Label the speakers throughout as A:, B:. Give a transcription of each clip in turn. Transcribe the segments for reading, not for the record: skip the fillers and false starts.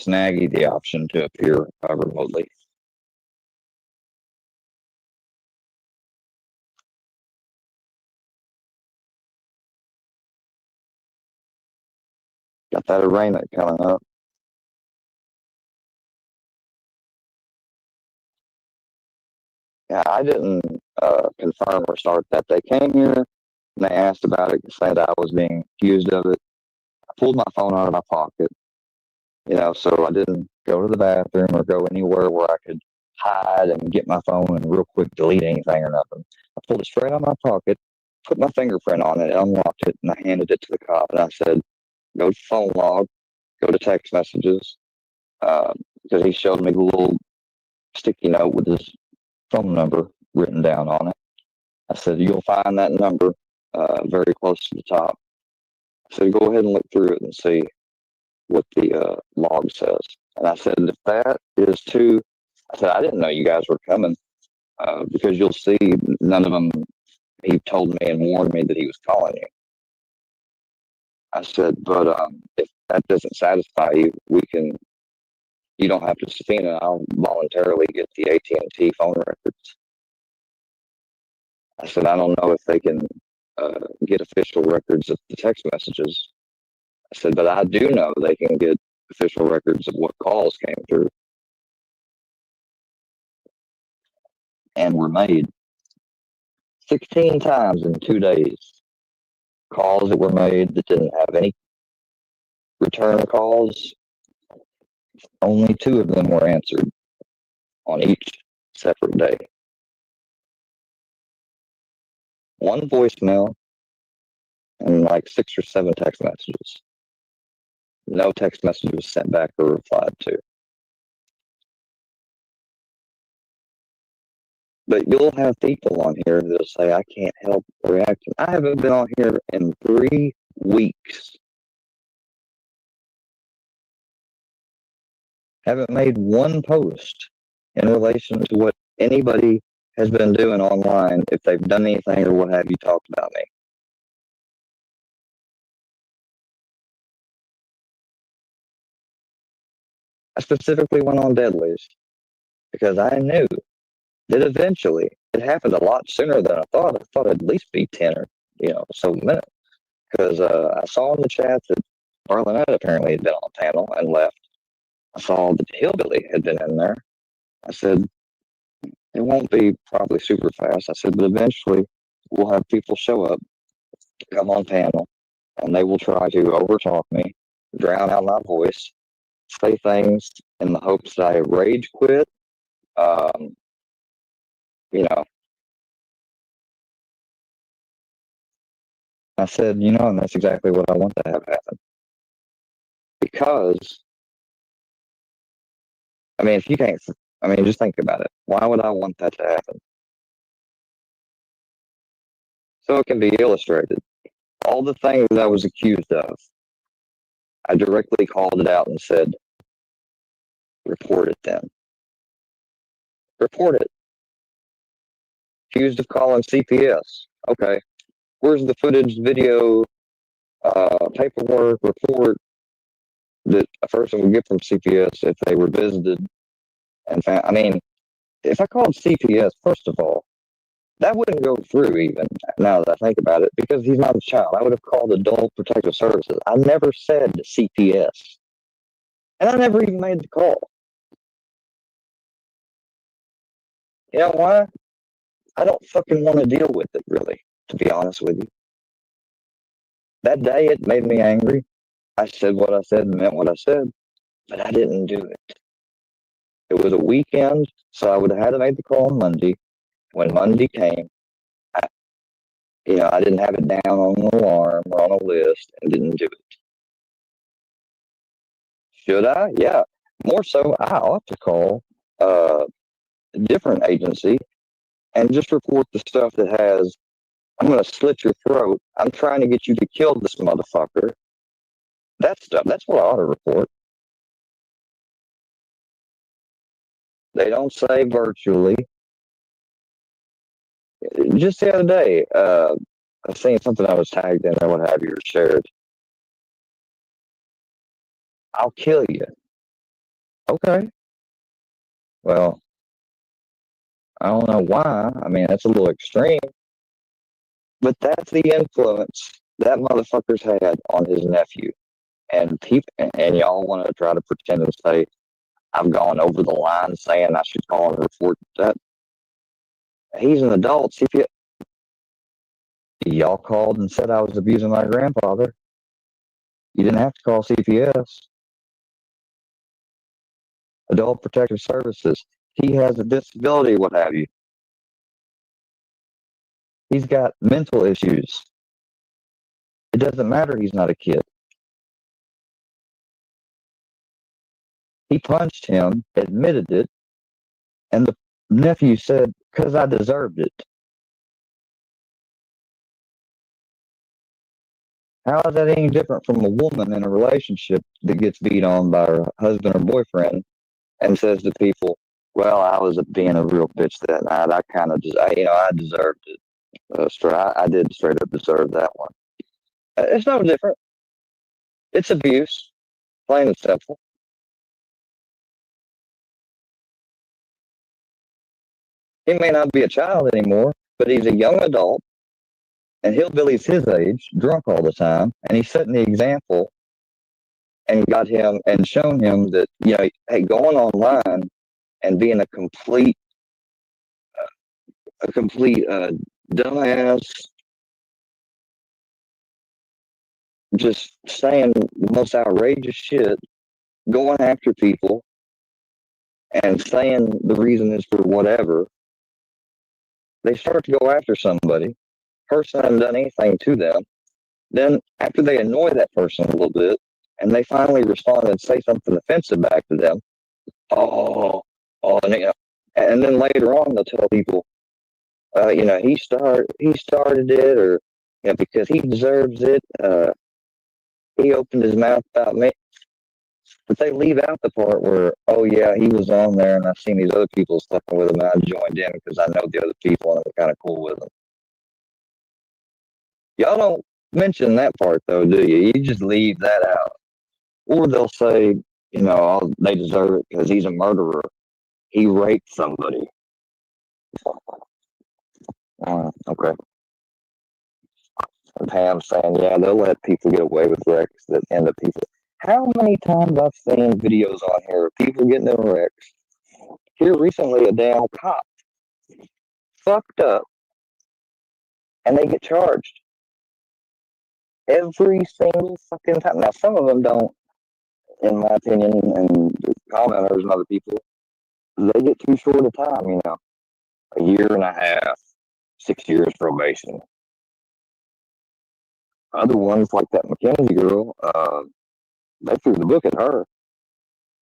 A: Snaggy the option to appear remotely. Got that arraignment coming up. Yeah, I didn't confirm or start that. They came here and they asked about it, saying that I was being accused of it. I pulled my phone out of my pocket, so I didn't go to the bathroom or go anywhere where I could hide and get my phone and real quick delete anything or nothing. I pulled it straight out of my pocket, put my fingerprint on it, unlocked it, and I handed it to the cop. And I said, go to phone log, go to text messages, because he showed me the little sticky note with his phone number written down on it. I said, you'll find that number very close to the top. I said, go ahead and look through it and see what the log says. And I said, if that is too, I said, I didn't know you guys were coming because you'll see none of them, he told me and warned me that he was calling you. I said, but if that doesn't satisfy you, you don't have to subpoena. I'll voluntarily get the AT&T phone records. I said, I don't know if they can get official records of the text messages. I said, but I do know they can get official records of what calls came through and were made 16 times in 2 days. Calls that were made that didn't have any return calls. Only 2 of them were answered on each separate day. 1 voicemail and like 6 or 7 text messages. No text message was sent back or replied to. But you'll have people on here that'll say, I can't help reacting. I haven't been on here in 3 weeks. Haven't made 1 post in relation to what anybody has been doing online, if they've done anything or what have you talked about me. I specifically went on Deadlies because I knew that eventually it happened a lot sooner than I thought. I thought it'd at least be 10 or so minutes. Because I saw in the chat that Arlenette apparently had been on the panel and left. I saw that Hillbilly had been in there. I said, it won't be probably super fast. I said, but eventually we'll have people show up, come on panel, and they will try to overtalk me, drown out my voice, say things in the hopes that I rage quit. I said, and that's exactly what I want to have happen. Because, if you can't, just think about it. Why would I want that to happen? So it can be illustrated. All the things that I was accused of, I directly called it out and said, report it then. Report it. Accused of calling CPS. Okay. Where's the footage, video, paperwork, report that a person would get from CPS if they were visited and found? If I called CPS, first of all, that wouldn't go through even now that I think about it, because he's not a child. I would have called Adult Protective Services. I never said CPS. And I never even made the call. You know why? I don't fucking want to deal with it, really, to be honest with you. That day, it made me angry. I said what I said and meant what I said, but I didn't do it. It was a weekend, so I would have had to make the call on Monday. When Monday came, I didn't have it down on an alarm or on a list and didn't do it. Should I? Yeah. More so, I ought to call a different agency and just report the stuff that has, I'm going to slit your throat. I'm trying to get you to kill this motherfucker. That stuff, that's what I ought to report. They don't say virtually. Just the other day, I seen something I was tagged in or what have you, or shared. I'll kill you. Okay. Well, I don't know why. I mean, that's a little extreme, but that's the influence that motherfucker's had on his nephew. And people, and y'all want to try to pretend and say I've gone over the line saying I should call and report that. He's an adult. Y'all called and said I was abusing my grandfather. You didn't have to call CPS, Adult Protective Services. He has a disability, what have you. He's got mental issues. It doesn't matter he's not a kid. He punched him, admitted it, and the nephew said, because I deserved it. How is that any different from a woman in a relationship that gets beat on by her husband or boyfriend and says to people, well, I was being a real bitch that night. I kind of just, I deserved it. I did straight up deserve that one. It's no different. It's abuse, plain and simple. He may not be a child anymore, but he's a young adult, and hillbilly's his age, drunk all the time, and he's setting the example and got him and shown him that, hey, going online and being a complete dumbass, just saying the most outrageous shit, going after people and saying the reason is for whatever. They start to go after somebody. Person hasn't done anything to them. Then after they annoy that person a little bit and they finally respond and say something offensive back to them, oh, and then later on they'll tell people, he started it, or because he deserves it. He opened his mouth about me, but they leave out the part where, oh yeah, he was on there, and I've seen these other people fucking with him, and I joined in because I know the other people, and I'm kind of cool with them. Y'all don't mention that part though, do you? You just leave that out, or they'll say, oh, they deserve it because he's a murderer. He raped somebody. Okay. And Pam saying, yeah, they'll let people get away with wrecks that end up people. How many times I've seen videos on here of people getting in wrecks? Here recently, a damn cop fucked up and they get charged every single fucking time. Now, some of them don't, in my opinion, and commenters and other people, they get too short a time, a year and a half, 6 years probation. Other ones, like that McKenzie girl, they threw the book at her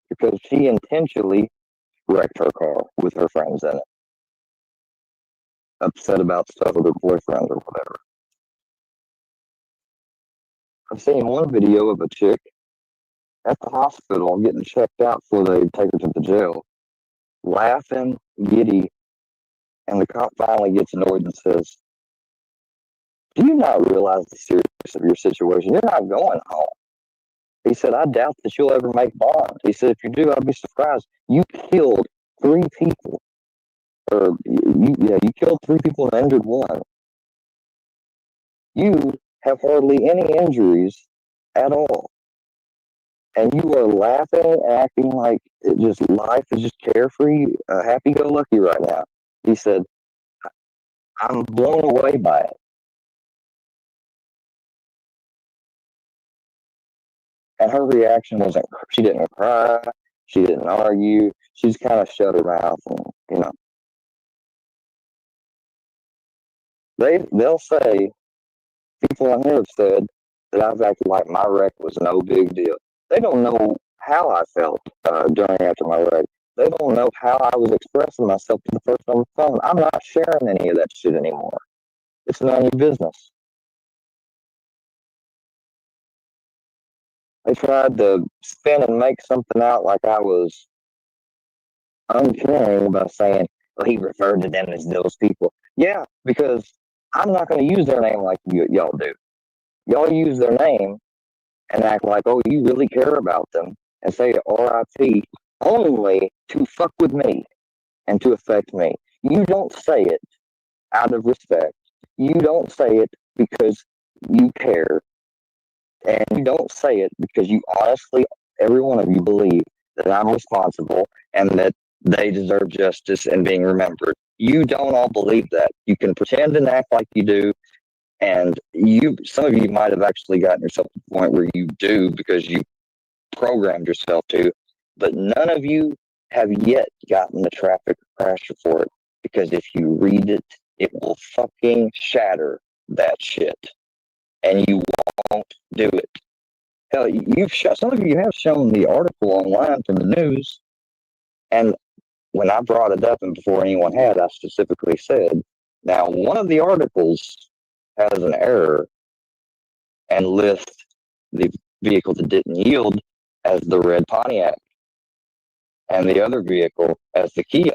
A: because she intentionally wrecked her car with her friends in it, upset about stuff with her boyfriend or whatever. I've seen one video of a chick at the hospital getting checked out before they take her to the jail, laughing, giddy, and the cop finally gets annoyed and says, do you not realize the seriousness of your situation? You're not going home. He said, I doubt that you'll ever make bond. He said, if you do, I'll be surprised. You killed 3 people. Or, you killed 3 people and injured 1. You have hardly any injuries at all. And you are laughing and acting like life is just carefree, happy-go-lucky right now. He said, I'm blown away by it. And her reaction wasn't, she didn't cry, she didn't argue, she just kind of shut her mouth and, they'll say, people on here have said that I've acted like my wreck was no big deal. They don't know how I felt during after my wreck. They don't know how I was expressing myself to the person on the phone. I'm not sharing any of that shit anymore. It's none of your business. They tried to spin and make something out like I was uncaring by saying, well, he referred to them as those people. Yeah, because I'm not going to use their name like y'all do. Y'all use their name and act like, oh, you really care about them and say RIP only to fuck with me and to affect me. You don't say it out of respect. You don't say it because you care. And you don't say it because you honestly, every one of you believe that I'm responsible and that they deserve justice and being remembered. You don't all believe that. You can pretend and act like you do, and some of you might have actually gotten yourself to the point where you do because you programmed yourself to, but none of you have yet gotten the traffic crash report, because if you read it, it will fucking shatter that shit, and you won't do it. Hell, some of you have shown the article online from the news, and when I brought it up and before anyone had, I specifically said, now one of the articles has an error and lists the vehicle that didn't yield as the red Pontiac and the other vehicle as the Kia.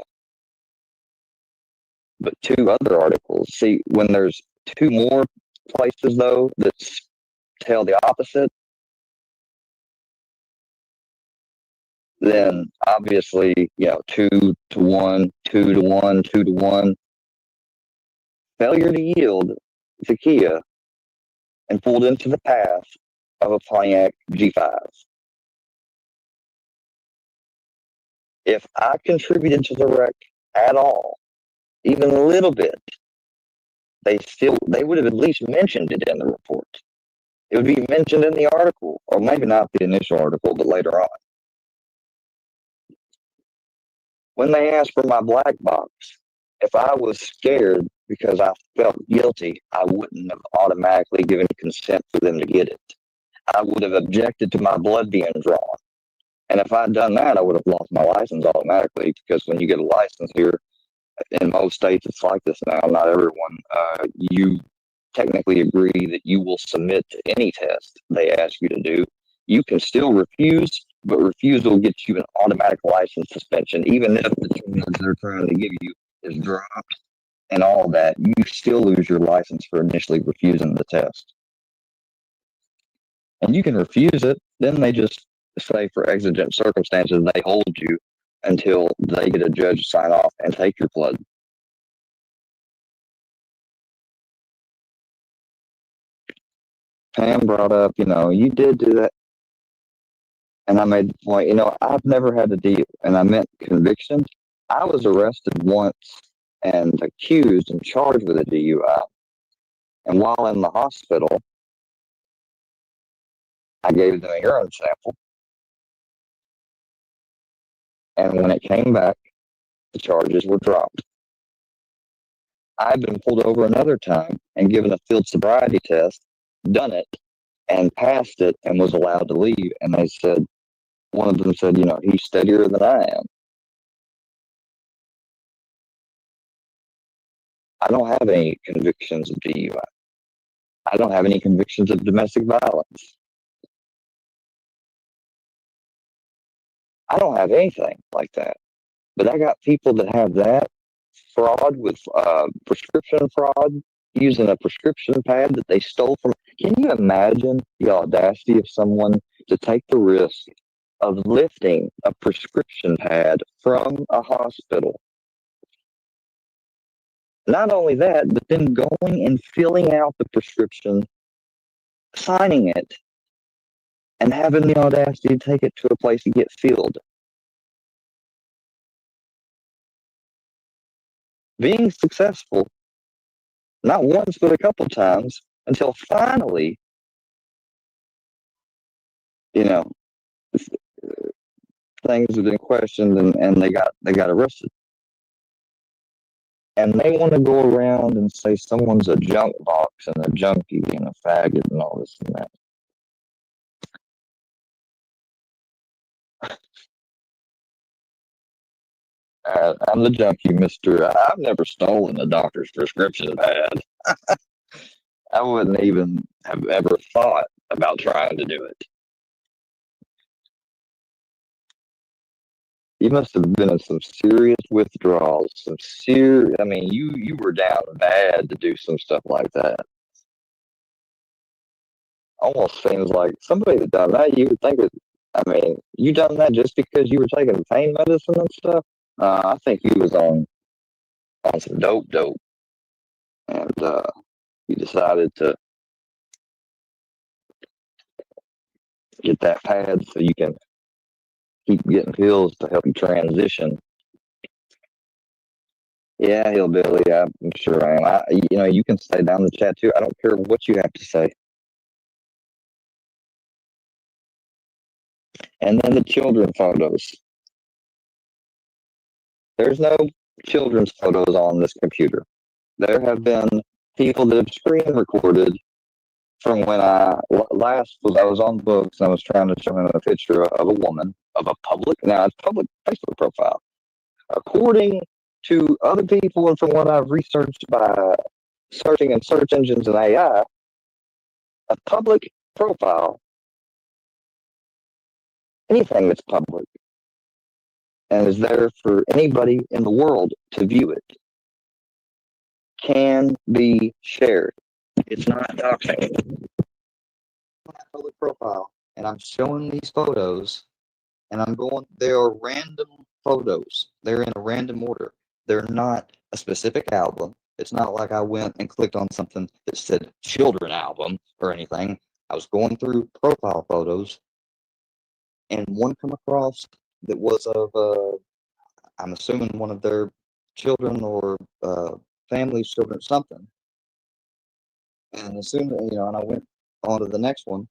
A: But two other articles, see, when there's two more places though that tell the opposite, then obviously, 2-1, 2-1, 2-1. Failure to yield to Kia and pulled into the path of a Pontiac G5. If I contributed to the wreck at all, even a little bit, they would have at least mentioned it in the report. It would be mentioned in the article, or maybe not the initial article, but later on. When they asked for my black box, if I was scared because I felt guilty, I wouldn't have automatically given consent for them to get it. I would have objected to my blood being drawn. And if I'd done that, I would have lost my license automatically, because when you get a license here, in most states, it's like this now, not everyone, you technically agree that you will submit to any test they ask you to do. You can still refuse, but refusal gets you an automatic license suspension, even if the charge they're trying to give you is dropped and all that. You still lose your license for initially refusing the test. And you can refuse it, then they just say for exigent circumstances, they hold you until they get a judge to sign off and take your blood. Pam brought up, you did do that. And I made the point, I've never had a deal, and I meant conviction. I was arrested once and accused and charged with a DUI. And while in the hospital, I gave them a urine sample. And when it came back, the charges were dropped. I've been pulled over another time and given a field sobriety test, done it, and passed it, and was allowed to leave. And they said, one of them said, he's steadier than I am. I don't have any convictions of DUI. I don't have any convictions of domestic violence. I don't have anything like that. But I got people that have that fraud with prescription fraud, using a prescription pad that they stole from. Can you imagine the audacity of someone to take the risk of lifting a prescription pad from a hospital? Not only that, but then going and filling out the prescription, signing it, and having the audacity to take it to a place to get filled. Being successful, not once, but a couple times, until finally, things have been questioned and they got arrested. And they want to go around and say someone's a junk box and a junkie and a faggot and all this and that. I'm the junkie, mister. I've never stolen a doctor's prescription pad. I wouldn't even have ever thought about trying to do it. You must have been in some serious withdrawals, you were down bad to do some stuff like that. Almost seems like somebody that done that, you would think I mean, you done that just because you were taking pain medicine and stuff? I think you was on some dope, and you decided to get that pad so you can keep getting pills to help you transition. Yeah, hillbilly, I'm sure I am. You can stay down the chat too. I don't care what you have to say. And then the children photos. There's no children's photos on this computer. There have been people that have screen recorded from when I last was. I was on books and I was trying to show him a picture of a woman of a public. Now it's public Facebook profile. According to other people and from what I've researched by searching in search engines and AI, a public profile, anything that's public and is there for anybody in the world to view it, can be shared. It's not doxing. Public profile, and I'm showing these photos, and they are random photos. They're in a random order. They're not a specific album. It's not like I went and clicked on something that said children album or anything. I was going through profile photos, and one come across that was of, I'm assuming one of their children or family's children, something. And as soon as, and I went on to the next one,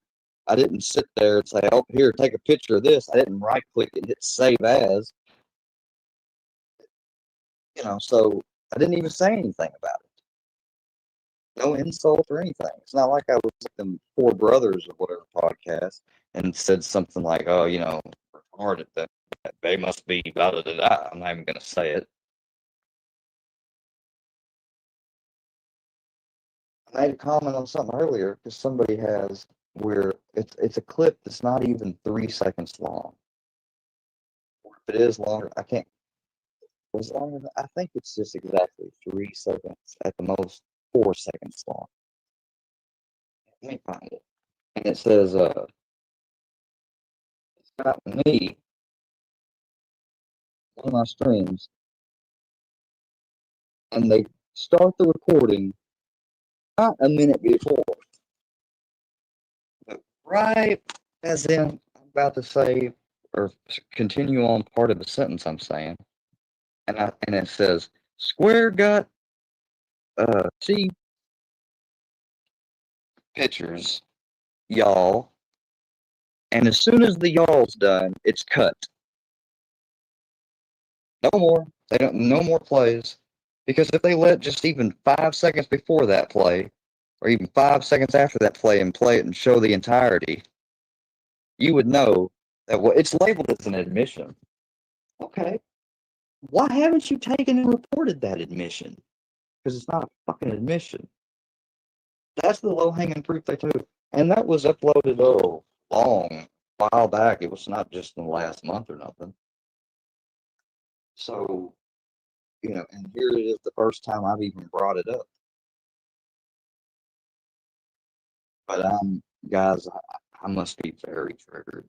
A: I didn't sit there and say, oh, here, take a picture of this. I didn't right click and hit save as, so I didn't even say anything about it. No insult or anything. It's not like I was like them Four Brothers or whatever podcast and said something like, oh, retarded, that they must be blah, blah, blah, blah. I'm not even going to say it. I made a comment on something earlier because somebody has where it's a clip that's not even 3 seconds long. If it is longer, I can't. Was longer than, I think it's just exactly 3 seconds at the most, 4 seconds long. Let me find it. And it says, it's got me, one of my streams, and they start the recording not a minute before, but right as in I'm about to say or continue on part of the sentence I'm saying, and it says Square got see pictures, y'all, and as soon as the y'all's done, it's cut. No more. They don't. No more plays, because if they let just even 5 seconds before that play, or even 5 seconds after that play, and play it and show the entirety, you would know that it's labeled as an admission. Okay, why haven't you taken and reported that admission? Because it's not a fucking admission. That's the low-hanging fruit they took, and that was uploaded long while back. It was not just in the last month or nothing. So, and here it is, the first time I've even brought it up. But guys, I must be very triggered.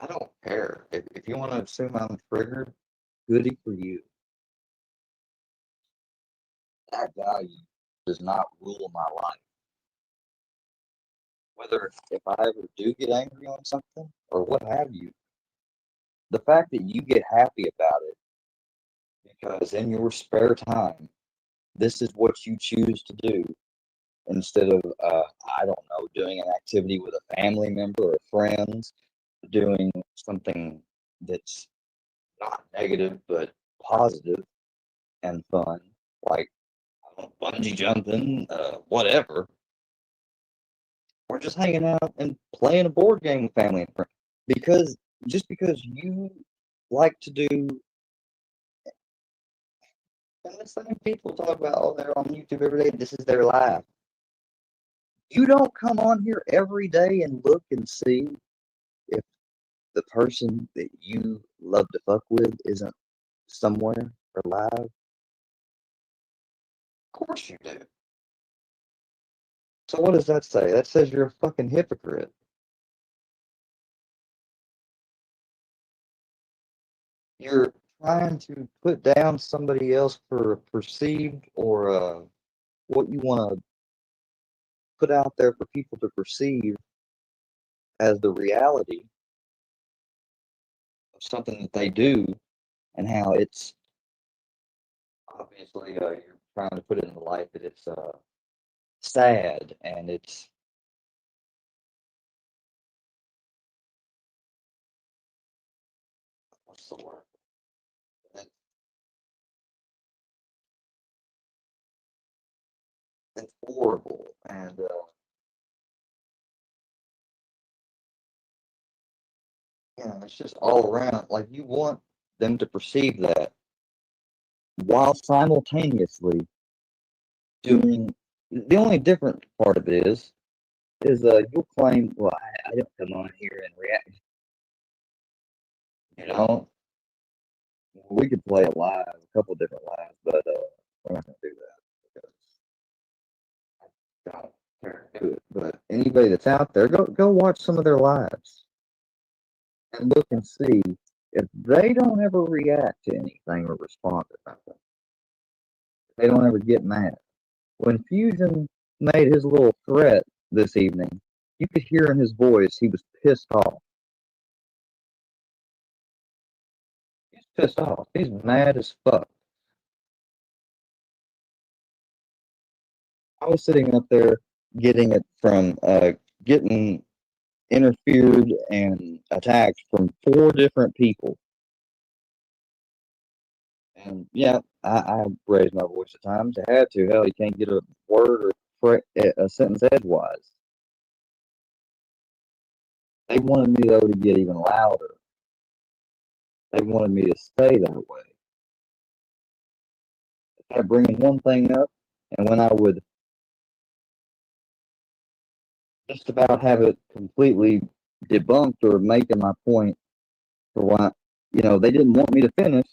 A: I don't care. If you want to assume I'm triggered, goody for you. That value does not rule my life. Whether if I ever do get angry on something or what have you, the fact that you get happy about it because in your spare time, this is what you choose to do instead of, I don't know, doing an activity with a family member or friends, doing something that's not negative but positive and fun, like bungee jumping, whatever. We're just hanging out and playing a board game with family and friends. Because you like to do, and the same people talk about, oh, they're on YouTube every day, this is their life. You don't come on here every day and look and see if the person that you love to fuck with isn't somewhere alive. Of course you do. So what does that say? That says you're a fucking hypocrite. You're trying to put down somebody else for perceived or what you want to put out there for people to perceive as the reality of something that they do, and how it's obviously you're trying to put it in the light that it's sad and it's what's the word? It's horrible, and it's just all around. Like you want them to perceive that while simultaneously doing. The only different part of it is you'll claim, well, I don't come on here and react. You know, we could play a live, a couple different lives, but we're not gonna do that because I don't care to do it. But anybody that's out there, go watch some of their lives and look and see if they don't ever react to anything or respond to something. They don't ever get mad. When Fusion made his little threat this evening, you could hear in his voice he was pissed off. He's pissed off. He's mad as fuck. I was sitting up there getting it from getting interfered and attacked from 4 different people. And yeah, I raised my voice at times. I had to. Hell, you can't get a word or a sentence edgewise. They wanted me though to get even louder. They wanted me to stay that way. They kept bringing one thing up, and when I would just about have it completely debunked or making my point for why, they didn't want me to finish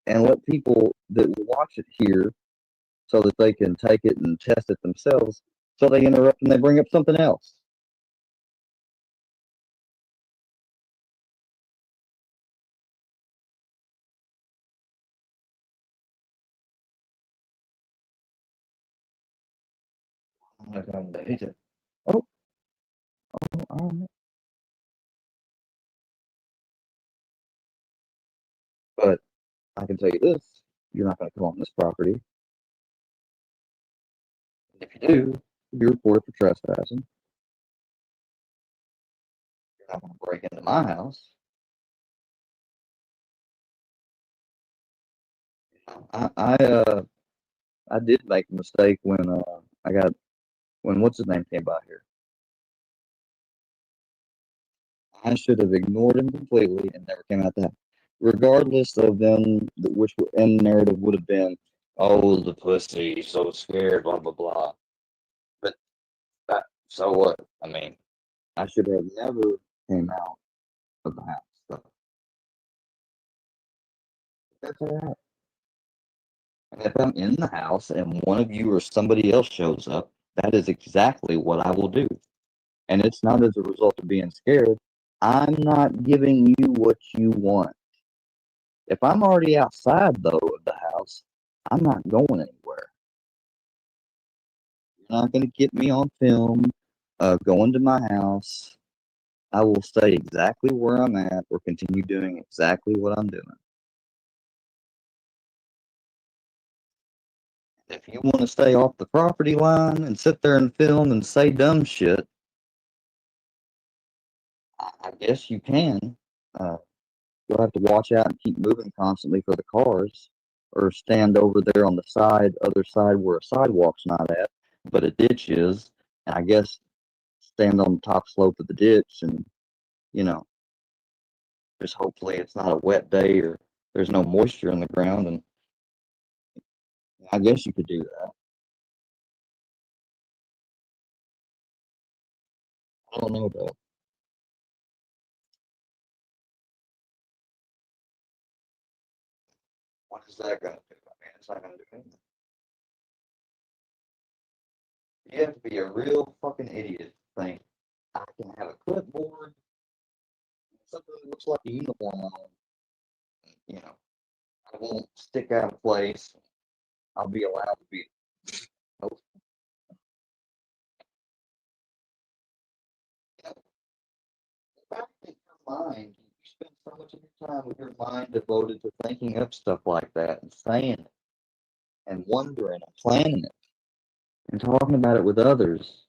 A: and let people that will watch it hear so that they can take it and test it themselves. So they interrupt and they bring up something else. I'm like, oh, oh, but I can tell you this: you're not going to come on this property. If you do, you'll be reported for trespassing. You're not going to break into my house. I did make a mistake when I got when what's his name came by here. I should have ignored him completely and never came out that. Regardless of them, which end narrative would have been, oh, the pussy, so scared, blah blah blah. But so what? I mean, I should have never came out of the house. So that's all right. And if I'm in the house and one of you or somebody else shows up, that is exactly what I will do. And it's not as a result of being scared. I'm not giving you what you want. If I'm already outside, though, of the house, I'm not going anywhere. You're not going to get me on film going to my house. I will stay exactly where I'm at or continue doing exactly what I'm doing. If you want to stay off the property line and sit there and film and say dumb shit, I guess you can. Uh, you'll have to watch out and keep moving constantly for the cars, or stand over there on the other side where a sidewalk's not at, but a ditch is. And I guess stand on the top slope of the ditch and, you know, just hopefully it's not a wet day or there's no moisture in the ground. And I guess you could do that. I don't know though. What is that going to do? I mean, it's not going to do anything. You have to be a real fucking idiot to think I can have a clipboard, something that looks like a uniform on, you know, I won't stick out of place. I'll be allowed to be. Oh, back in your mind, you spend so much of your time with your mind devoted to thinking up stuff like that and saying it and wondering and planning it and talking about it with others.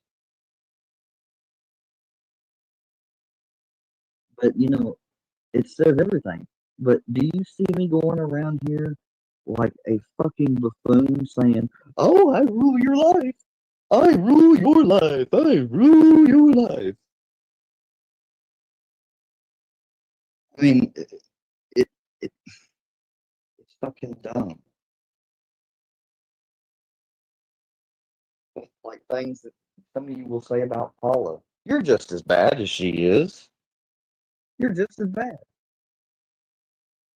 A: But it says everything. But do you see me going around here like a fucking buffoon saying, "Oh, I rule your life. I rule your life. I rule your life." I mean, it, it it's fucking dumb. Like things that some of you will say about Paula. You're just as bad as she is. You're just as bad.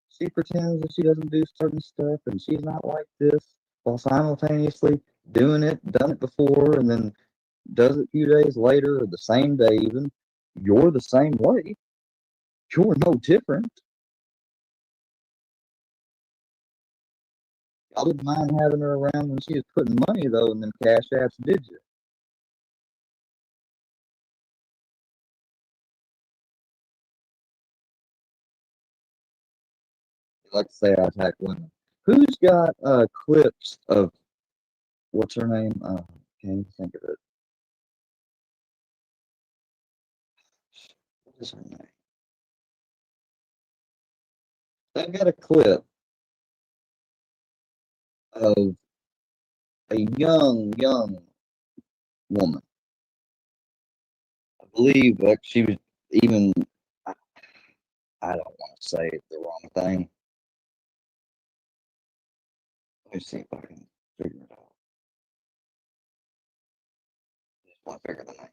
A: She pretends that she doesn't do certain stuff and she's not like this while simultaneously done it before, and then does it a few days later or the same day even. You're the same way. You're no different. I wouldn't mind having her around when she was putting money though in them cash apps, did you? You like to say I attack women. Who's got clips of what's her name? Can't even think of it. What is her name? They've got a clip of a young woman. I believe like she was even. I, I don't want to say the wrong thing. Let me see if I can figure it out. Just want to figure the name.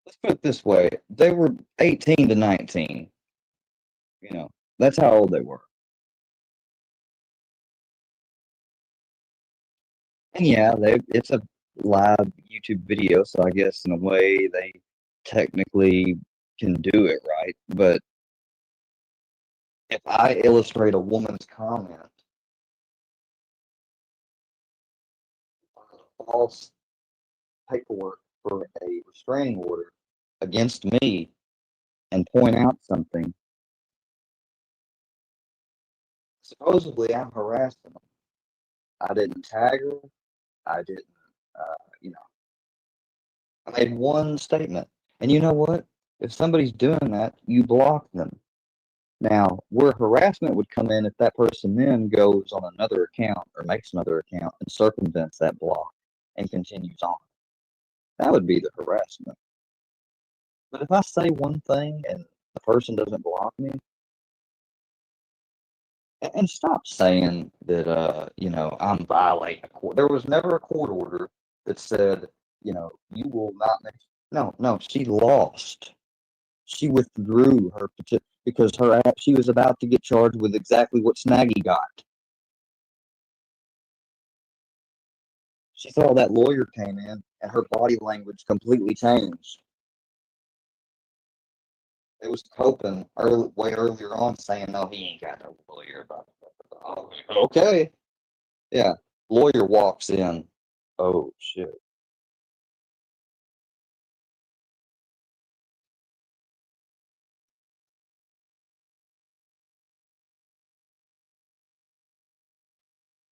A: Let's put it this way: they were 18 to 19. That's how old they were. And yeah, it's a live YouTube video, so I guess in a way they technically can do it right. But if I illustrate a woman's comment, false paperwork for a restraining order against me and point out something, supposedly I'm harassing them. I didn't tag her. I didn't, you know, I made one statement. And you know what? If somebody's doing that, you block them. Now, where harassment would come in if that person then goes on another account or makes another account and circumvents that block and continues on. That would be the harassment. But if I say one thing and the person doesn't block me, and stop saying that, I'm violating a court. There was never a court order that said, you will not make. No, no, she lost. She withdrew her petition because she was about to get charged with exactly what Snaggy got. She saw that lawyer came in and her body language completely changed. It was Copen way earlier on saying, no, he ain't got no lawyer. Oh, okay. Yeah. Lawyer walks in. Oh, shit.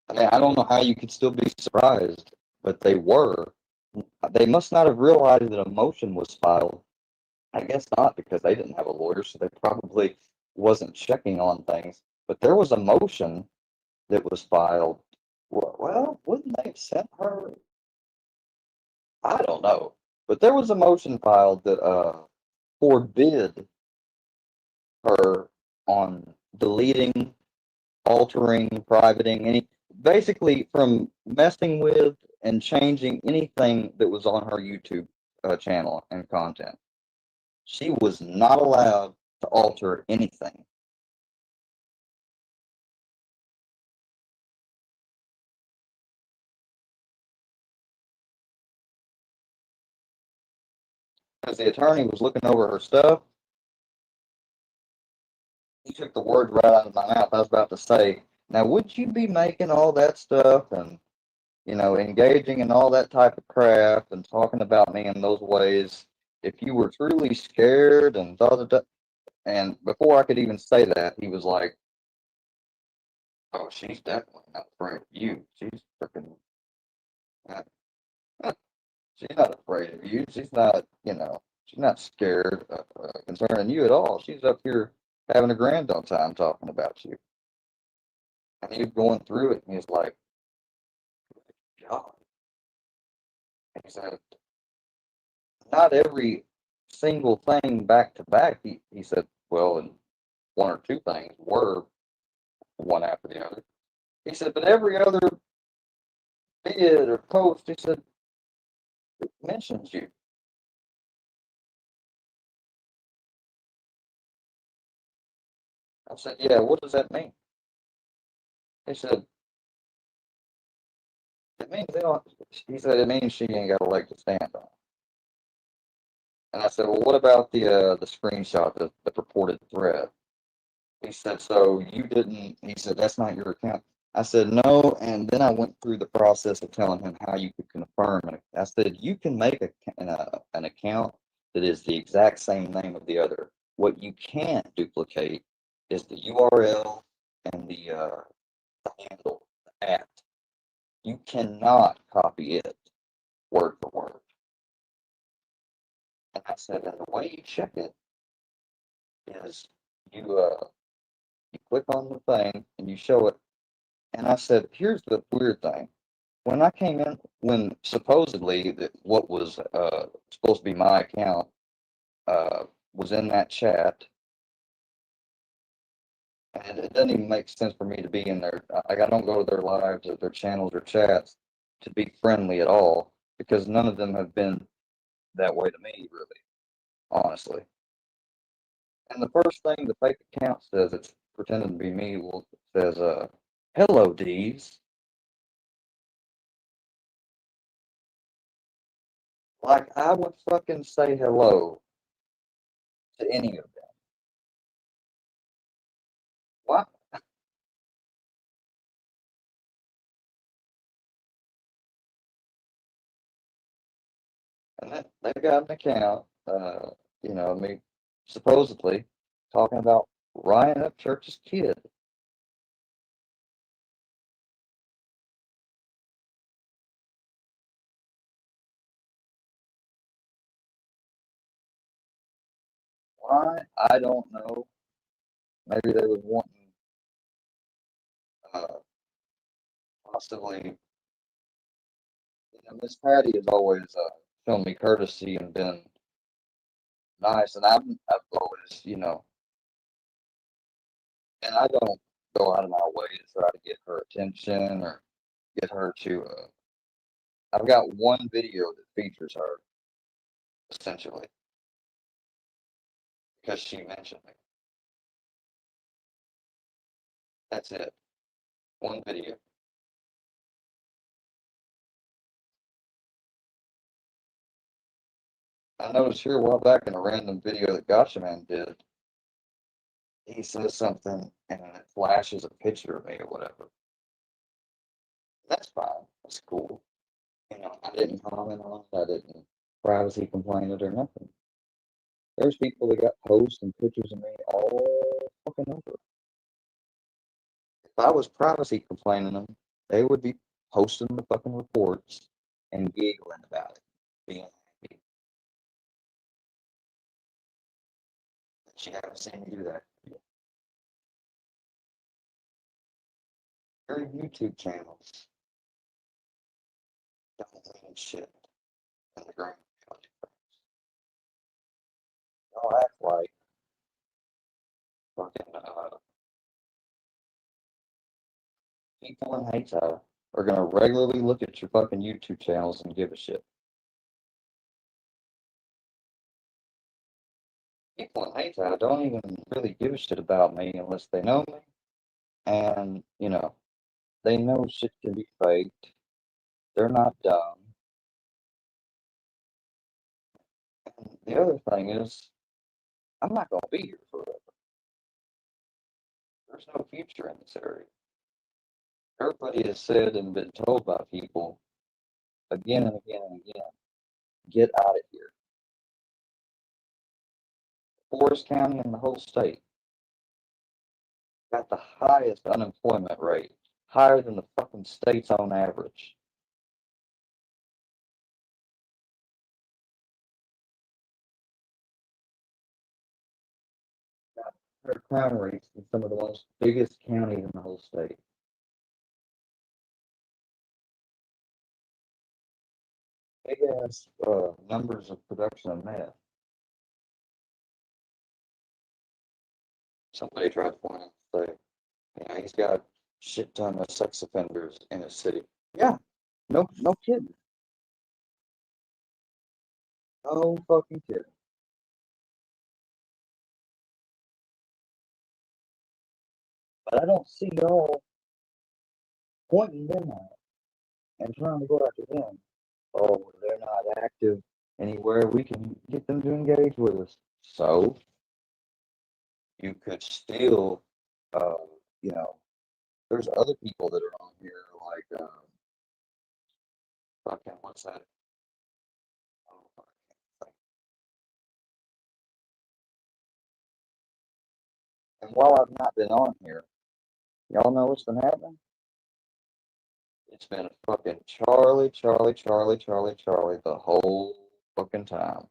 A: I mean, I don't know how you could still be surprised, but they were. They must not have realized that a motion was filed. I guess not, because they didn't have a lawyer, so they probably wasn't checking on things. But there was a motion that was filed. Well, wouldn't they have sent her? I don't know. But there was a motion filed that forbid her on deleting, altering, privating, basically from messing with and changing anything that was on her YouTube channel and content. She was not allowed to alter anything. Because the attorney was looking over her stuff, You took the word right out of my mouth. I was about to say, now would you be making all that stuff and engaging in all that type of crap and talking about me in those ways if you were truly scared and thought that? And before I could even say that, he was like, "Oh, she's definitely not afraid of you. She's freaking, she's not afraid of you. She's not, she's not scared concerning you at all. She's up here having a grand old time talking about you." And he was going through it, and he's like, "God," he said, "not every single thing back to back." He said, "Well, and one or two things were one after the other." He said, "But every other vid or post," he said, "it mentions you." I said, "Yeah, what does that mean?" He said, "It means they don't," he said, "it means she ain't got a leg to stand on." And I said, "Well, what about the screenshot, the purported thread?" He said, "So you didn't," he said, "that's not your account." I said, "No." And then I went through the process of telling him how you could confirm it. I said, "You can make an account that is the exact same name of the other. What you can't duplicate is the URL and the handle, the at. You cannot copy it word for word." And I said, "And the way you check it is you click on the thing and you show it." And I said, "Here's the weird thing. When I came in, when supposedly what was supposed to be my account uh, was in that chat, and it doesn't even make sense for me to be in there. Like, I don't go to their lives or their channels or chats to be friendly at all because none of them have been that way to me, really, honestly." And the first thing the fake account says, it's pretending to be me, well, it says, "Hello, D's." Like I would fucking say hello to any of them. Why? And then they got an account, me supposedly talking about Ryan Upchurch's kid. Why? I don't know. Maybe they was wanting, uh, possibly, Miss Patty has always shown me courtesy and been nice, and I've always, and I don't go out of my way to try to get her attention or get her to. I've got one video that features her essentially because she mentioned me. That's it. One video. I noticed here a while back in a random video that Gotcha Man did, he says something and it flashes a picture of me or whatever. That's fine. That's cool. I didn't comment on it. I didn't privacy complain it or nothing. There's people that got posts and pictures of me all fucking over. If I was privacy complaining them, they would be posting the fucking reports and giggling about it, being happy. But you haven't seen me do that. Your YouTube channels don't mean shit in the grand. Y'all act like fucking people in Hato are gonna regularly look at your fucking YouTube channels and give a shit. People in Hato don't even really give a shit about me unless they know me, and they know shit can be faked. They're not dumb. And the other thing is, I'm not gonna be here forever. There's no future in this area. Everybody has said and been told by people again and again and again, get out of here. Forest County in the whole state got the highest unemployment rate, higher than the fucking states on average. Got higher crime rates than some of the most biggest counties in the whole state. Big ass numbers of production of meth. Somebody tried to point out, say, he's got shit ton of sex offenders in his city. Yeah, no kidding. No fucking kidding. But I don't see y'all pointing them out and trying to go after them. Oh, they're not active anywhere. We can get them to engage with us. So you could still, uh, you know, there's other people that are on here like, fucking, what's that? Oh, and while I've not been on here, y'all know what's been happening? It's been fucking Charlie, Charlie, Charlie, Charlie, Charlie the whole fucking time.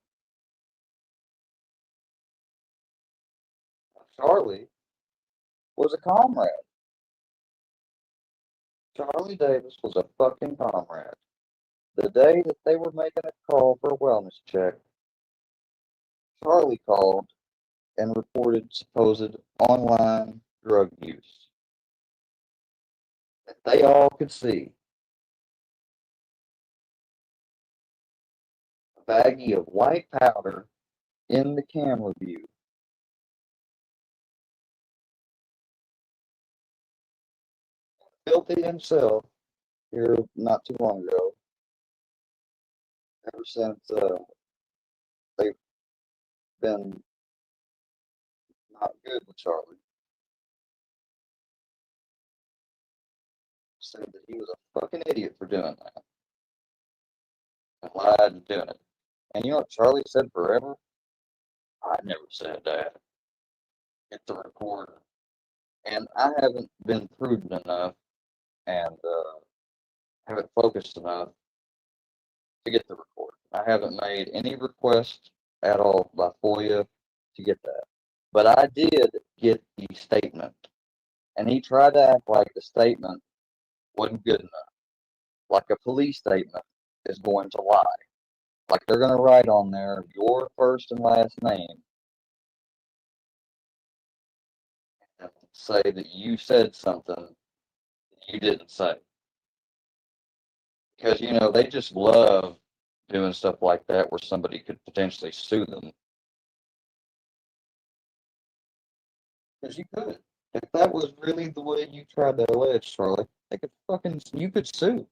A: Charlie was a comrade. Charlie Davis was a fucking comrade. The day that they were making a call for a wellness check, Charlie called and reported supposed online drug use that they all could see. A baggie of white powder in the camera view. Filthy himself here not too long ago. Ever since they've been not good with Charlie, said that he was a fucking idiot for doing that and lied and doing it. And you know what Charlie said forever? I never said that. Get the recorder. And I haven't been prudent enough and haven't focused enough to get the recorder. I haven't made any request at all by FOIA to get that. But I did get the statement. And he tried to act like the statement wasn't good enough. Like a police statement is going to lie. Like they're going to write on there your first and last name and say that you said something that you didn't say. Because, you know, they just love doing stuff like that where somebody could potentially sue them. Because you could. If that was really the way you tried to allege, Charlie, they could fucking, you could sue.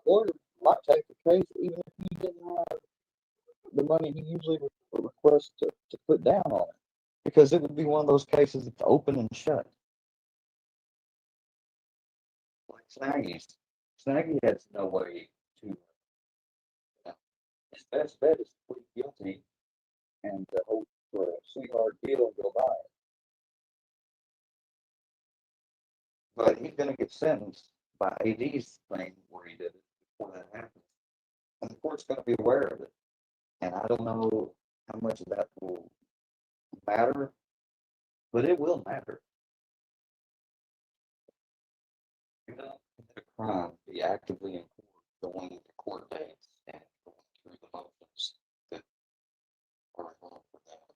A: Or might take the case even if you didn't have the money you usually request to put down on it. Because it would be one of those cases that's open and shut. Like Snaggy's. Snaggy has no way to. His best bet is to plead guilty and hope for a sweetheart deal and go by it. But he's going to get sentenced by AD's thing where he did it before that happens. And the court's going to be aware of it. And I don't know how much of that will matter, but it will matter. You're going to commit a crime, be actively in court, going to court dates, and going through the motions that are involved with that.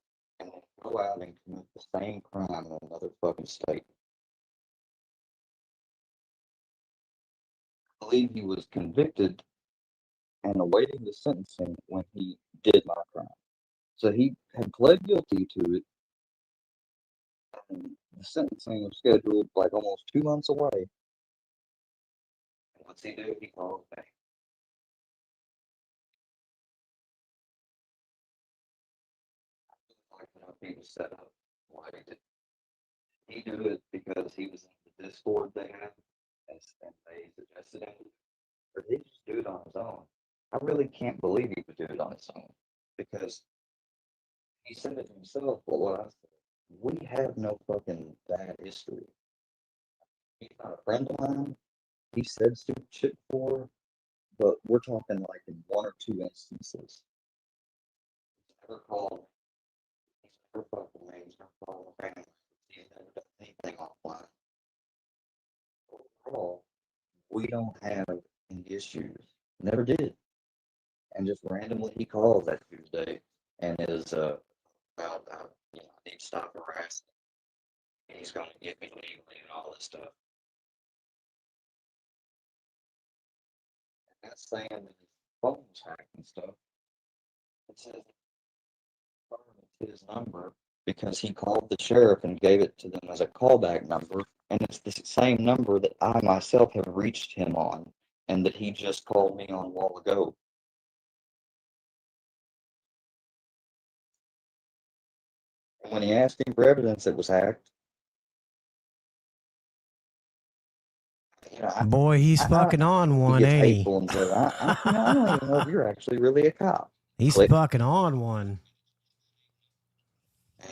A: And then go out and commit the same crime in another fucking state. I believe he was convicted and awaiting the sentencing when he did my crime. So he had pled guilty to it, and the sentencing was scheduled like almost 2 months away. And what's he do? He calls back. He was set up. Why did he do it? Because he was in the Discord they had, and they suggested him, or did he just do it on his own? I really can't believe he would do it on his own because he said it himself. But what I said, we have no fucking bad history. He's not a friend of mine. He said stupid shit before, but we're talking like in one or two instances. He's never called. He's never fucking me. He's never called a family. He's never done anything offline. Overall, we don't have any issues. Never did. And just randomly he calls that Tuesday and is about I need to stop harassing. And he's going to get me legally and all this stuff. And that's saying that his phone's hacked and stuff. It says it's his number because he called the sheriff and gave it to them as a callback number, and it's the same number that I myself have reached him on, and that he just called me on a while ago. And when he asked him for evidence, it was hacked.
B: Boy, he's fucking on one,
A: he gets
B: ain't he?
A: hateful and says, I don't even know if you're actually really a cop.
B: He's
A: Click.
B: fucking on one.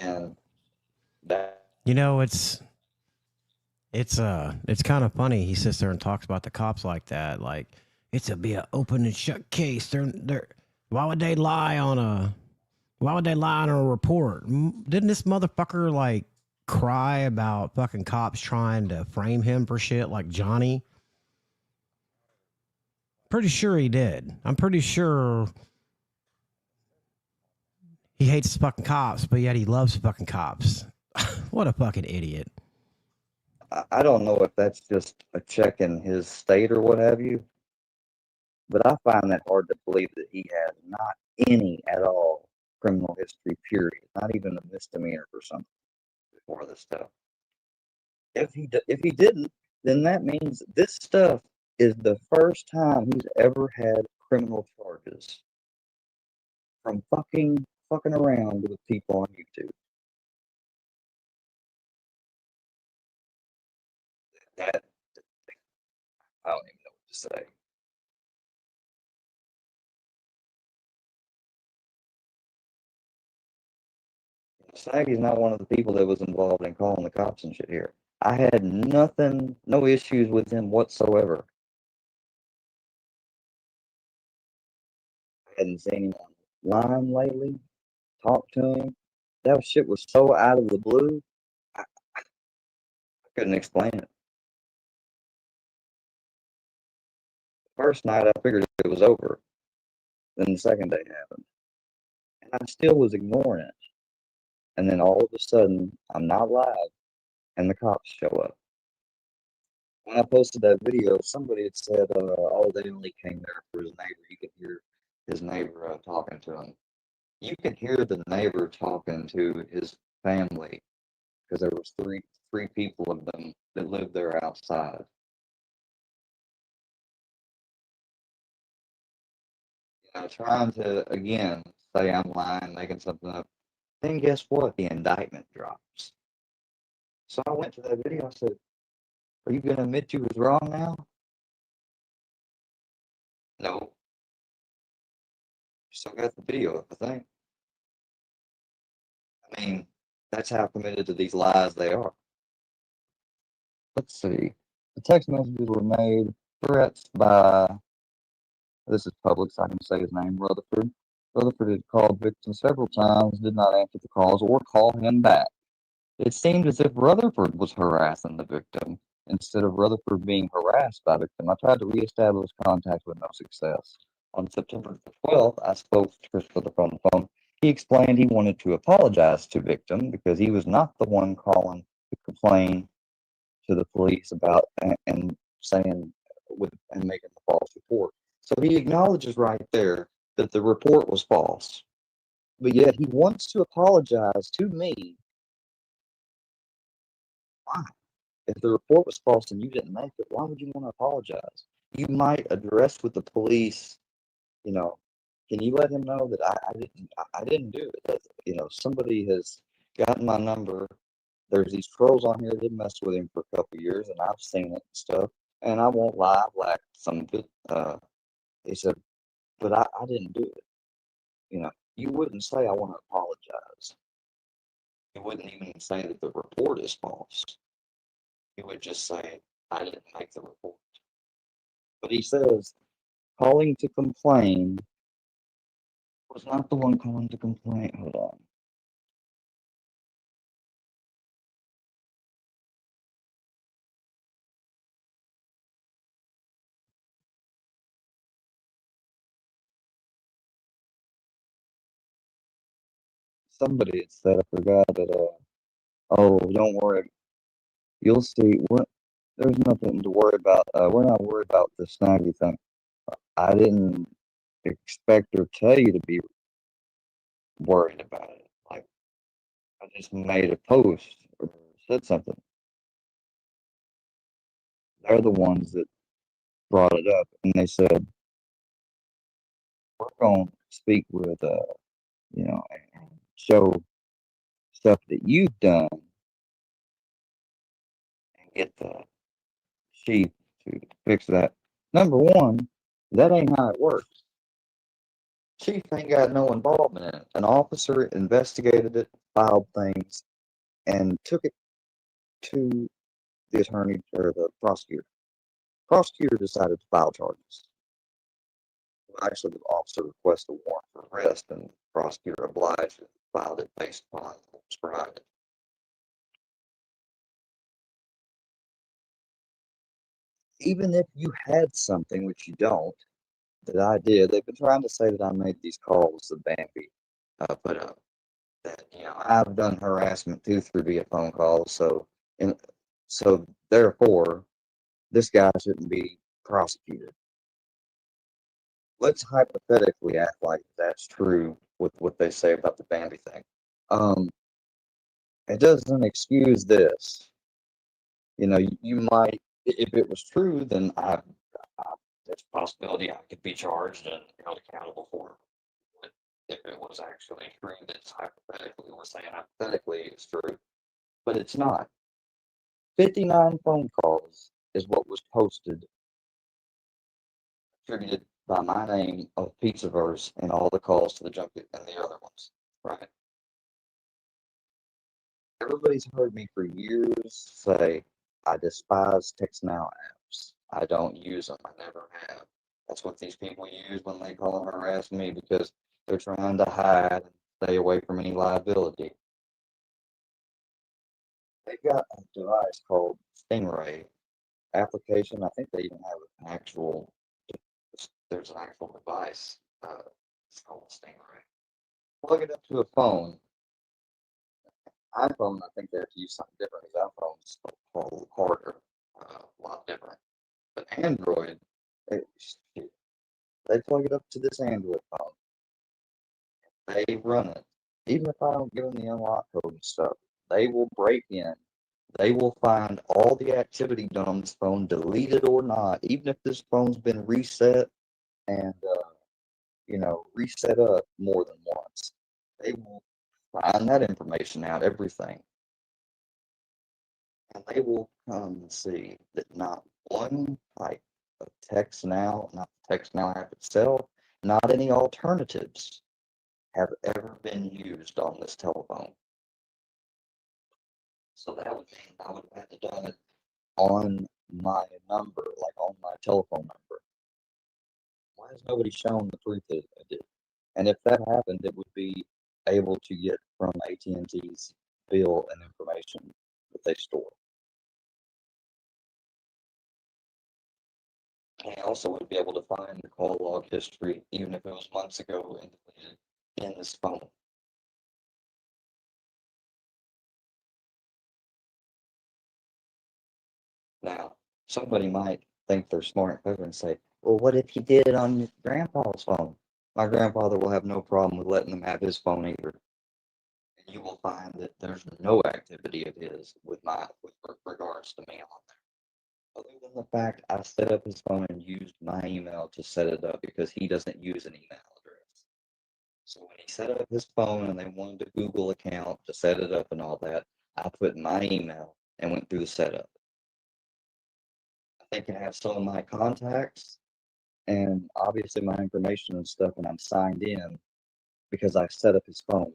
A: And that,
B: it's kind of funny. He sits there and talks about the cops like that. Like, it's a be an open and shut case. Why would they lie on a report? Didn't this motherfucker like cry about fucking cops trying to frame him for shit like Johnny? Pretty sure he did. I'm pretty sure he hates fucking cops, but yet he loves fucking cops. What a fucking idiot.
A: I don't know if that's just a check in his state or what have you, but I find that hard to believe that he has not any at all criminal history, period. Not even a misdemeanor or something before this stuff. If he didn't, then that means this stuff is the first time he's ever had criminal charges from fucking around with people on YouTube. That I don't even know what to say. Snaggy's not one of the people that was involved in calling the cops and shit here. I had nothing, no issues with him whatsoever. I hadn't seen him online lately, talked to him. That shit was so out of the blue, I couldn't explain it. First night, I figured it was over. Then the second day happened. And I still was ignoring it. And then all of a sudden, I'm not live, and the cops show up. When I posted that video, somebody had said, oh, they only came there for his neighbor. You could hear his neighbor talking to him. You could hear the neighbor talking to his family because there was three people of them that lived there outside. Trying to, again, say I'm lying, making something up. Then guess what? The indictment drops. So I went to that video. I said, are you going to admit you was wrong now? No. Still got the video up, I think. I mean, that's how committed to these lies they are. Let's see. The text messages were made, threats by, this is public, so I can say his name, Rutherford. Rutherford had called victim several times, did not answer the calls or call him back. It seemed as if Rutherford was harassing the victim instead of Rutherford being harassed by the victim. I tried to reestablish contact with no success. On September 12th, I spoke to Christopher on the phone. He explained he wanted to apologize to victim because he was not the one calling to complain to the police about and saying and making the false report. So he acknowledges right there that the report was false. But yet he wants to apologize to me. Why? If the report was false and you didn't make it, why would you want to apologize? You might address with the police, can you let him know that I didn't do it? That, somebody has gotten my number. There's these trolls on here that messed with him for a couple years, and I've seen it and stuff. And I won't lie, I've lacked some of it. He said, but I didn't do it. You wouldn't say I want to apologize. You wouldn't even say that the report is false. You would just say, I didn't make the report. But he says, calling to complain was not the one calling to complain. Hold on. Somebody had said, I forgot that, oh, don't worry. You'll see. There's nothing to worry about. We're not worried about the snaggy thing. I didn't expect or tell you to be worried about it. Like, I just made a post or said something. They're the ones that brought it up, and they said, we're going to speak with, and show stuff that you've done and get the chief to fix that. Number one, that ain't how it works. Chief ain't got no involvement in it. An officer investigated it, filed things, and took it to the attorney or the prosecutor. Prosecutor decided to file charges. Actually, the officer requested a warrant for arrest, and the prosecutor obliged and filed it based upon what was provided. Even if you had something, which you don't, that I did, they've been trying to say that I made these calls that Bambi put up. That I've done harassment too through via phone calls. So therefore, this guy shouldn't be prosecuted. Let's hypothetically act like that's true with what they say about the Bambi thing. It doesn't excuse this. You might, if it was true, then there's a possibility I could be charged and held accountable for it. But if it was actually true, that's hypothetically, we're saying hypothetically it's true, but it's not. 59 phone calls is what was posted, attributed by my name of Pizzaverse and all the calls to the junket and the other ones, right? Everybody's heard me for years say I despise text now apps. I don't use them. I never have. That's what these people use when they call and harass me because they're trying to hide and stay away from any liability. They've got a device called Stingray application. I think they even have an actual, there's an actual device. It's called Stingray. Plug it up to a phone. iPhone, I think they have to use something different because iPhone's a little harder, a lot different. But Android, they plug it up to this Android phone. They run it. Even if I don't give them the unlock code and stuff, they will break in. They will find all the activity done on this phone, deleted or not, even if this phone's been reset and, reset up more than once. They will find that information out, everything. And they will come and see that not one type of text now, not the text now app itself, not any alternatives have ever been used on this telephone. So that would mean I would have had to done it on my number, like on my telephone number. Why has nobody shown the proof that it did? And if that happened, it would be able to get from AT&T's bill and information that they store. And I also would be able to find the call log history, even if it was months ago and deleted in this phone. Now, somebody might think they're smart and clever and say, well, what if you did it on your grandpa's phone? My grandfather will have no problem with letting them have his phone either. And you will find that there's no activity of his with regards to me on there. Other than the fact I set up his phone and used my email to set it up because he doesn't use an email address. So when he set up his phone and they wanted a Google account to set it up and all that, I put my email and went through the setup. They can have some of my contacts and obviously my information and stuff, and I'm signed in because I set up his phone.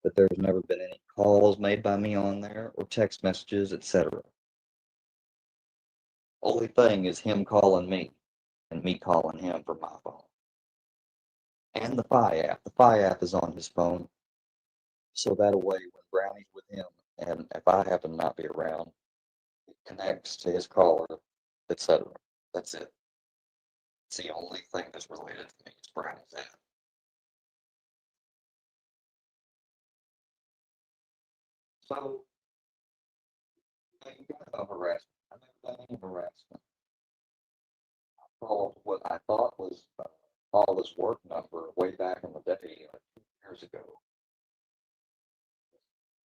A: But there's never been any calls made by me on there or text messages, etc. Only thing is him calling me and me calling him from my phone. And the Fi app. The Fi app is on his phone. So that way, when Brownie's with him, and if I happen to not be around, it connects to his caller, etc. That's it. It's the only thing that's related to me is Brownie's app. So, you got harassment. I never done any harassment. I called what I thought was Paula's work number way back in the day, like 2 years ago.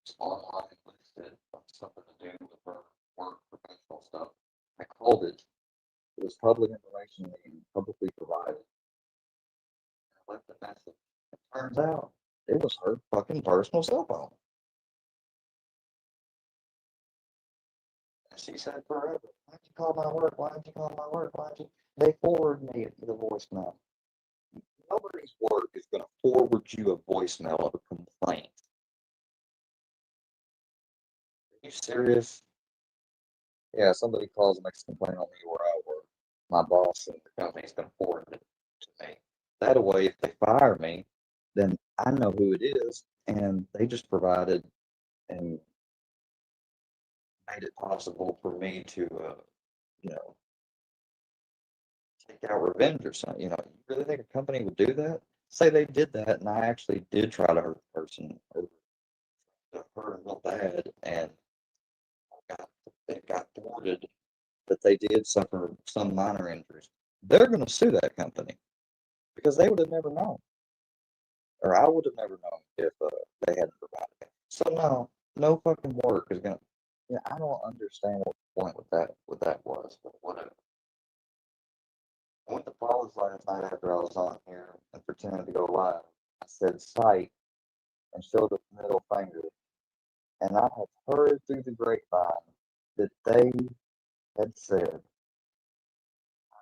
A: It's online listed, something to do with her work, professional stuff. I called it. It was public information being publicly provided. I left a message. It turns out it was her fucking personal cell phone. And she said forever, why'd you call my work? Why'd you call my work? Why'd you? They forwarded me the voicemail. Nobody's work is going to forward you a voicemail of a complaint. Are you serious? Yeah, somebody calls and makes a complaint on me where I work. My boss and the company's going to forward it to me. That way, if they fire me, then I know who it is, and they just provided and made it possible for me to, you know, take out revenge or something. You really think a company would do that? Say they did that, and I actually did try to hurt the person or to hurt them real bad, and got, it got thwarted that they did suffer some minor injuries. They're going to sue that company because they would have never known, or I would have never known if they hadn't provided it. So no, no fucking work is gonna. Yeah, I don't understand what the point with that was, but whatever. I went to Paula's last night after I was on here and pretended to go live. I said sight and showed the middle finger, and I had heard through the grapevine that they had said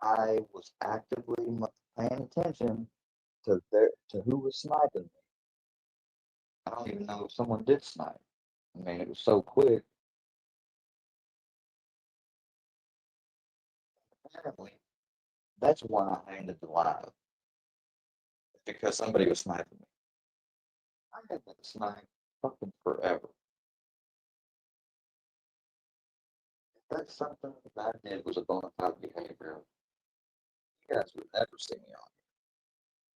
A: I was actively paying attention to who was sniping me. I don't even know if someone did snipe. I mean, it was so quick. Apparently, that's why I ended the live because somebody was sniping me. I had been sniped fucking forever. If that's something that I did was a bona fide behavior, you guys would never see me on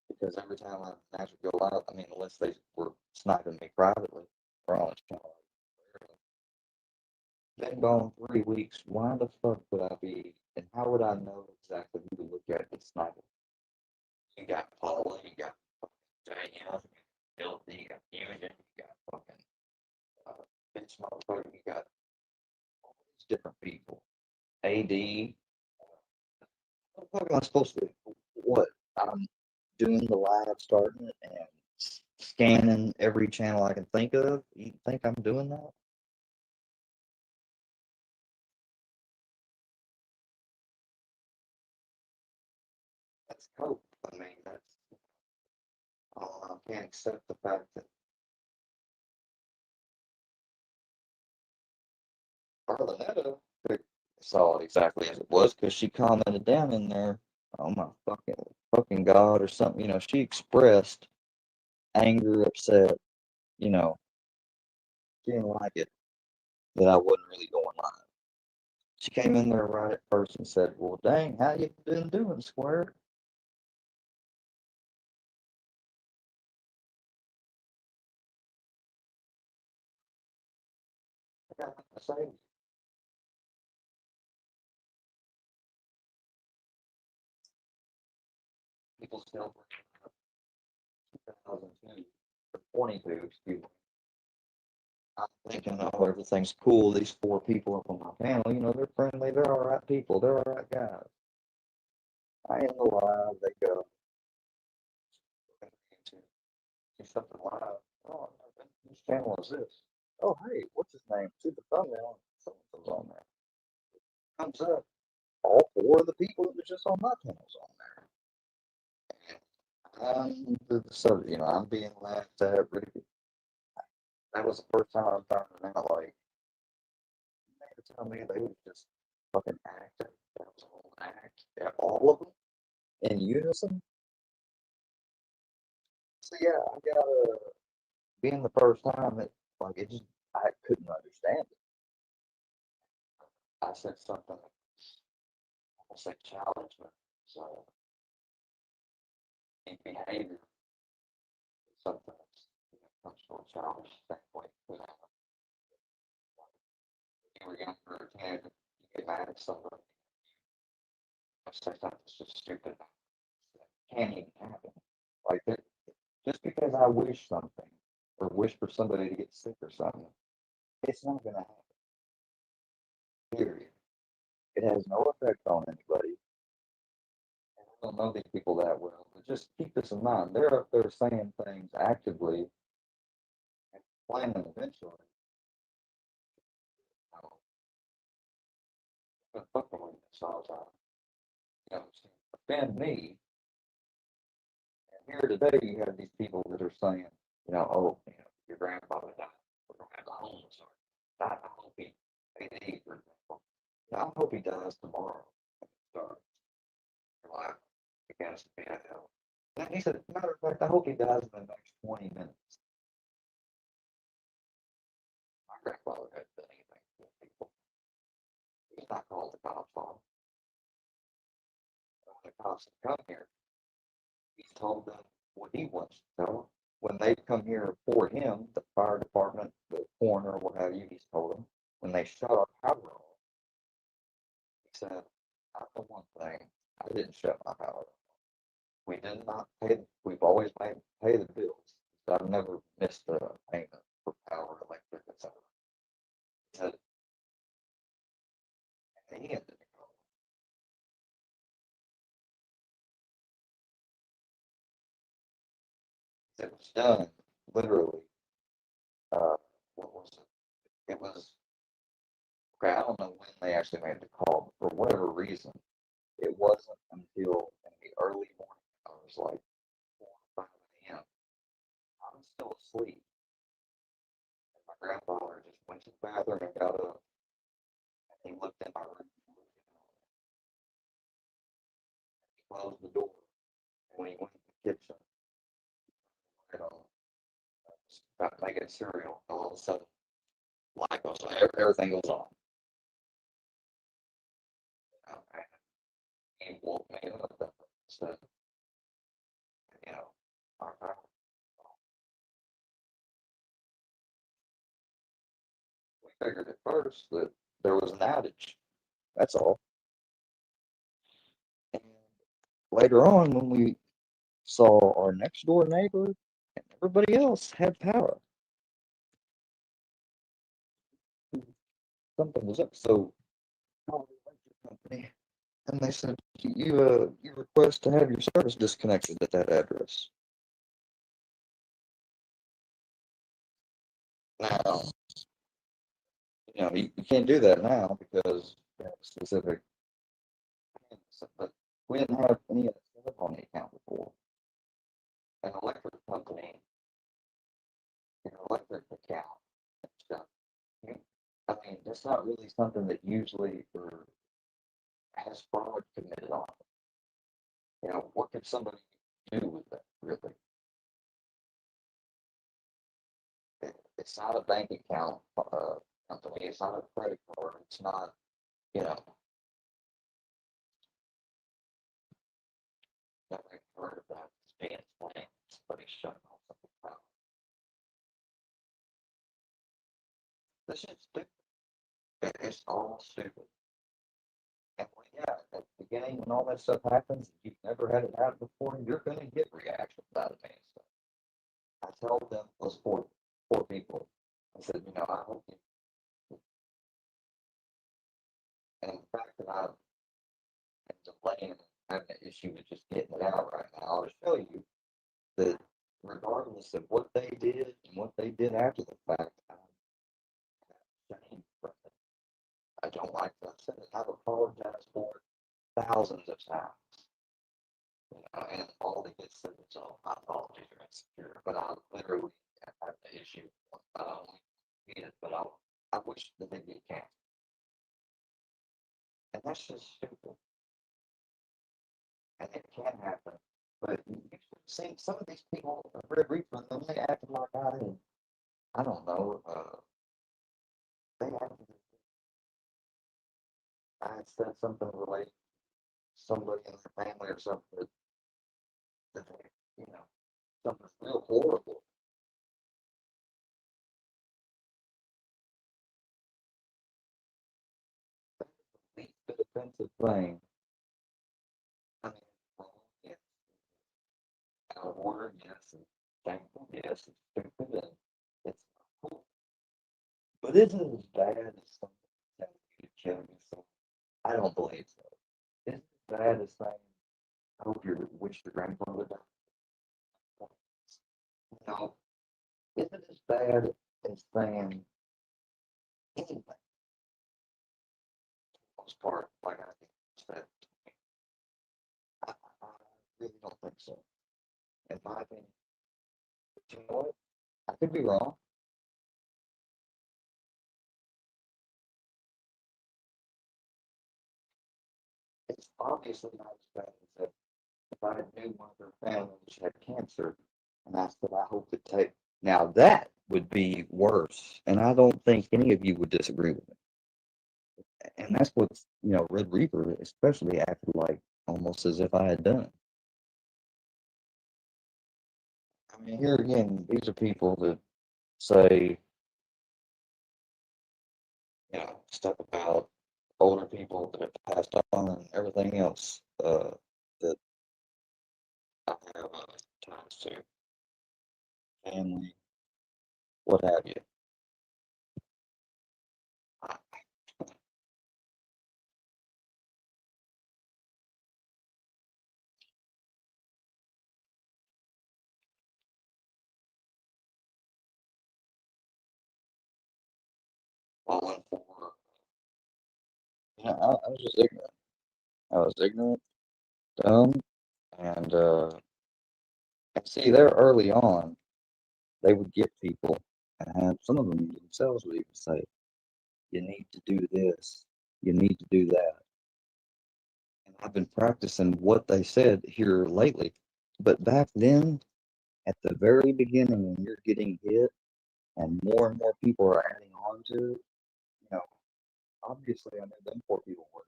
A: because every time I naturally go live, I mean, unless they were sniping me privately or on channel. Been gone 3 weeks. Why the fuck would I be? And how would I know exactly who to look at that's sniping? You got Paula, you got Danielle, you got Filthy, you got Fusion, you got fucking bitch motherfucker, you got all these different people. AD. What the fuck am I supposed to do? What? I'm doing the live starting it and scanning every channel I can think of. You think I'm doing that? That's cope. I mean, that's I can't accept the fact that Arlenetta saw it exactly as it was because she commented down in there, "Oh my fucking god" or something. She expressed anger, upset. You know, she didn't like it that I wasn't really going live. She came in there right at first and said, "Well, dang, how you been doing, Square?" I got nothing to say. People still bring up 2002 or 22, excuse me. I'm thinking, oh, everything's cool. These four people up on my panel, they're friendly. They're all right people. They're all right guys. I ain't no lie. They go. something live. Oh, whose channel is this? Oh, hey, what's his name? See the thumbnail. Someone's on there. Comes up. All four of the people that was just on my channel's on there. So, I'm being laughed at. Ridiculed. That was the first time I'm finding out, like, they were telling me they was just fucking acting. That was a whole act. Yeah, all of them in unison. So, yeah, I gotta, being the first time that, like, I couldn't understand it. I said something, I said challengement. So, in behavior, something comes from a childish standpoint. You were younger, and you get mad at somebody. Sometimes it's just stupid. It can't even happen. Like that, just because I wish something or wish for somebody to get sick or something, it's not going to happen. Period. It has no effect on anybody. And I don't know these people that well, but just keep this in mind. They're up there saying things actively and planning eventually. You know, fucking with this all the time. Offend me. And here today, you have these people that are saying, oh, your grandfather died. We're going to have the homeless. I hope he AD, for example. I hope he dies tomorrow. Start your life against the hell. And he said, matter of fact, I hope he dies in the next 20 minutes. My grandfather hadn't done anything to people. He's not called the cops on. When the cops have come here, he's told them what he wants to tell them. When they come here for him, the fire department, the coroner, what have you, he's told them, when they shut our power off, he said, not the one thing, I didn't shut my power off. We did not pay, we've always pay the bills. I've never missed a payment for power, electric, etc. He said, and he ended it. It was done literally. What was it? It was, okay, I don't know when they actually made the call, but for whatever reason, it wasn't until in the early morning hours, like 4 or 5 a.m. I'm still asleep. And my grandfather just went to the bathroom and got up. And he looked in my room. He closed the door. And when he went to the kitchen, you know, about making cereal, all of a sudden, light goes on. Everything goes on. And he woke me up and said, you know, our we figured at first that there was an outage. That's all. And later on, when we saw our next door neighbor and everybody else had power, something was up. So called the electric company, and they said you request to have your service disconnected at that address. Now, you can't do that now because you have a specific. But we didn't have any of that stuff on the account before. An electric company, an electric account and stuff. I mean, that's not really something that usually has fraud committed on it. What could somebody do with that, really? It's not a bank account company. It's not a credit card. It's not, you know, never heard of that. It's being explained. Somebody shutting off something out. This is stupid. It's all stupid. And yeah, at the beginning, when all that stuff happens, you've never had it happen before, you're going to get reactions out of me. So I told them, those four people, I said, I hope you, and the fact that I'm delaying having an issue with just getting it out right now, I'll show you that regardless of what they did and what they did after the fact, I have shame from it. I don't like that. I said it. I've apologized for it thousands of times. And all they get said is, "Oh, my apologies are insecure," but I literally have the issue. Not only it, but I wish that they get canceled. And that's just stupid. And it can happen. But you should see some of these people, Red Reaper, they acted like I don't know, they acted I had said something related to somebody in their family or something that they, something real horrible. That's the least bit offensive thing. I mean, wrong, yes, out of order, yes, and thankful, yes, it's stupid, and it's not cool. But isn't it as bad as something telling you to kill yourself? I don't believe so. Isn't it as bad as saying, I hope you wish your grandfather died? No. Isn't it as bad as saying anything, for the most part, like I said? I really don't think so, in my opinion. But you know what? I could be wrong. It's obviously not as bad as if I knew one of their families had cancer, and I said, I hope to take. Now that would be worse, and I don't think any of you would disagree with me. And that's what Red Reaper especially acted like almost as if I had done it. I mean, here again, these are people that say, stuff about older people that have passed on and everything else that I have ties to, family, what have you. I, falling for, I was just ignorant. I was ignorant, dumb, and see, there early on, they would get people and have some of them themselves would even say, "You need to do this, you need to do that." And I've been practicing what they said here lately, but back then, at the very beginning, when you're getting hit and more people are adding on to it, you know, obviously I knew them poor people weren't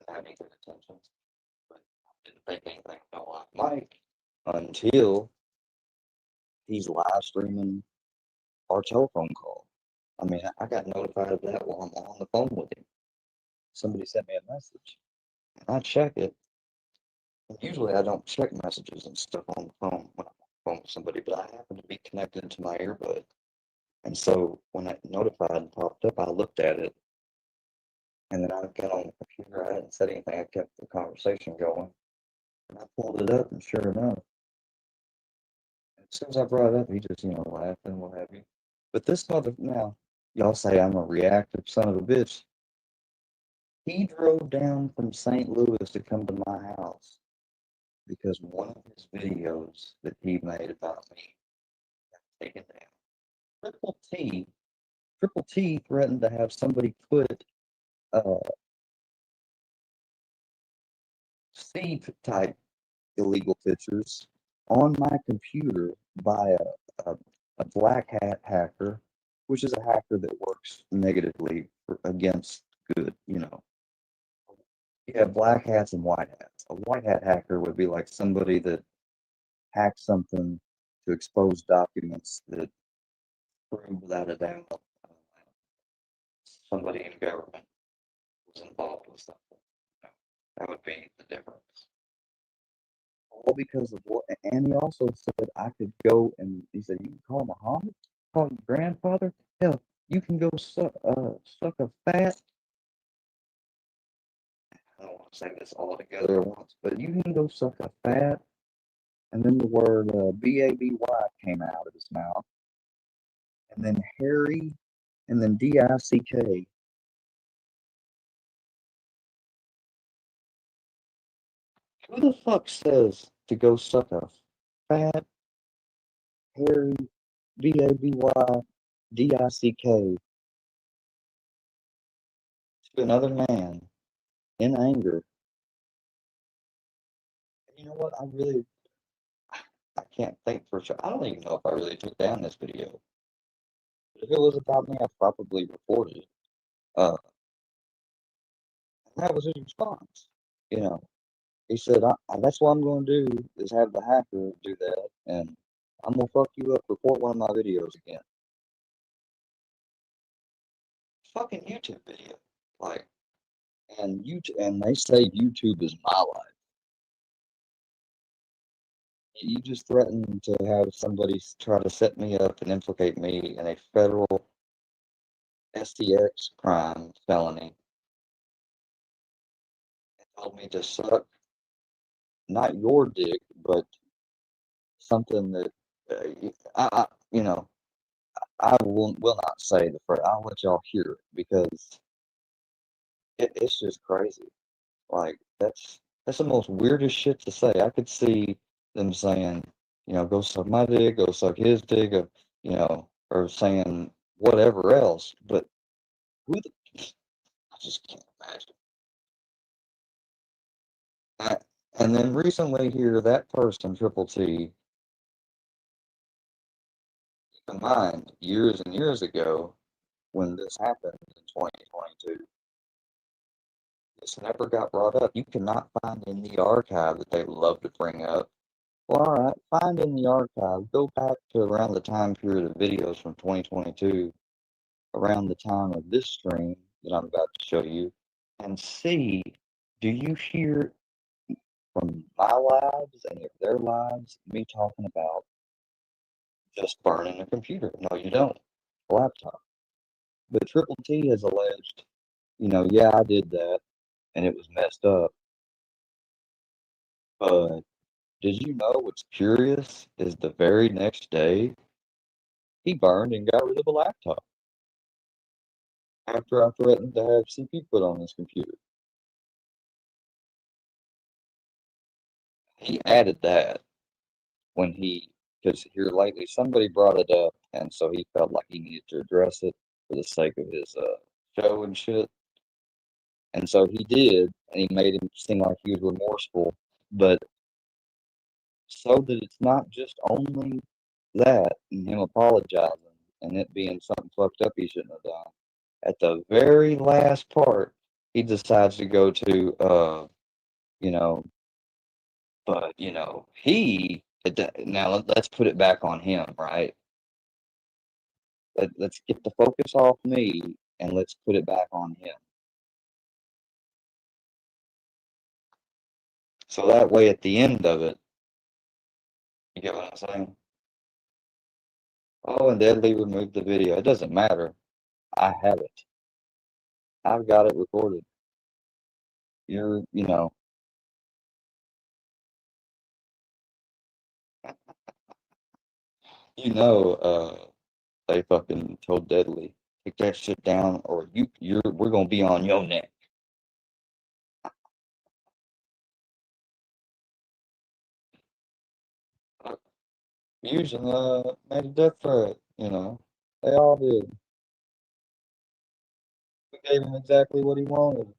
A: having good attention, but I didn't think anything about Mike until he's live streaming our telephone call. I mean, I got notified of that while I'm on the phone with him. Somebody sent me a message, and I check it. And usually I don't check messages and stuff on the phone when I'm on the phone with somebody, but I happen to be connected to my earbud. And so when that notified popped up, I looked at it, and then I got on the computer. I hadn't said anything. I kept the conversation going, and I pulled it up, and sure enough, as soon as I brought it up, he just laughed and what have you. But this mother now, y'all say I'm a reactive son of a bitch. He drove down from St. Louis to come to my house because one of his videos that he made about me got taken down. Triple T, Triple T threatened to have somebody put uh, C type illegal pictures on my computer by a, a black hat hacker, which is a hacker that works negatively against good. You have black hats and white hats. A white hat hacker would be like somebody that hacked something to expose documents that prove without a doubt somebody in government was involved with something. That would be the difference. All because of what? And he also said I could go and he said you can call Muhammad, call your grandfather. Hell, you can go suck a fat. I don't want to say this all together at once, but you can go suck a fat and then the word BABY came out of his mouth, and then Harry, and then DICK. Who the fuck says to go suck a fat, hairy, BABY, to another man in anger? You know what? I can't think for sure. I don't even know if I really took down this video. But if it was about me, I probably reported it. Uh, and that was his response. You know, he said, "That's what I'm going to do is have the hacker do that, and I'm gonna fuck you up. Report one of my videos again." Fucking YouTube video, like, and they say YouTube is my life. You just threatened to have somebody try to set me up and implicate me in a federal STX crime felony. And told me to suck not your dick, but something that you know, I will not say the phrase. I'll let y'all hear it because it's just crazy. Like that's the most weirdest shit to say. I could see them saying, go suck my dick, go suck his dick, or saying whatever else. But who the, I just can't imagine. And then recently here, that person, Triple T, keep in mind, years and years ago, when this happened in 2022, this never got brought up. You cannot find in the archive that they love to bring up. Well, all right, find in the archive, go back to around the time period of videos from 2022, around the time of this stream that I'm about to show you, and see, do you hear from my lives and their lives me talking about just burning a computer? No, you don't. A laptop. But Triple T has alleged, yeah, I did that, and it was messed up. But did you know what's curious is the very next day, he burned and got rid of a laptop after I threatened to have CP put on his computer. He added that because here lately somebody brought it up, and so he felt like he needed to address it for the sake of his show and shit. And so he did, and he made him seem like he was remorseful, but so that it's not just only that and him apologizing and it being something fucked up he shouldn't have done. At the very last part, he decides to go to, you know, but now let's put it back on him, right? Let's get the focus off me and let's put it back on him. So that way, at the end of it, you get what I'm saying? Oh, and Deadly removed the video. It doesn't matter. I have it. I've got it recorded. You're, they fucking told Deadly, take that shit down, or we're gonna be on your neck. Fusion made a death threat. They all did. We gave him exactly what he wanted.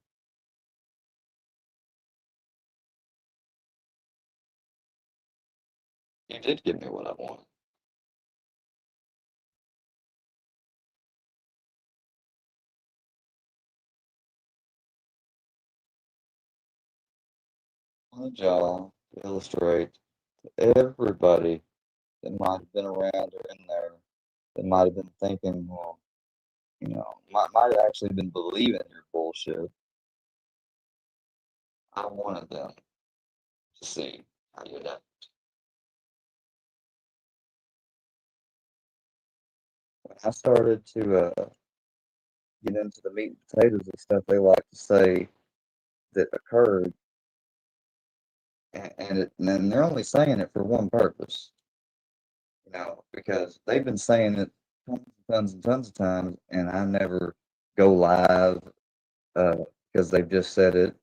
A: You did give me what I wanted. My job to illustrate to everybody that might have been around or in there that might have been thinking, well, might have actually been believing your bullshit. I wanted them to see how you adapt. When I started to get into the meat and potatoes of stuff they like to say that occurred, and they're only saying it for one purpose, because they've been saying it tons and tons of times, and I never go live because they've just said it,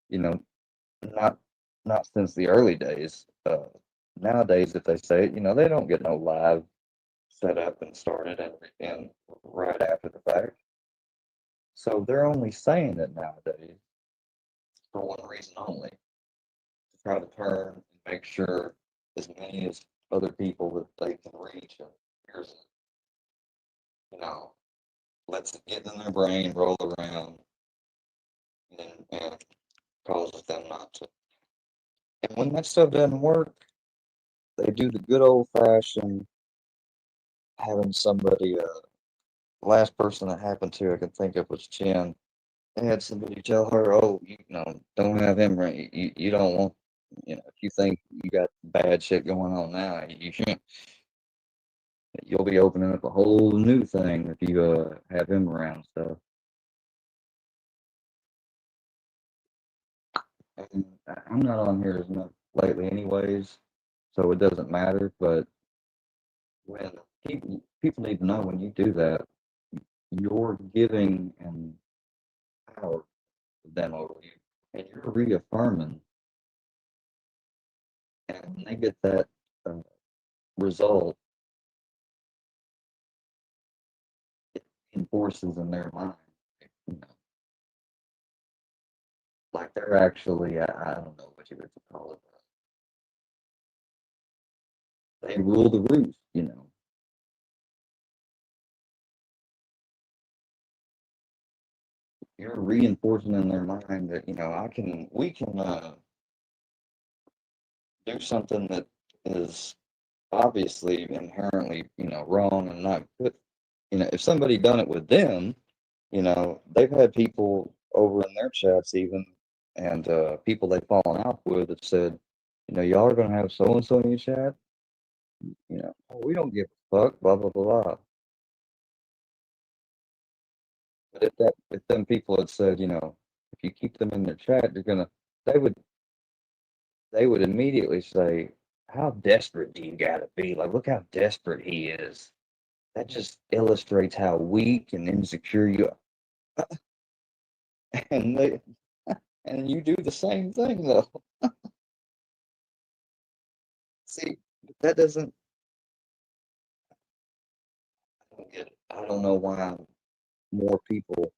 A: you know, not not since the early days. Nowadays, if they say it, they don't get no live set up and started and right after the fact. So they're only saying it nowadays for one reason only, to try to turn and make sure as many as other people that they can reach and here's you know lets it get in their brain, roll around, and causes them not to. And when that stuff doesn't work, they do the good old fashioned having somebody. Last person that happened to I can think of was Jen. They had somebody tell her, "Oh, don't have him right. You don't want, if you think you got bad shit going on now, you shouldn't. You'll be opening up a whole new thing if you have him around." So, and I'm not on here as much lately, anyways, so it doesn't matter. But when people need to know when you do that, you're giving and power to them over you, and you're reaffirming. And when they get that uh, result, it enforces in their mind. You know, like they're actually, I don't know what you would call it. They rule the roost. You're reinforcing in their mind that, we can do something that is obviously inherently, wrong and not good. If somebody done it with them, they've had people over in their chats even, and people they've fallen out with have said, y'all are gonna have so and so in your chat. "Oh, we don't give a fuck, blah blah blah blah." But if them people had said, if you keep them in their chat, they would they would immediately say, "How desperate do you gotta be? Like, look how desperate he is. That just illustrates how weak and insecure you are." And you do the same thing though. See, that doesn't. I don't get it. I don't know why more people.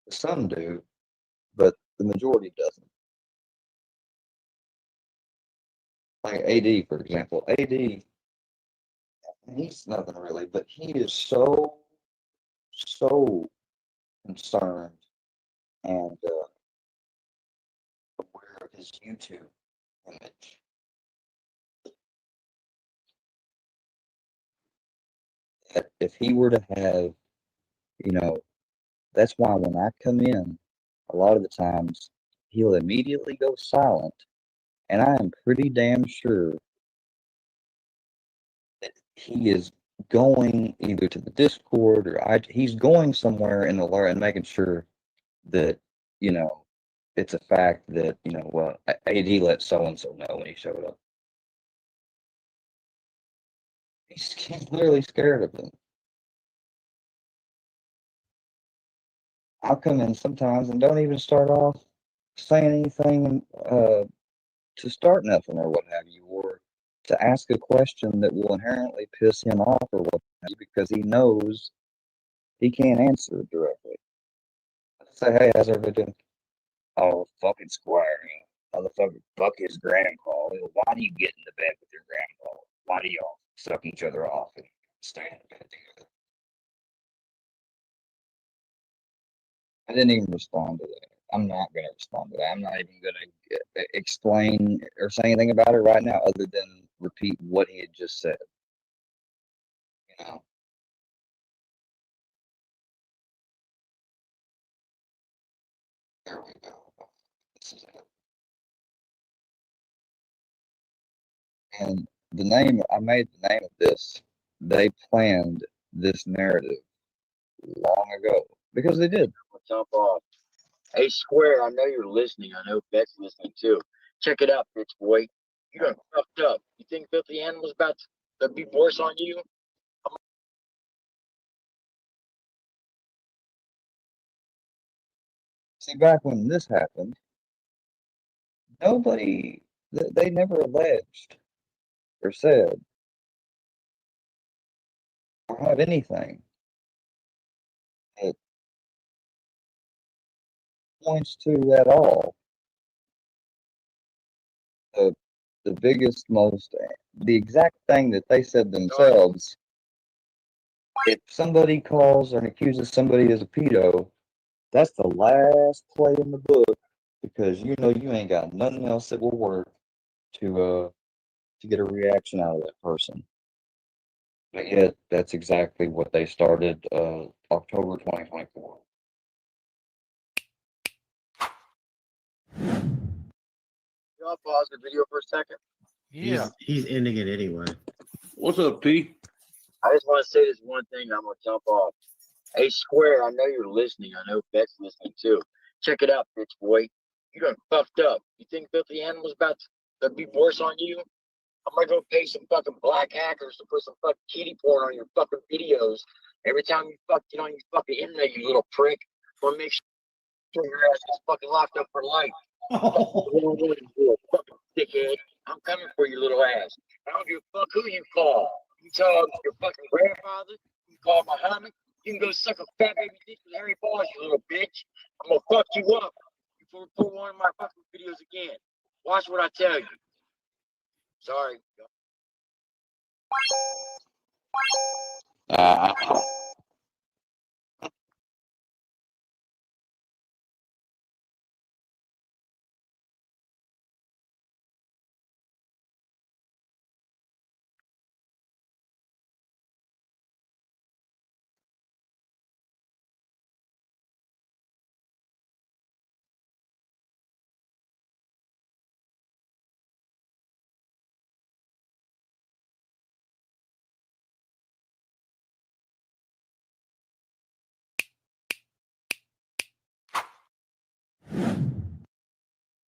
A: Some do, but the majority doesn't. Like AD, for example. AD, he's nothing really, but he is so concerned and aware of his YouTube image. That if he were to have, you know, that's why when I come in, a lot of the times he'll immediately go silent, and I am pretty damn sure that he is going either to the Discord or he's going somewhere in the alert and making sure that you know it's a fact that well, AD let so and so know when he showed up. He's clearly scared of them. I'll come in sometimes and don't even start off saying anything to start nothing or what have you, or to ask a question that will inherently piss him off or what have you, because he knows he can't answer it directly. I say, "Hey, how's everybody doing?" "Oh, fucking Squire, motherfucker, fuck his grandpa. Why do you get into bed with your grandpa? Why do y'all suck each other off and stay in bed together?" I didn't even respond to that. I'm not going to respond to that. I'm not even going to explain or say anything about it right now other than repeat what he had just said. You know, there we go. This is it. And I made the name of this. They planned this narrative long ago because they did.
C: Jump off. Hey, Square, I know you're listening. I know Beck's listening too. Check it out, bitch boy. You done fucked up. You think filthy animals about to be worse on you?
A: See, back when this happened, nobody, they never alleged or said or have anything that points to at all the biggest, the exact thing that they said themselves. If somebody calls and accuses somebody as a pedo, that's the last play in the book because you know you ain't got nothing else that will work to get a reaction out of that person. But yet, that's exactly what they started October 2024.
C: Y'all pause the video for a second.
D: Yeah.
B: He's ending it anyway.
D: What's up, P?
C: I just want to say this one thing. I'm gonna jump off. Hey, Square, I know you're listening. I know Beck's listening too. Check it out, bitch boy. You done fucked up. You think filthy animals about to be worse on you? I'm gonna go pay some fucking black hackers to put some fucking kitty porn on your fucking videos. Every time you get on your fucking internet, you little prick. I'm gonna make sure your ass is fucking locked up for life. You fucking dickhead. I'm coming for your little ass. I don't give a fuck who you call. You can tell your fucking grandfather. You can call Muhammad. You can go suck a fat baby dick with hairy balls, you little bitch. I'm gonna fuck you up before we put one of my fucking videos again. Watch what I tell you. Sorry.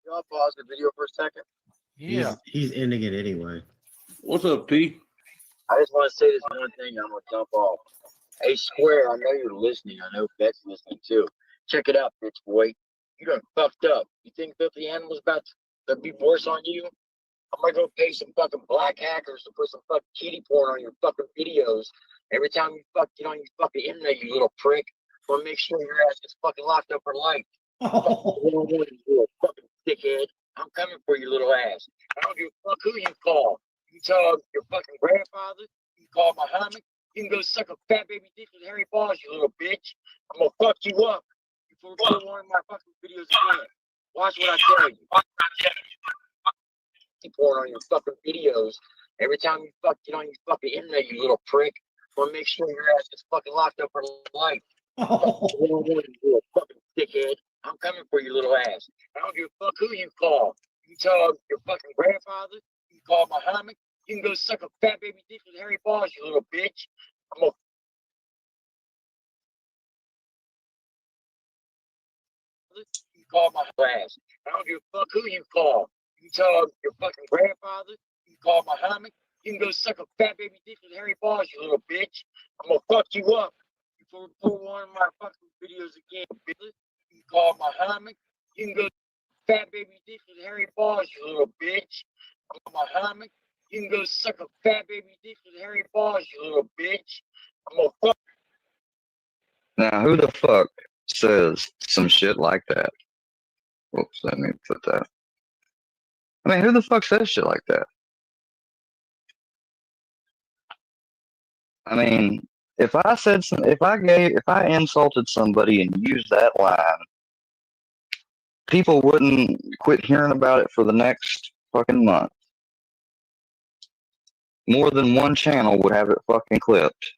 C: Y'all pause the video for a second.
D: Yeah.
B: He's ending it anyway.
D: What's up, P?
C: I just want to say this one thing. I'm gonna jump off. Hey, Square, I know you're listening. I know Beck's listening too. Check it out, bitch boy. You done fucked up. You think filthy animals about to be worse on you? I'm gonna go pay some fucking black hackers to put some fucking kitty porn on your fucking videos. Every time you get on your fucking internet, you little prick. I'm gonna make sure your ass gets fucking locked up for life. You fucking dickhead. I'm coming for your little ass. I don't give a fuck who you call. You can tell your fucking grandfather. You can call Muhammad. You can go suck a fat baby dick with hairy balls, you little bitch. I'm gonna fuck you up before we put one of my fucking videos again. Watch what I tell you. Porn on your fucking videos. Every time you get on your fucking internet, you little prick. I'm gonna make sure your ass gets fucking locked up for life. You fucking dickhead. I'm coming for your little ass. I don't give a fuck who you call. You can tell your fucking grandfather. You can call Muhammad. You can go suck a fat baby dick with hairy balls, you little bitch. I'm gonna you call my ass. I don't give a fuck who you call. You can tell your fucking grandfather. You can call Muhammad. You can go suck a fat baby dick with hairy balls, you little bitch. I'm gonna fuck you up before we put one of my fucking videos again. You can call Muhammad. You can go fat baby dick with hairy balls, you little bitch. I'm Muhammad. You can go suck a fat baby dick with hairy balls, you little bitch. I'm gonna fuck.
A: Now, who the fuck says some shit like that? Whoops, let me put that. I mean, who the fuck says shit like that? I mean, if I insulted somebody and used that line, people wouldn't quit hearing about it for the next fucking month. More than one channel would have it fucking clipped.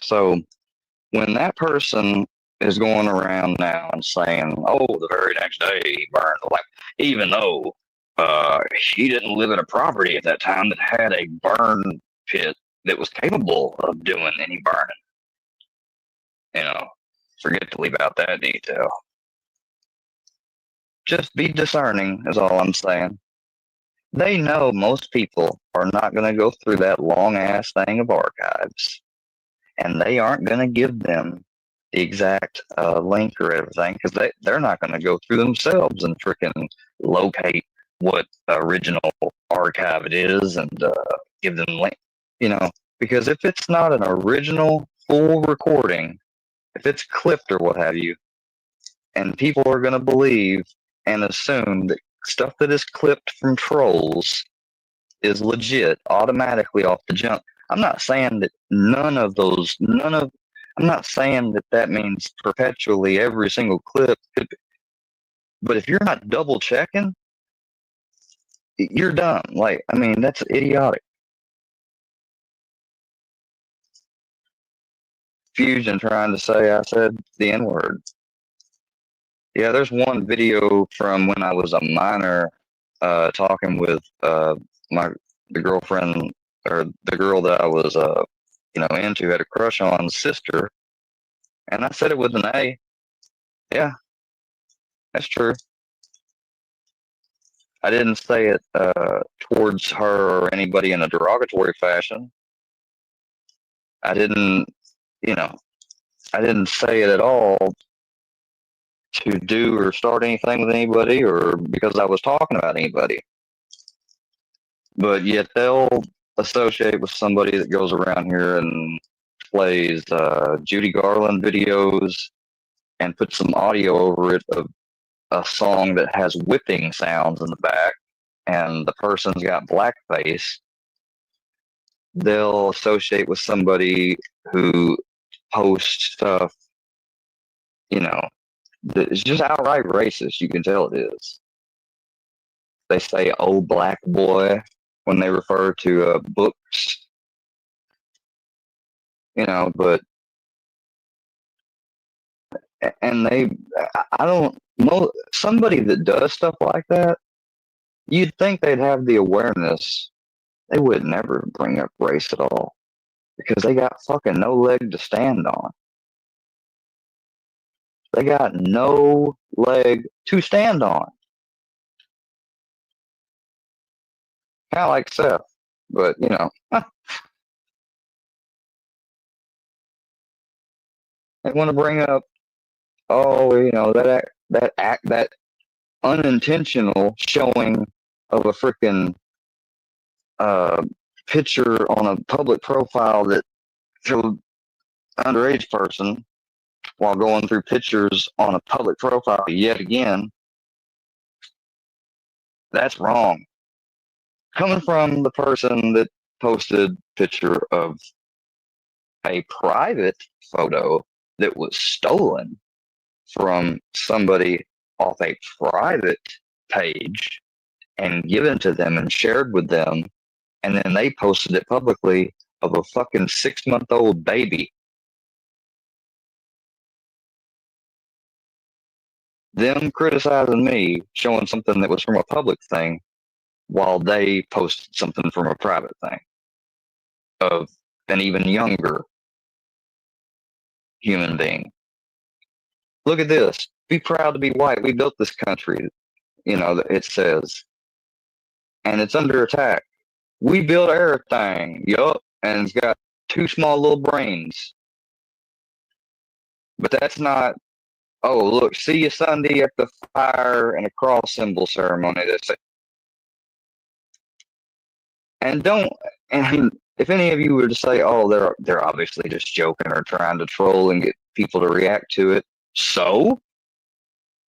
A: So when that person is going around now and saying, "Oh, the very next day he burned," like, even though he didn't live in a property at that time that had a burn pit that was capable of doing any burning, you know, Forget to leave out that detail. Just be discerning is all I'm saying. They know most people are not going to go through that long-ass thing of archives. And they aren't going to give them the exact link or everything because they're not going to go through themselves and freaking locate what original archive it is and give them link, because if it's not an original full recording, if it's clipped or what have you, and people are going to believe and assume that stuff that is clipped from trolls is legit automatically off the jump. I'm not saying that I'm not saying that means perpetually every single clip could be, but if you're not double checking, you're dumb. Like, I mean, that's idiotic. Fusion trying to say I said the N-word. Yeah, there's one video from when I was a minor talking with the girlfriend or the girl that I was into, had a crush on, sister, and I said it with an A. Yeah, that's true. I didn't say it towards her or anybody in a derogatory fashion. I didn't say it at all to do or start anything with anybody or because I was talking about anybody. But yet they'll associate with somebody that goes around here and plays Judy Garland videos and puts some audio over it of a song that has whipping sounds in the back and the person's got blackface. They'll associate with somebody who posts stuff, it's just outright racist. You can tell it is. They say, "Oh, black boy," when they refer to books, but, and I don't know, somebody that does stuff like that, you'd think they'd have the awareness. They would never bring up race at all because they got fucking no leg to stand on. They got no leg to stand on. Kind of like Seth, but they want to bring up, that unintentional showing of a freaking picture on a public profile that showed underage person while going through pictures on a public profile yet again. That's wrong. Coming from the person that posted picture of a private photo that was stolen from somebody off a private page and given to them and shared with them, and then they posted it publicly of a fucking 6-month-old baby. Them criticizing me, showing something that was from a public thing, while they posted something from a private thing of an even younger human being. Look at this. Be proud to be white. We built this country, it says. And it's under attack. We built everything. Yup. And it's got 2 small little brains. But that's not, oh, look, see you Sunday at the fire and a cross symbol ceremony. And if any of you were to say, oh, they're obviously just joking or trying to troll and get people to react to it. So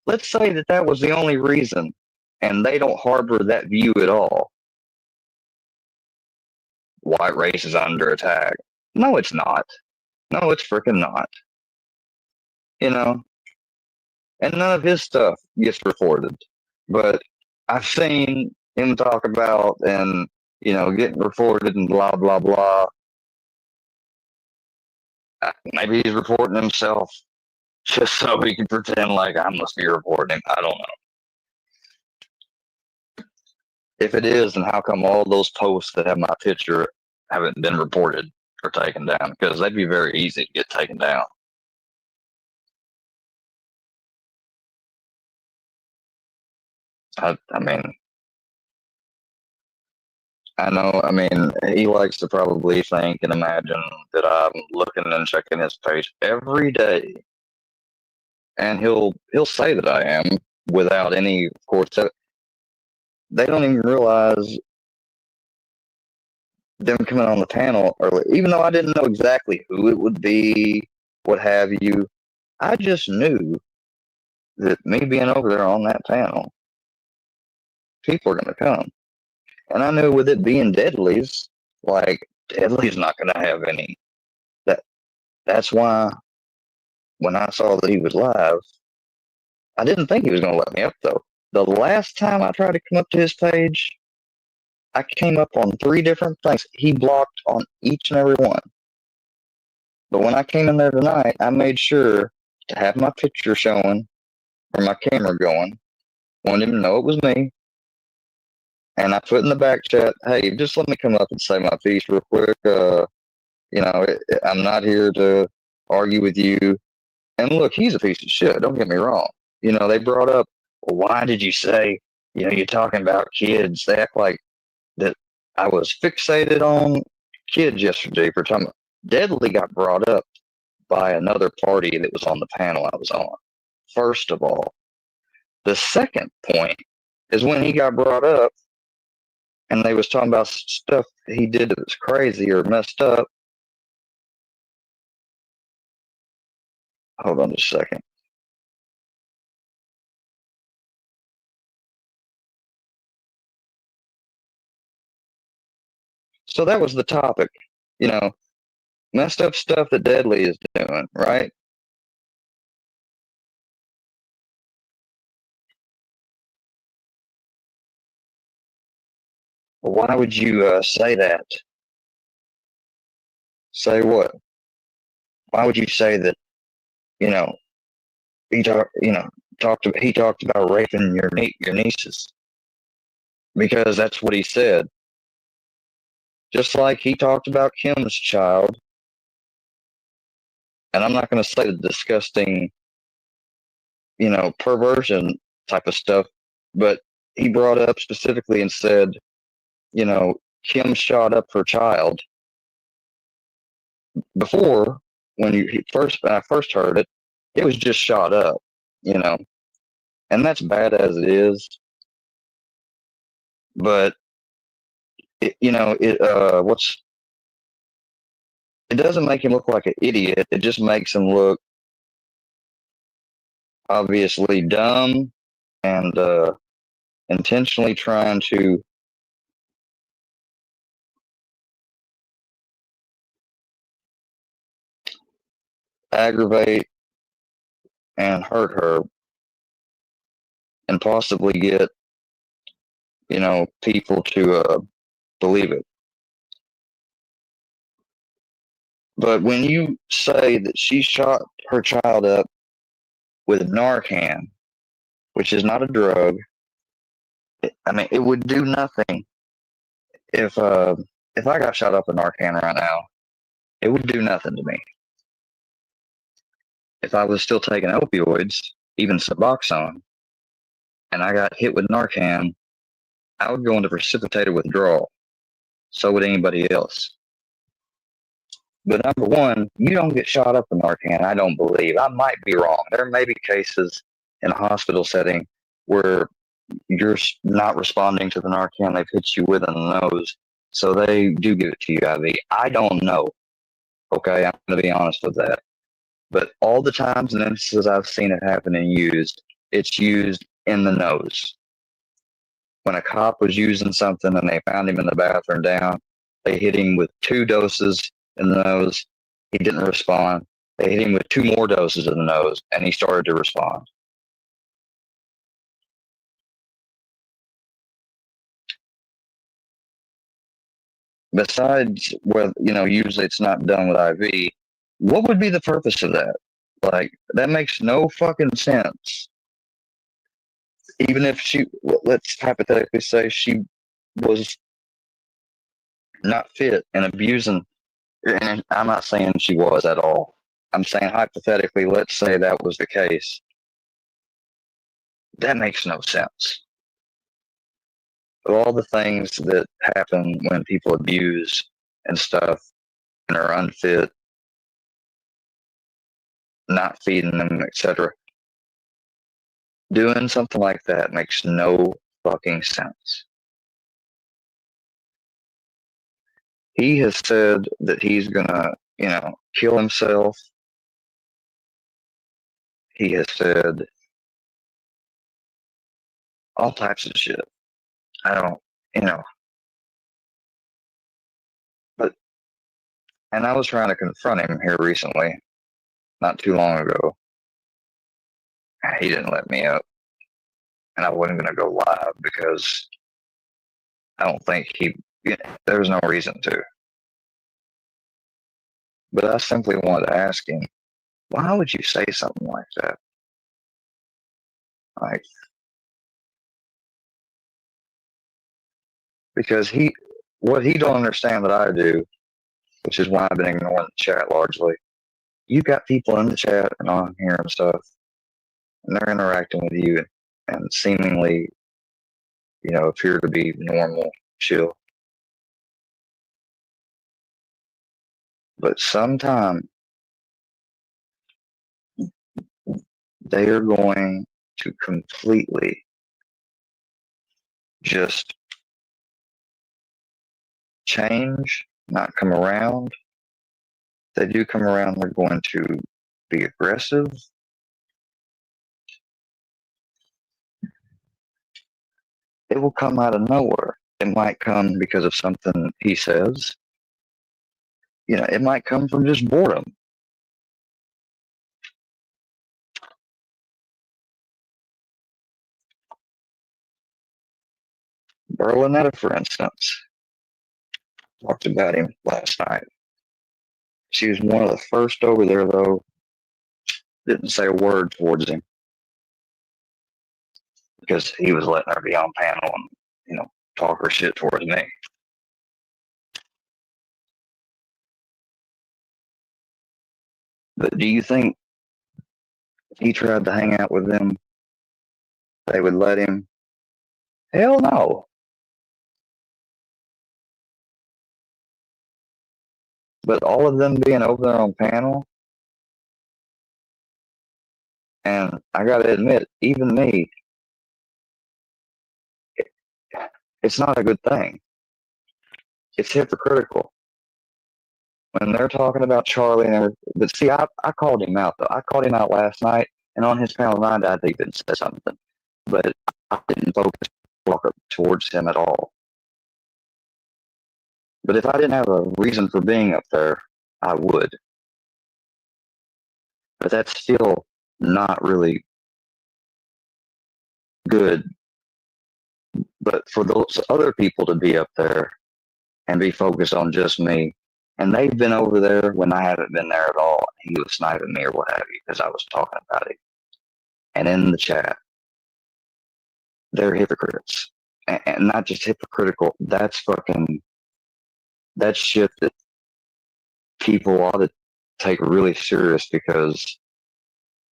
A: let's say that was the only reason and they don't harbor that view at all. White race is under attack. No, it's not. No, it's freaking not. And none of his stuff gets reported. But I've seen him talk about and, getting reported and blah, blah, blah. Maybe he's reporting himself just so he can pretend like I must be reporting him. I don't know. If it is, then how come all those posts that have my picture haven't been reported or taken down? Because they'd be very easy to get taken down. I mean, I know. I mean, he likes to probably think and imagine that I'm looking and checking his page every day, and he'll say that I am without any, of course. They don't even realize them coming on the panel early, even though I didn't know exactly who it would be, what have you. I just knew that me being over there on that panel, people are going to come. And I knew with it being Deadly's, like, Deadly's not going to have any. That's why when I saw that he was live, I didn't think he was going to let me up, though. The last time I tried to come up to his page, I came up on 3 different things. He blocked on each and every one. But when I came in there tonight, I made sure to have my picture showing or my camera going. Wanted him to know it was me. And I put in the back chat, hey, just let me come up and say my piece real quick. I'm not here to argue with you. And look, he's a piece of shit. Don't get me wrong. They brought up, well, why did you say, you're talking about kids? They act like that I was fixated on kids yesterday for talking. Deadly got brought up by another party that was on the panel I was on. First of all, the second point is when he got brought up and they was talking about stuff he did that was crazy or messed up. Hold on just a second. So that was the topic, messed up stuff that Deadly is doing, right? Well, why would you say that? Say what? Why would you say that? He talked about raping your nieces because that's what he said. Just like he talked about Kim's child, and I'm not going to say the disgusting, perversion type of stuff, but he brought up specifically and said, Kim shot up her child. Before, when I first heard it, it was just shot up, and that's bad as it is. But it doesn't make him look like an idiot. It just makes him look obviously dumb and intentionally trying to aggravate and hurt her and possibly get, people to believe it. But when you say that she shot her child up with Narcan, which is not a drug, it would do nothing. If I got shot up with Narcan right now, it would do nothing to me. If I was still taking opioids, even Suboxone, and I got hit with Narcan, I would go into precipitated withdrawal. So would anybody else. But number one, you don't get shot up with Narcan, I don't believe. I might be wrong. There may be cases in a hospital setting where you're not responding to the Narcan they've hit you with in the nose, so they do give it to you IV. I don't know. Okay, I'm going to be honest with that. But all the times and instances I've seen it happen and used, it's used in the nose. When a cop was using something and they found him in the bathroom down, they hit him with 2 doses in the nose. He didn't respond. They hit him with 2 more doses in the nose, and he started to respond. Besides, usually it's not done with IV. What would be the purpose of that? Like, that makes no fucking sense. Even if let's hypothetically say she was not fit and abusing, and I'm not saying she was at all. I'm saying hypothetically, let's say that was the case. That makes no sense. all the things that happen when people abuse and stuff and are unfit, not feeding them, etc. Doing something like that makes no fucking sense. He has said that he's gonna, kill himself. He has said all types of shit. I don't, but, and I was trying to confront him here recently, not too long ago. He didn't let me up. And I wasn't going to go live because I don't think there's no reason to. But I simply wanted to ask him, why would you say something like that? Like, because what he don't understand that I do, which is why I've been ignoring the chat largely. You've got people in the chat and on here and stuff, and they're interacting with you and seemingly, appear to be normal, chill. But sometime they are going to completely just change, not come around. If they do come around, they're going to be aggressive. It will come out of nowhere. It might come because of something he says. It might come from just boredom. Berlinetta, for instance, talked about him last night. She was one of the first over there, though. Didn't say a word towards him because he was letting her be on panel and, talk her shit towards me. But do you think if he tried to hang out with them, they would let him? Hell no. But all of them being over there on panel, and I gotta admit, even me, it's not a good thing. It's hypocritical. When they're talking about Charlie and everything. But see, I called him out, though. I called him out last night, and on his panel 9, I think didn't say something. But I didn't focus walk up towards him at all. But if I didn't have a reason for being up there, I would. But that's still not really good. But for those other people to be up there and be focused on just me, and they've been over there when I haven't been there at all. He was sniping me or what have you because I was talking about it. And in the chat, they're hypocrites. And not just hypocritical, that's shit that people ought to take really serious because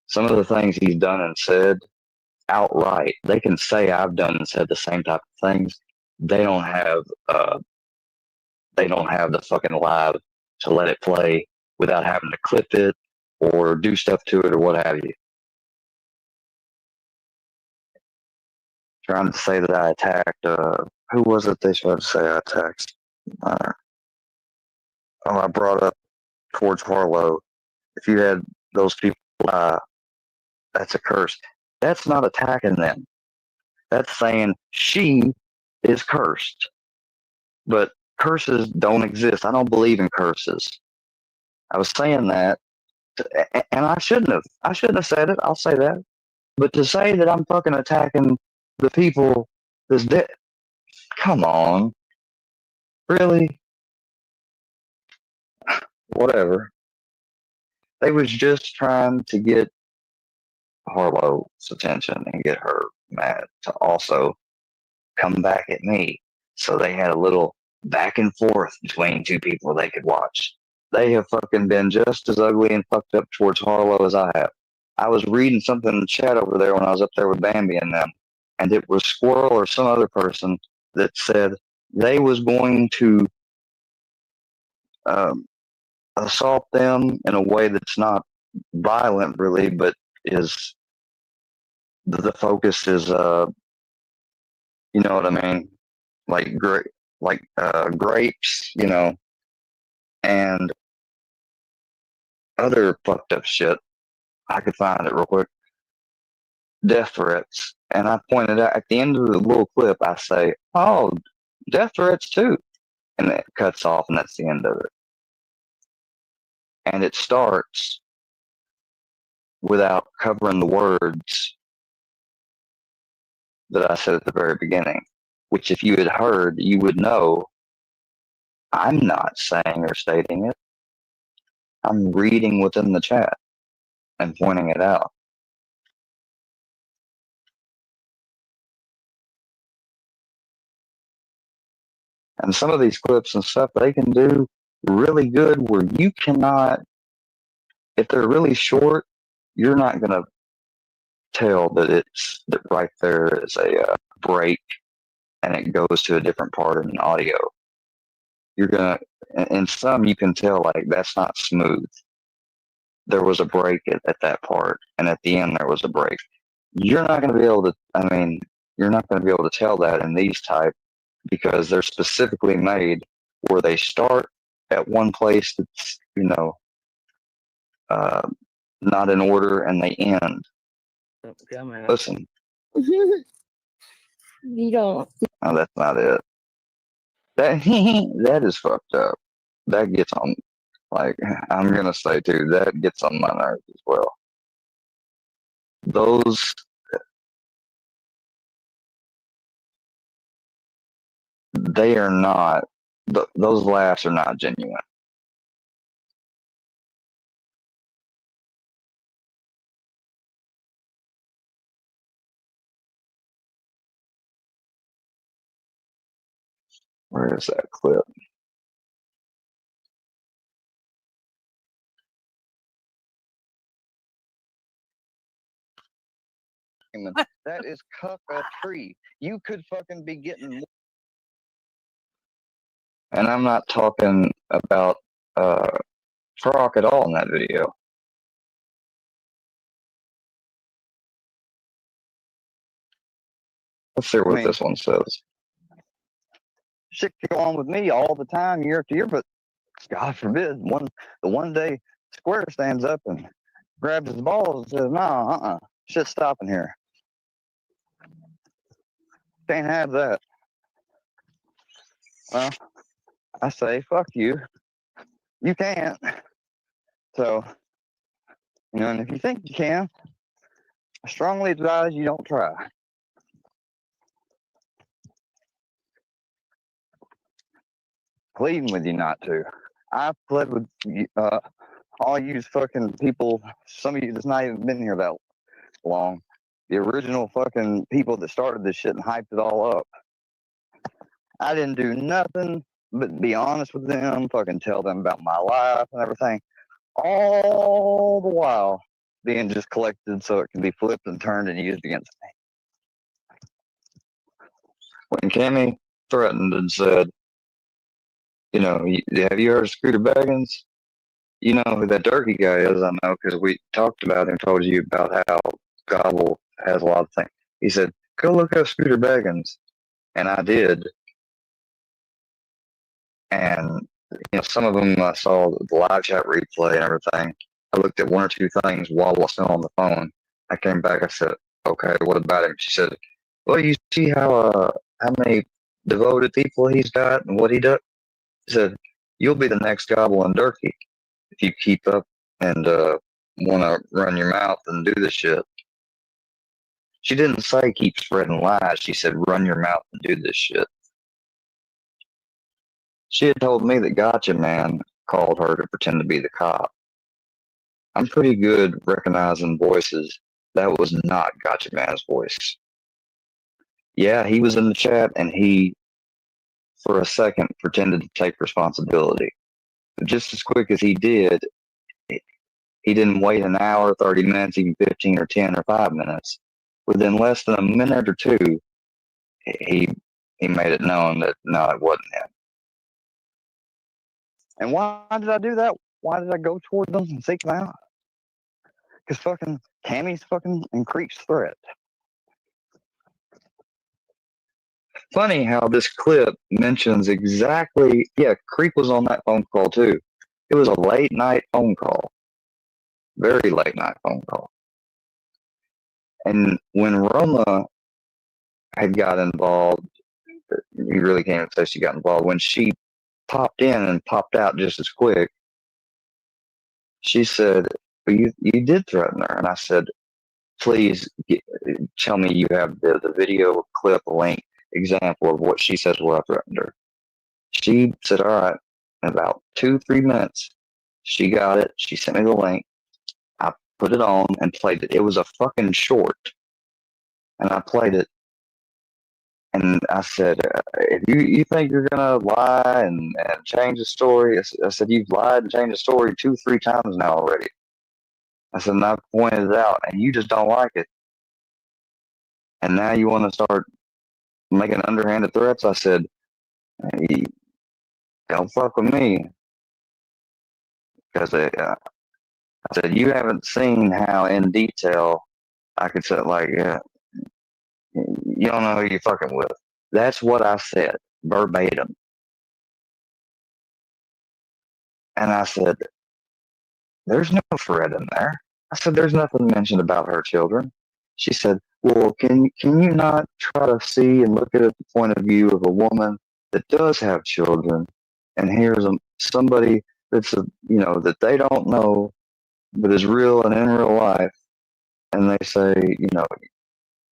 A: some of the things he's done and said outright, they can say I've done and said the same type of things. They don't have the fucking live to let it play without having to clip it or do stuff to it or what have you. Trying to say that I attacked, who was it they tried to say I attacked? I brought up towards Harlow. If you had those people, that's a curse. That's not attacking them. That's saying she is cursed. But curses don't exist. I don't believe in curses. I was saying that, and I shouldn't have. I shouldn't have said it. I'll say that. But to say that I'm fucking attacking the people that's dead, come on. Really? Whatever. They was just trying to get Harlow's attention and get her mad to also come back at me. So they had a little back and forth between two people they could watch. They have fucking been just as ugly and fucked up towards Harlow as I have. I was reading something in the chat over there when I was up there with Bambi and them, and it was Squirrel or some other person that said they was going to assault them in a way that's not violent, really, but is the focus is you know what I mean, like grapes, and other fucked up shit. I could find it real quick. Death threats. And I pointed out at the end of the little clip, I say, "Oh, death threats too," and it cuts off, and that's the end of it. And it starts without covering the words that I said at the very beginning, which if you had heard, you would know I'm not saying or stating it. I'm reading within the chat and pointing it out. And some of these clips and stuff, they can do really good where you cannot, if they're really short, you're not going to tell that that right there is a break and it goes to a different part of an audio. You're going to, in some, you can tell like that's not smooth. There was a break at that part, and at the end there was a break. You're not going to be able to, you're not going to be able to tell that in these type because they're specifically made where they start at one place that's, not in order and they end. Listen.
E: You don't.
A: Oh, that's not it. That that is fucked up. That gets on, like, I'm going to say too, that gets on my nerves as well. Those, they are not, those laughs are not genuine. Where is that clip? That is cuck a tree. You could fucking be getting more. And I'm not talking about Frog at all in that video. Let's see what this one says. Shit could go on with me all the time, year after year, but God forbid, the one day Square stands up and grabs his balls and says, "No, shit's stopping here. Can't have that." Well, I say, fuck you. You can't. So, and if you think you can, I strongly advise you don't try. Pleading with you not to. I've pled with all you fucking people, some of you that's not even been here that long. The original fucking people that started this shit and hyped it all up. I didn't do nothing but be honest with them, fucking tell them about my life and everything. All the while being just collected so it can be flipped and turned and used against me. When Cammy threatened and said, have you heard of Scooter Baggins? You know who that Durkee guy is, I know, because we talked about him, told you about how Gobble has a lot of things. He said, go look up Scooter Baggins. And I did. And, some of them I saw the live chat replay and everything. I looked at one or two things while I was still on the phone. I came back, I said, okay, what about him? She said, well, you see how many devoted people he's got and what he does? She said, you'll be the next Gobble and Durkee if you keep up and want to run your mouth and do this shit. She didn't say keep spreading lies. She said run your mouth and do this shit. She had told me that Gotcha Man called her to pretend to be the cop. I'm pretty good recognizing voices. That was not Gotcha Man's voice. Yeah, he was in the chat and he, for a second, pretended to take responsibility. But just as quick as he did, he didn't wait an hour, 30 minutes, even 15 or 10 or 5 minutes. Within less than a minute or two, he he made it known that no, it wasn't him. And why did I do that? Why did I go toward them and seek them out? Because fucking Tammy's fucking increased threat. Funny how this clip mentions exactly, yeah, Creep was on that phone call too. It was a late night phone call. Very late night phone call. And when Roma had got involved, you really can't say she got involved. When she popped in and popped out just as quick, she said, well, you did threaten her. And I said, please tell me you have the video clip link example of what she says where I threatened her. She said, all right. In about 2-3 minutes, she got it. She sent me the link. I put it on and played it. It was a fucking short. And I played it. And I said, if you think you're going to lie and change the story, I said, you've lied and changed the story 2-3 times now already. I said, and I pointed it out, and you just don't like it. And now you want to start making underhanded threats? I said, hey, don't fuck with me. Because I said, you haven't seen how in detail I could say, like, you don't know who you're fucking with. That's what I said, verbatim. And I said, there's no threat in there. I said, there's nothing mentioned about her children. She said, well, can you not try to see and look at it the point of view of a woman that does have children and here's somebody that's that they don't know but is real and in real life, and they say,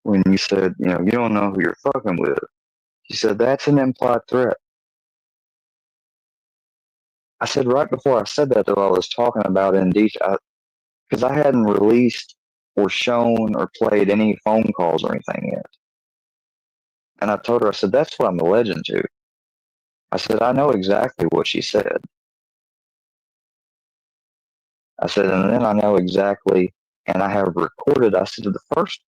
A: when you said, you don't know who you're fucking with, she said, that's an implied threat. I said, right before I said that, though, I was talking about in detail, because I hadn't released or shown or played any phone calls or anything yet. And I told her, I said, that's what I'm alleging to. I said, I know exactly what she said. I said, and then I know exactly, and I have recorded, I said, the first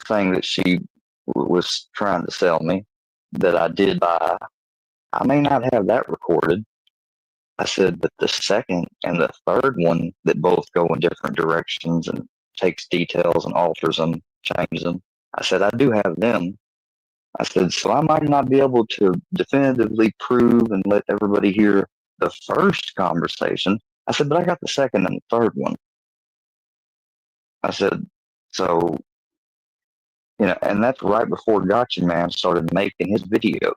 A: thing that she was trying to sell me that I did buy, I may not have that recorded. I said, but the second and the third one that both go in different directions and takes details and alters them, changes them, I said, I do have them. I said, so I might not be able to definitively prove and let everybody hear the first conversation. I said, but I got the second and the third one. I said, so, and that's right before Gotcha Man started making his videos.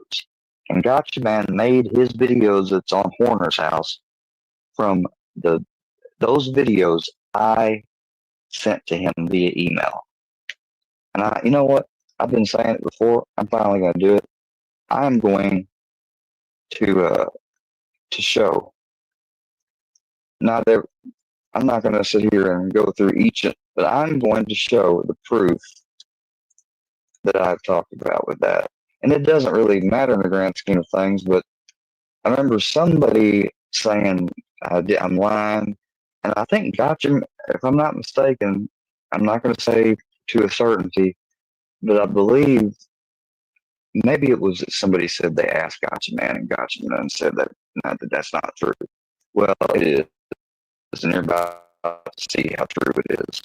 A: And Gotcha Man made his videos that's on Horner's house from those videos I sent to him via email. And you know what? I've been saying it before. I'm finally going to do it. I'm going to show. I'm not going to sit here and go through each, but I'm going to show the proof that I've talked about with that. And it doesn't really matter in the grand scheme of things, but I remember somebody saying I'm lying, and I think Gotcha, if I'm not mistaken, I'm not going to say to a certainty, but I believe maybe it was that somebody said they asked Gotcha Man, and Gotcha Man said that that's not true. Well, it is, and you're about to see how true it is.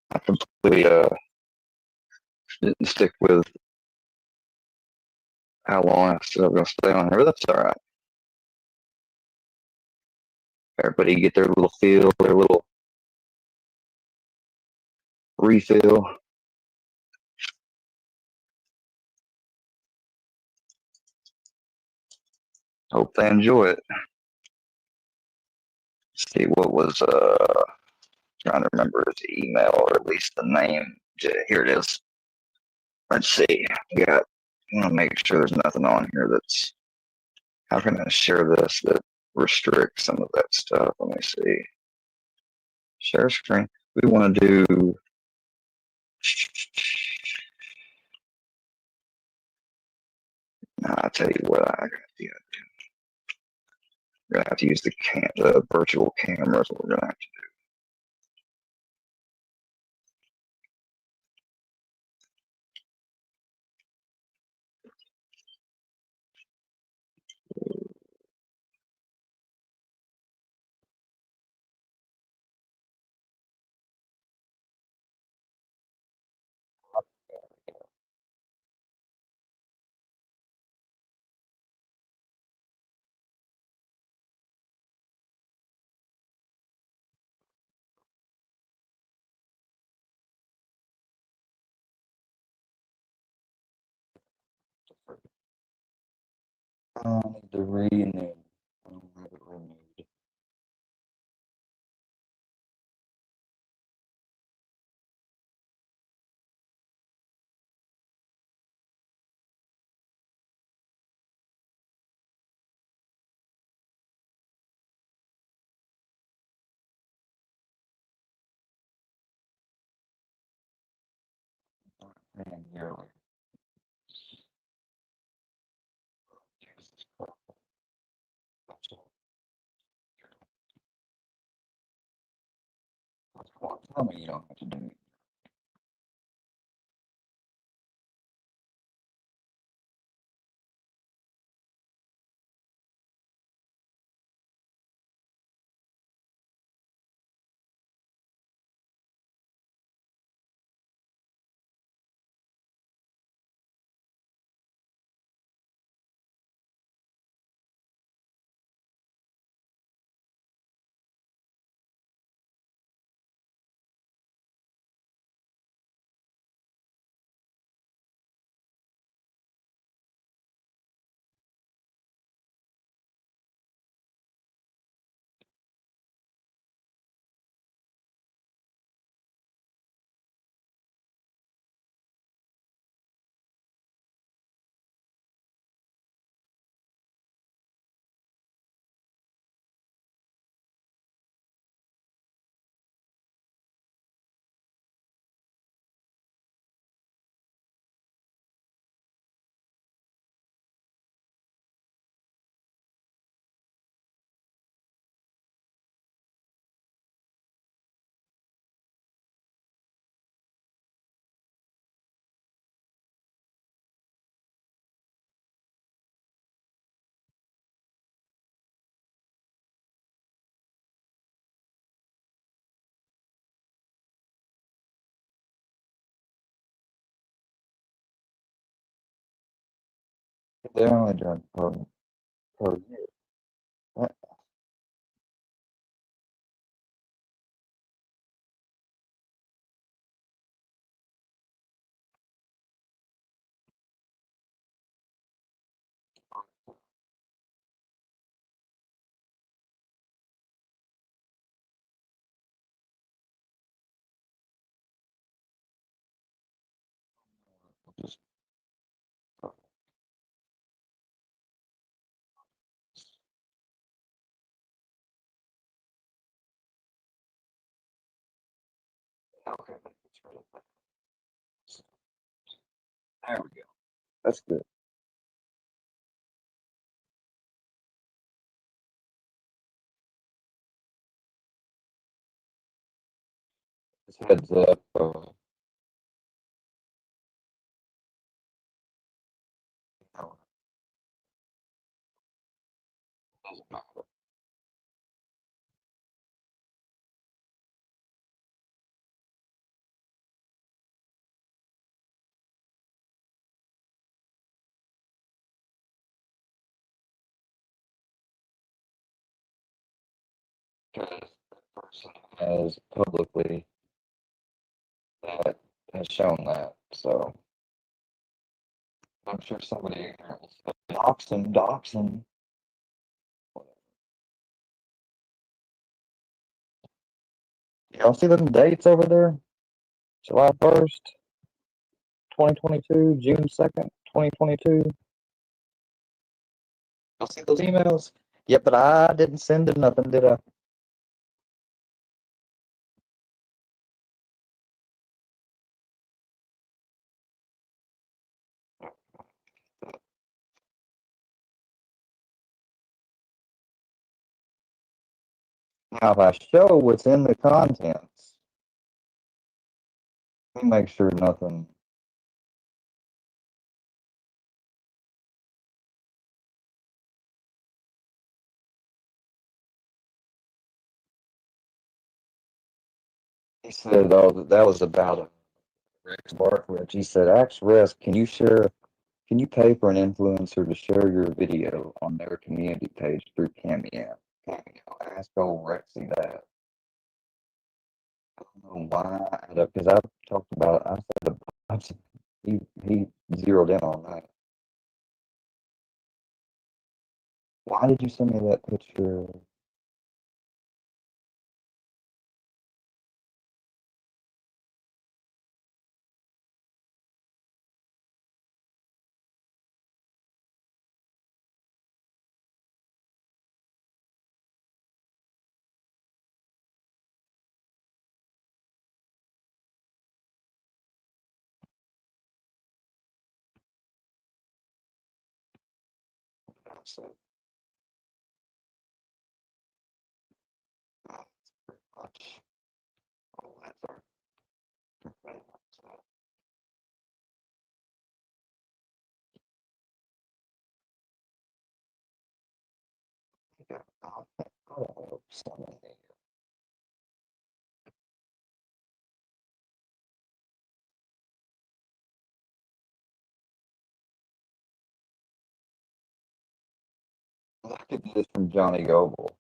A: I completely didn't stick with how long I said I was going to stay on here, but that's all right. Everybody get their little feel, their little refill. Hope they enjoy it. Let's see what was trying to remember his email, or at least the name. Here it is. Let's see. We got I want to make sure there's nothing on here that's. How can I share this that restricts some of that stuff? Let me see. Share screen. We want to do. Nah, I'll tell you what. I got the idea. We're gonna have to use the virtual cameras. We're gonna have to do. I need to renew. I don't have it renewed. Man, here. Tell me you don't have to do it. They're only doing per year. What? Just okay. There we go. That's good. Just heads up. No, it doesn't matter. Because the person has publicly that has shown that. So I'm sure somebody will say, dox him. Y'all see them dates over there? July 1st, 2022, June 2nd, 2022. Y'all see those emails? Yeah, but I didn't send him nothing, did I? Now, if I show what's in the contents, let me make sure nothing. He said, "Oh, that was about a Rex Barkley." He said, "Ask Rex, can you pay for an influencer to share your video on their community page through Cameo? Ask old Rexy that." I don't know why, because I've talked about it. He zeroed in on that. Why did you send me that picture? So, pretty much all that's our yeah, I don't know, something. I could do this from Johnny Goble.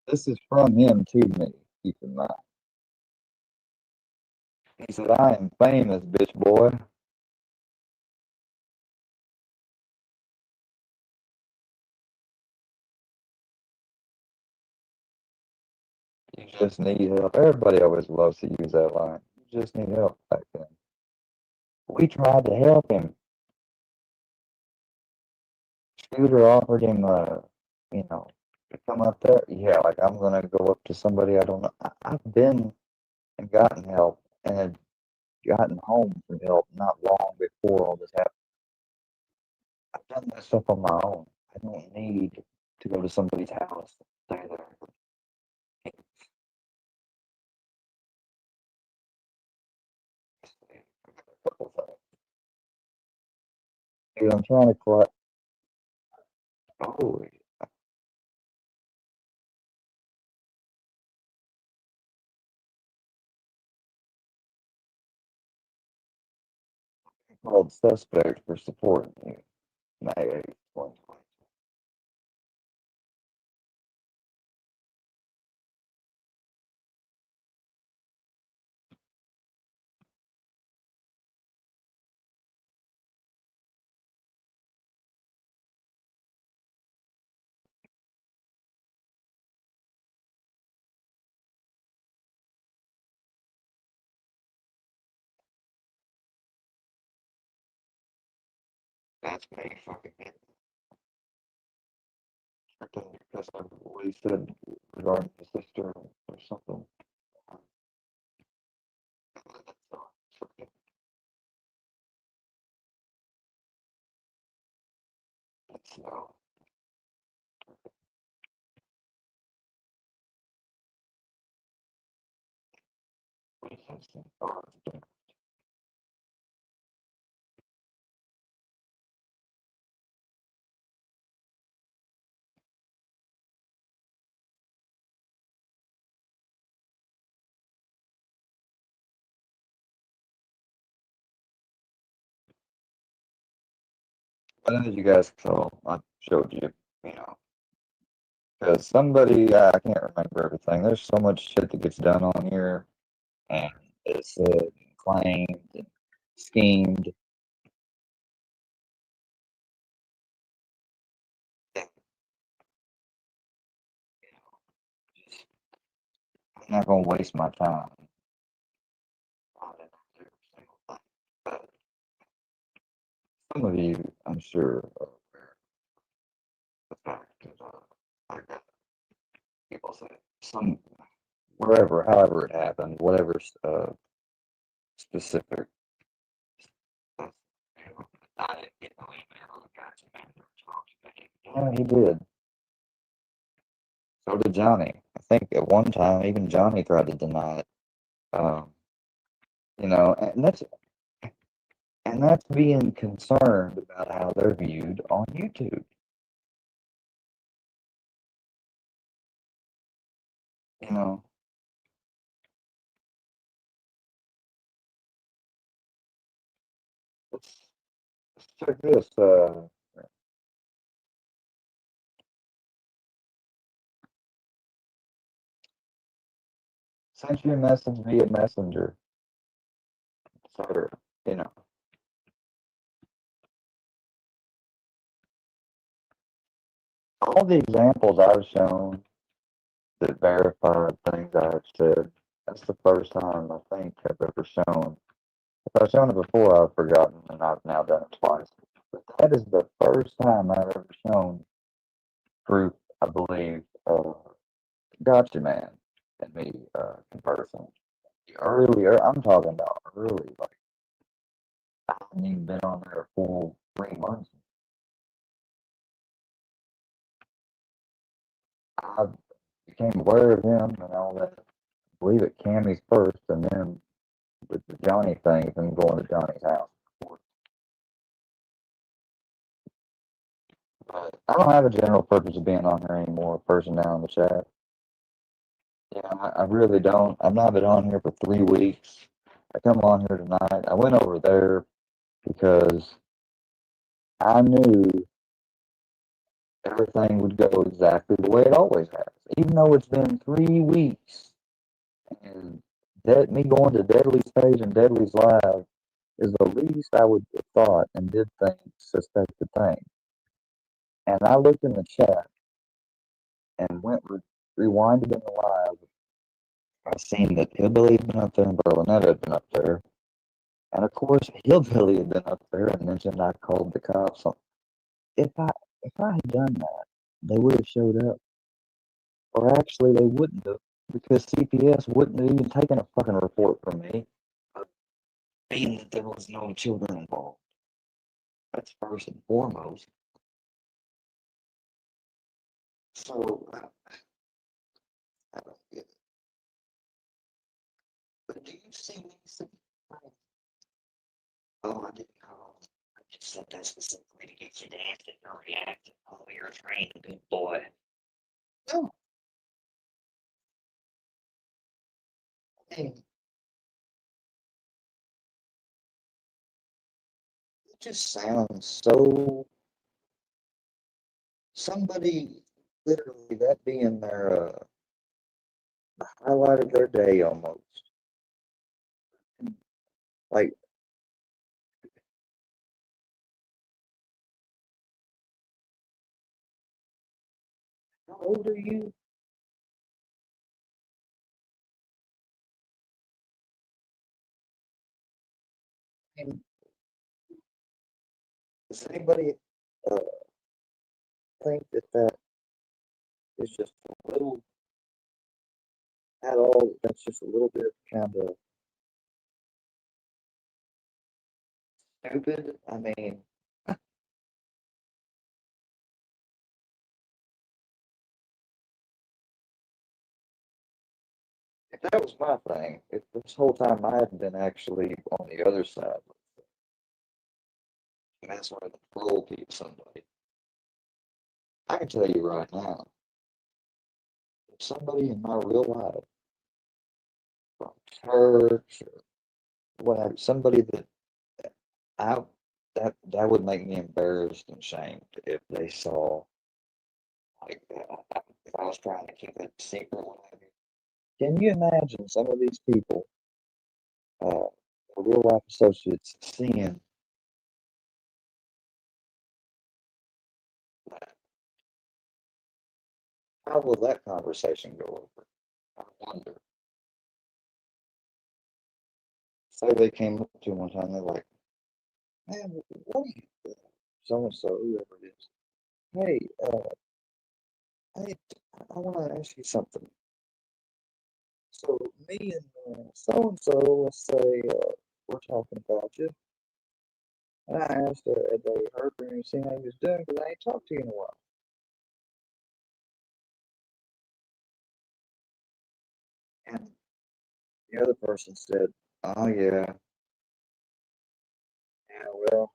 A: This is from him to me, keep in mind. He said, "I am famous, bitch boy." You just need help. Everybody always loves to use that line. You just need help back then. We tried to help him. Scooter offered him, to come up there. Yeah, like I'm gonna go up to somebody I don't know. I've been and gotten help and had gotten home from help not long before all this happened. I've done that stuff on my own. I don't need to go to somebody's house and stay there. Dude, I'm trying to collect. Oh, called suspect for supporting you. May 2020. That's me fucking because of what he said regarding his sister or something. So, what is this? Oh, but as you guys saw, I showed you, you know, because somebody, I can't remember everything. There's so much shit that gets done on here, and it's said, and claimed, and schemed. I'm not gonna waste my time. But some of you, I'm sure, are aware of the fact that like people say some wherever, however it happened, whatever specific. I didn't get no email. Yeah, he did. So did Johnny. I think at one time, even Johnny tried to deny it. Um, you know, and that's being concerned about how they're viewed on YouTube. You know, let's check this. Sent you a message via Messenger, etc. You know, all the examples I've shown that verified things I've said. That's the first time I think I've ever shown. If I've shown it before, I've forgotten, and I've now done it twice. But that is the first time I've ever shown proof, I believe, Gotcha Man and me conversing. Earlier, I'm talking about early, like I haven't even been on there a full 3 months. I became aware of him and all that. I believe it Cammy's first, and then with the Johnny thing, and going to Johnny's house. But I don't have a general purpose of being on here anymore, person down in the chat. Yeah, I really don't. I've not been on here for 3 weeks. I come on here tonight. I went over there because I knew everything would go exactly the way it always has. Even though it's been 3 weeks, and that me going to Deadly's page and Deadly's live is the least I would have thought and did think suspected thing. And I looked in the chat and went rewinded in the live. I seen that Hillbilly had been up there and Berlinetta had been up there. And of course, Hillbilly had been up there and mentioned I called the cops. So if I had done that, they would have showed up. Or actually, they wouldn't have, because CPS wouldn't have even taken a fucking report from me, being that there was no children involved. That's first and foremost. So I don't get it. But do you see me saying, oh, I didn't call. I just said that specifically to get you to answer or react. Oh, you're a trained good boy. No. Hey, it just sounds so. Somebody literally that being their highlight of their day almost. Like, how old are you? And does anybody uh, think that that is just a little at all? That's just a little bit kind of stupid. I mean, if that was my thing, if this whole time I hadn't been actually on the other side, and that's where the troll people somebody. I can tell you right now, if somebody in my real life, from church or whatever, somebody that I that would make me embarrassed and shamed if they saw like if I was trying to keep it secret. Whatever. Can you imagine some of these people, uh, real life associates, seeing that? How will that conversation go over? I wonder. So they came up to him one time. They're like, "Man, what are you, so and so, whoever it is? Hey, hey, I want to ask you something. So me and so and so, let's say, we're talking about you." And I asked her, had they heard from you, seen how you was doing? Because I ain't talked to you in a while. And the other person said, "Oh yeah, yeah. Well,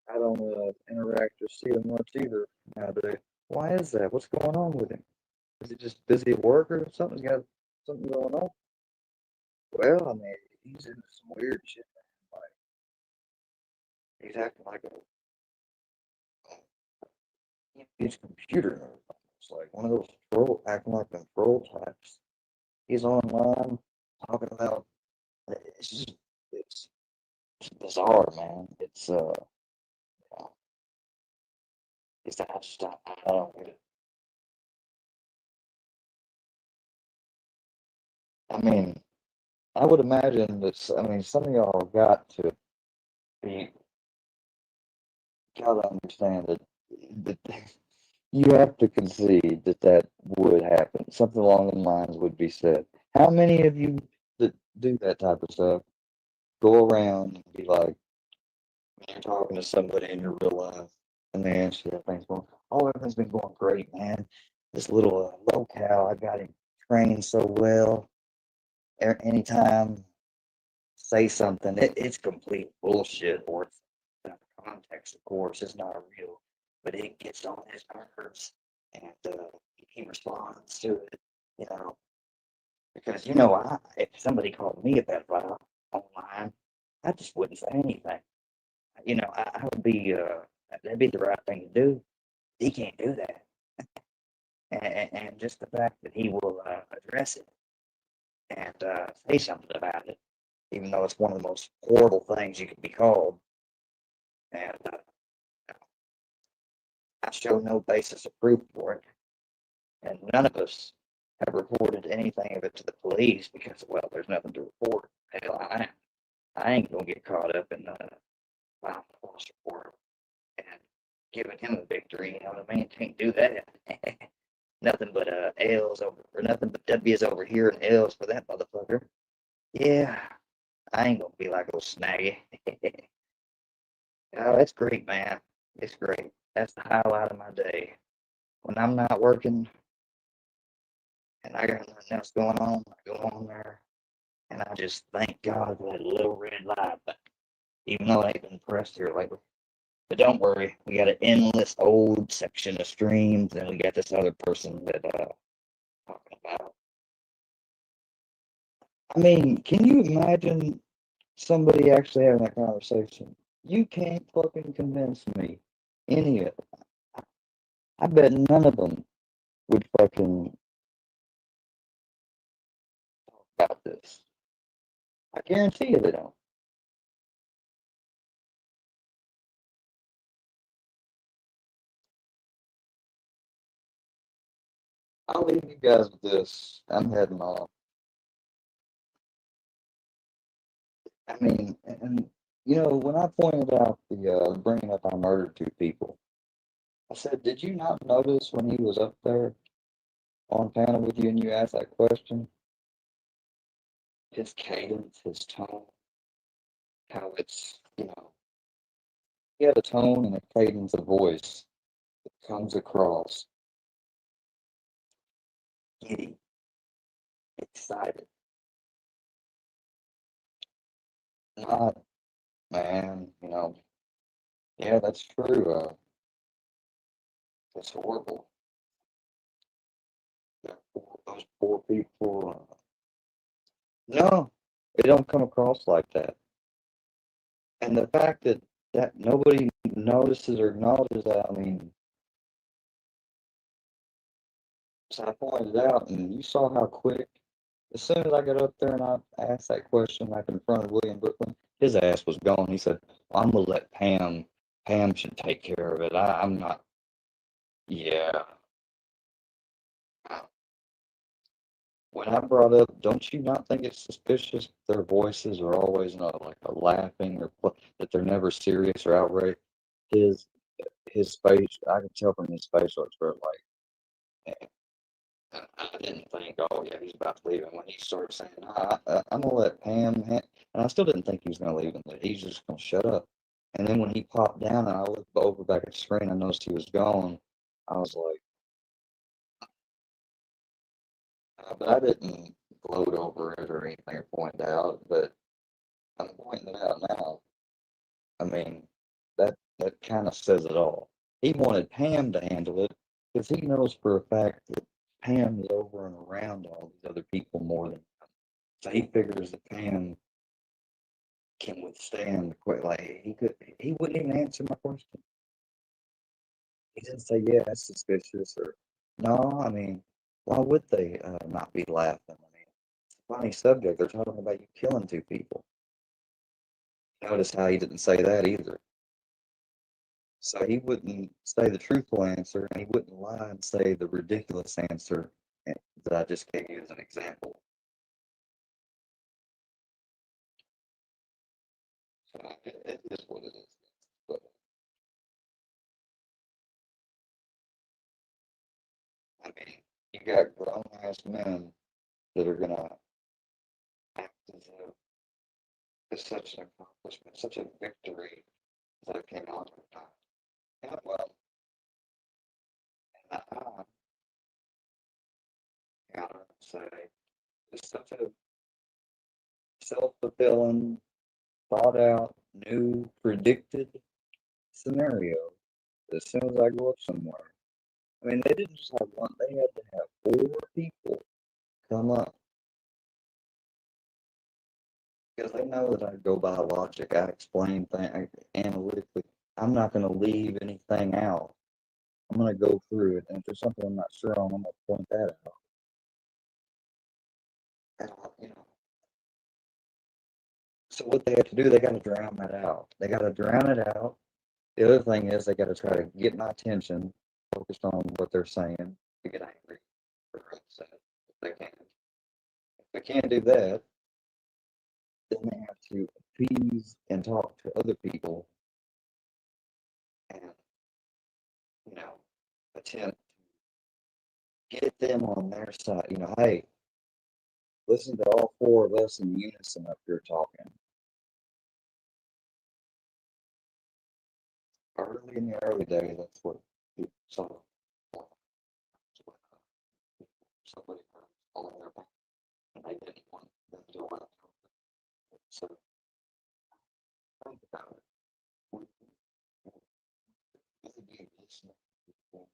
A: I don't interact or see him much either nowadays. Why is that? What's going on with him? Is he just busy at work or something? He's got something going on?" Well, I mean, he's into some weird shit, man. Like he's acting like his computer and everything. It's like one of those acting like them troll types. He's online talking about. It's just it's, it's bizarre, man. It's I don't get it. I mean, I would imagine that. I mean, some of y'all be got to understand that you have to concede that that would happen. Something along the lines would be said. How many of you that do that type of stuff go around and be like, when you're talking to somebody in your real life, and they ask you how things going? Oh, everything's been going great, man. This little locale, I got him trained so well. Anytime say something, it's complete bullshit, or it's out of context, of course, it's not real, but it gets on his nerves, and he responds to it, you know, because if somebody called me a pedophile online, I just wouldn't say anything. I would be that'd be the right thing to do. He can't do that, and just the fact that he will address it and say something about it, even though it's one of the most horrible things you could be called. And I show no basis of proof for it. And none of us have reported anything of it to the police because, well, there's nothing to report. Hell, I ain't going to get caught up in filing a false report and giving him a victory. You know what I mean? Can't do that. Nothing but L's over, or nothing but W's over here and L's for that motherfucker. Yeah, I ain't going to be like old Snaggy. Oh, that's great, man. It's great. That's the highlight of my day. When I'm not working and I got nothing else going on, I go on there and I just thank God for that little red light. But even though I ain't been pressed here lately. But don't worry, we got an endless old section of streams, and we got this other person that talking about. I mean, can you imagine somebody actually having that conversation? You can't fucking convince me any of it. I bet none of them would fucking talk about this. I guarantee you they don't. I'll leave you guys with this. I'm heading off. I mean, and when I pointed out the bringing up I murdered two people, I said, did you not notice when he was up there on panel with you and you asked that question? His cadence, his tone, how he had a tone and a cadence of voice that comes across giddy, excited. Not, man, yeah, that's true. That's horrible. Those poor people. No, it don't come across like that. And the fact that nobody notices or acknowledges that, I mean, so I pointed out, and you saw how quick, as soon as I got up there and I asked that question, I confronted William Brooklyn, his ass was gone. He said, well, I'm going to let Pam should take care of it. I'm not, yeah. when I brought up, don't you not think it's suspicious their voices are always like a laughing that they're never serious or outraged? His his face, I could tell from his facial expression, like I didn't think, oh yeah, he's about to leave. And when he started saying, nah, I'm gonna let and I still didn't think he was gonna leave, and that he's just gonna shut up. And then when he popped down, and I looked over back at the screen, I noticed he was gone. I was like, but I didn't gloat over it or anything or point it out. But I'm pointing it out now. I mean, that kind of says it all. He wanted Pam to handle it because he knows for a fact that Pam is over and around all these other people more than him. So he figures that Pam can withstand like he wouldn't even answer my question. He didn't say, yeah, that's suspicious, or no. I mean, why would they not be laughing? I mean, it's a funny subject. They're talking about you killing two people. Notice how he didn't say that either. So he wouldn't say the truthful answer, and he wouldn't lie and say the ridiculous answer that I just gave you as an example. So it is what it is. But I mean, you got grown ass men that are gonna act as if it's such an accomplishment, such a victory that it came out of time. Yeah, well, and I gotta say, it's such a self-fulfilling, thought out, new, predicted scenario. As soon as I go up somewhere, I mean, they didn't just have one; they had to have 4 people come up because they know that I go by logic. I explain things analytically. I'm not going to leave anything out. I'm going to go through it, and if there's something I'm not sure on, I'm going to point that out. And, so what they have to do, they got to drown that out. They got to drown it out. The other thing is they got to try to get my attention focused on what they're saying to get angry or upset if they can. If they can't do that, then they have to appease and talk to other people and, you know, attempt to get them on their side. Hey, listen to all 4 of us in unison up here talking. Early in the early days, that's what people saw. Somebody on their back, and they didn't want them to laugh. So think about it. We be listening to people,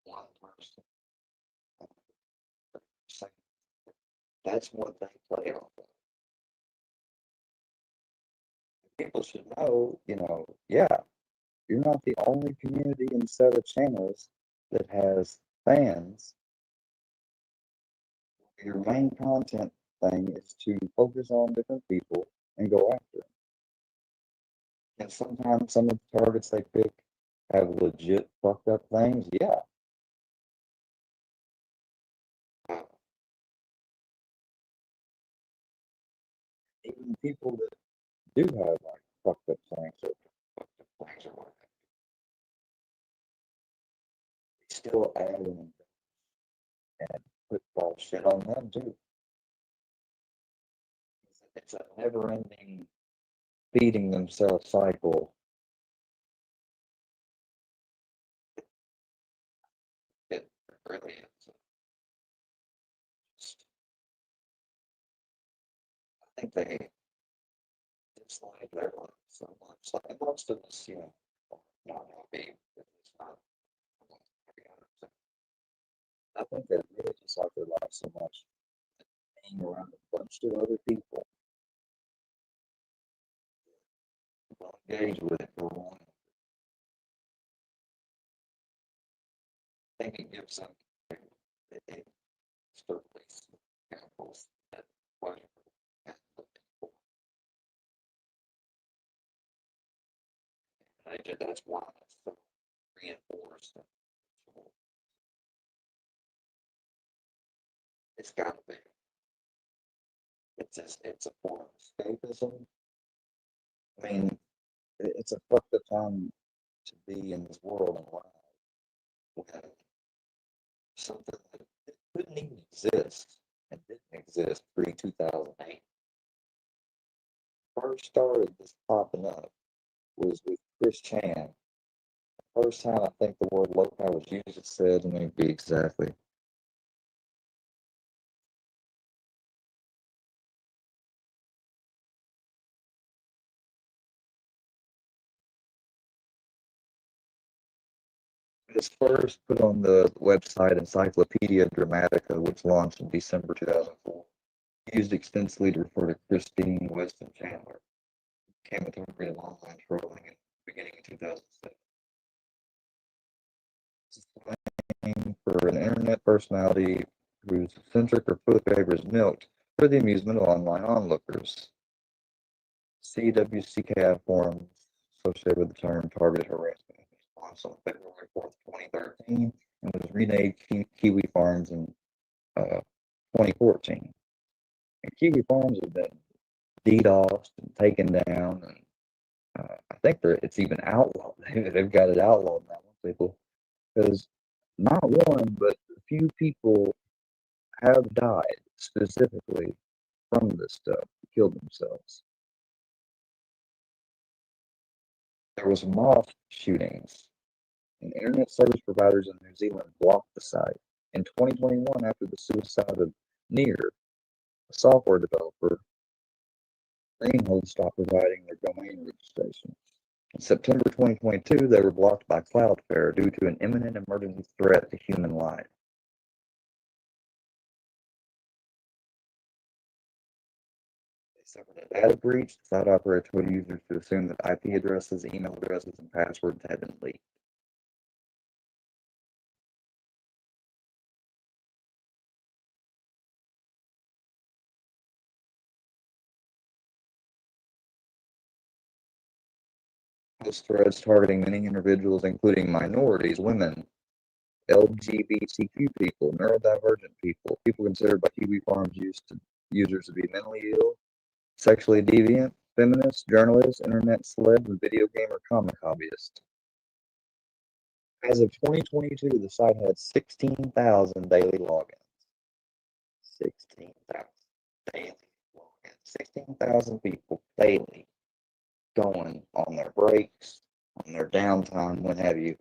A: one person, second. That's what they play off of. People should know, yeah, you're not the only community and set of channels that has fans. Your main content thing is to focus on different people and go after them. And sometimes some of the targets they pick have legit fucked up things. Yeah. Even people that do have like fucked up things or whatever, they still add in and put false shit on them too. It's a never ending feeding themselves cycle. It really is. I think they dislike their life so much. Like most of us, not happy if it's not. I think they really dislike their life so much. Hang around a bunch of other people, engage with it for one. I think it gives them it certainly examples that pleasure and the people. That's why it's so reinforced. It's got to be. It's a form of escapism. I mean, it's a fucked up time to be in this world and when something that it couldn't even exist and didn't exist pre 2008. First started this popping up was with Chris Chan. The first time I think the word lo-fi was used, it said, let me be exactly. It was first put on the website Encyclopedia Dramatica, which launched in December 2004. Used extensively to refer to Christine Weston Chandler. Came with a rate of online trolling in the beginning of 2007. For an internet personality whose eccentric or foot favor is milked for the amusement of online onlookers. CWCKI forums associated with the term targeted harassment response on February 4th, 2013, and was renamed Kiwi Farms in 2014. And Kiwi Farms has been DDoSed and taken down, and I think it's even outlawed. They've got it outlawed now, people, because not one, but a few people have died specifically from this stuff, killed themselves. There was moth shootings, and internet service providers in New Zealand blocked the site. In 2021, after the suicide of Near, a software developer, Greenhold stopped providing their domain registration. In September 2022, they were blocked by Cloudflare due to an imminent emergency threat to human life. They suffered a data breach. The site operator told users to assume that IP addresses, email addresses, and passwords had been leaked. Post threads targeting many individuals, including minorities, women, LGBTQ people, neurodivergent people, people considered by Kiwi Farms users to be mentally ill, sexually deviant, feminists, journalists, internet celebs, and video game or comic hobbyists. As of 2022, the site had 16,000 daily logins. 16,000 daily logins. 16,000 people daily going on their breaks, on their downtime, what have you,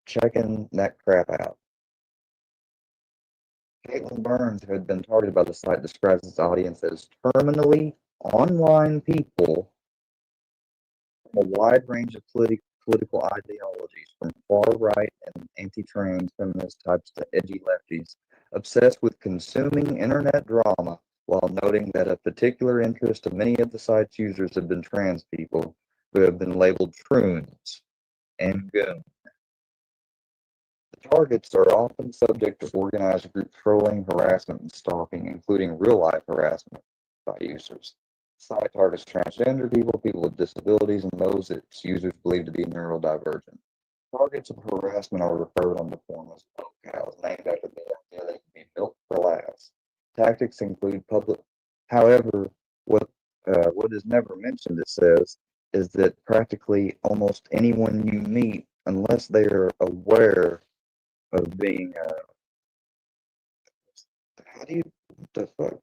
A: checking that crap out. Caitlin Burns, who had been targeted by the site, describes its audience as terminally online people from a wide range of political ideologies, from far-right and anti-trans feminist types to edgy lefties, obsessed with consuming internet drama, while noting that a particular interest of many of the site's users have been trans people who have been labeled troons and goon. The targets are often subject to organized group trolling, harassment, and stalking, including real-life harassment by users. The site targets transgender people, people with disabilities, and those its users believe to be neurodivergent. Targets of harassment are referred on the form as milk cows, named after the idea they can be milked for laughs. Tactics include public. However, what is never mentioned, it says, is that practically almost anyone you meet, unless they are aware of being, how do you, what the fuck?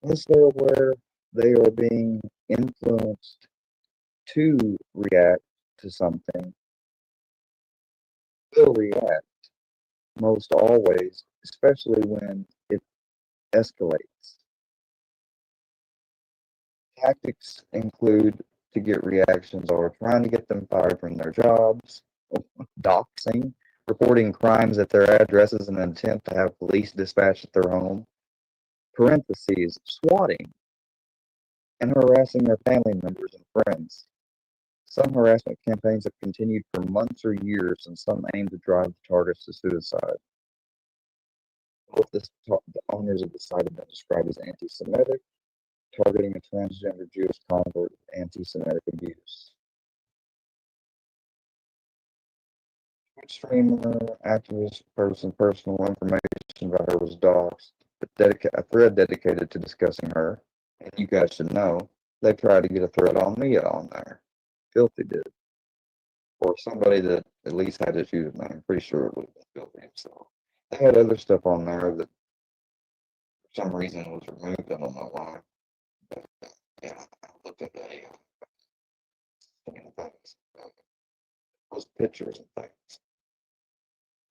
A: Unless they're aware they are being influenced to react to something, will react most always, especially when it escalates. Tactics include to get reactions or trying to get them fired from their jobs, doxing, reporting crimes at their addresses in an attempt to have police dispatched at their home, parentheses, swatting, and harassing their family members and friends. Some harassment campaigns have continued for months or years, and some aim to drive the targets to suicide. Both the owners of the site have been described as anti-Semitic, targeting a transgender Jewish convert with anti-Semitic abuse. Twitch streamer, activist person, personal information about her was doxed. a thread dedicated to discussing her. And you guys should know, they tried to get a thread on Mia on there. Filthy did. Or somebody that at least had issues with me. I'm pretty sure it would have been Filthy. So they had other stuff on there that for some reason was removed. I don't know why. But yeah, I looked at the things, those pictures and things.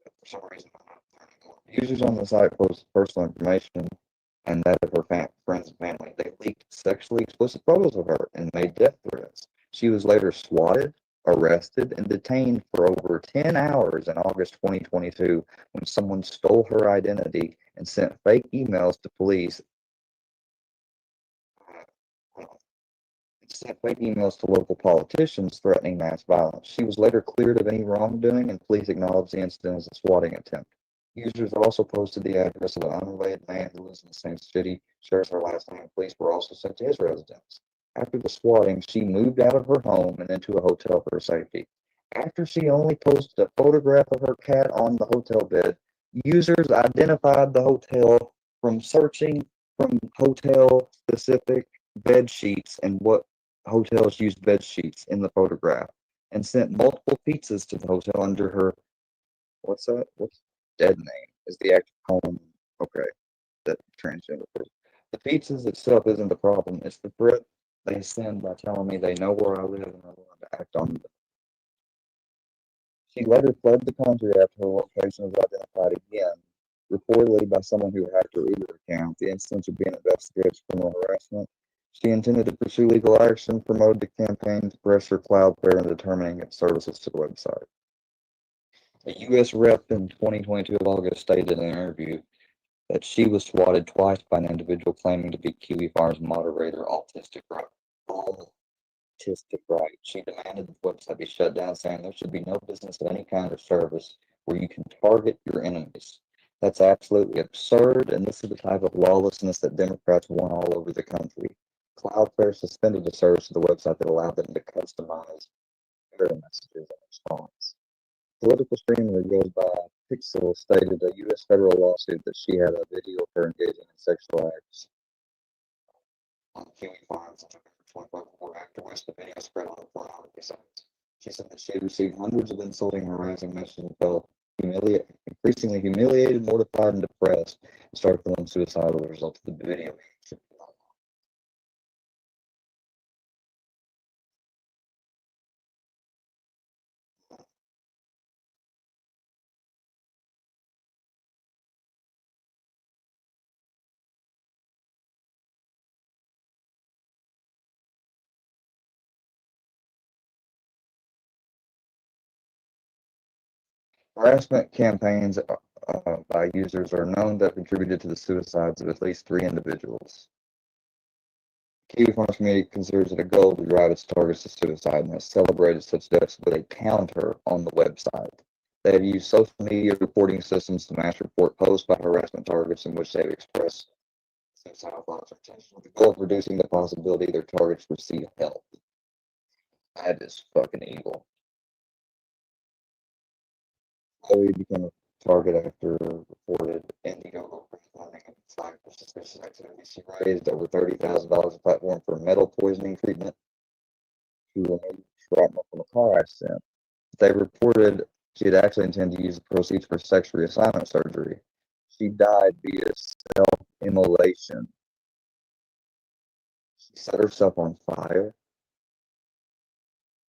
A: But for some reason, I'm not there anymore. Users on the site posted personal information and that of her friends and family. They leaked sexually explicit photos of her and made death threats. She was later swatted, arrested, and detained for over 10 hours in August 2022 when someone stole her identity and sent fake emails to police. Sent fake emails to local politicians threatening mass violence. She was later cleared of any wrongdoing, and police acknowledged the incident as a swatting attempt. Users also posted the address of an unrelated man who lives in the same city, shares her last name, and police were also sent to his residence. After the swatting, she moved out of her home and into a hotel for her safety. After she only posted a photograph of her cat on the hotel bed, users identified the hotel from searching from hotel specific bed sheets and what hotels used bed sheets in the photograph and sent multiple pizzas to the hotel under her what's dead name is the active home. Okay, that transgender person. The pizzas itself isn't the problem, it's the threat they send by telling me they know where I live and are willing to act on it. She later fled the country after her location was identified again, reportedly by someone who hacked her Uber account. The incidents are being investigated as criminal harassment. She intended to pursue legal action, promoted the campaign to pressure Cloudflare into determining its services to the website. A U.S. rep in 2022 of August stated in an interview that she was swatted twice by an individual claiming to be Kiwi Farm's moderator, Autistic Right. She demanded the website be shut down, saying there should be no business of any kind or service where you can target your enemies. That's absolutely absurd, and this is the type of lawlessness that Democrats want all over the country. Cloudflare suspended the service of the website that allowed them to customize error messages in response. Political streamer goes by Pixel stated a U.S. federal lawsuit that she had a video of her engaging in sexual acts on Kiwi Farms on November 2024, after which the video spread on the pornography sites. She said that she had received hundreds of insulting and harassing messages and felt increasingly humiliated, mortified, and depressed, and started feeling suicidal as a result of the video. Harassment campaigns by users are known to have contributed to the suicides of at least 3 individuals. Kiwi Farms community considers it a goal to drive its targets to suicide and has celebrated such deaths with a counter on the website. They have used social media reporting systems to mass report posts by harassment targets in which they have expressed suicidal thoughts or intentions with the goal of reducing the possibility their targets receive help. That is fucking evil. Chloe became a target after reported Indiegogo funding and flagged for suspicious activity. She raised over $30,000 a platform for metal poisoning treatment to remove shrapnel from a car accident. They reported she had actually intended to use the proceeds for sex reassignment surgery. She died via self-immolation. She set herself on fire.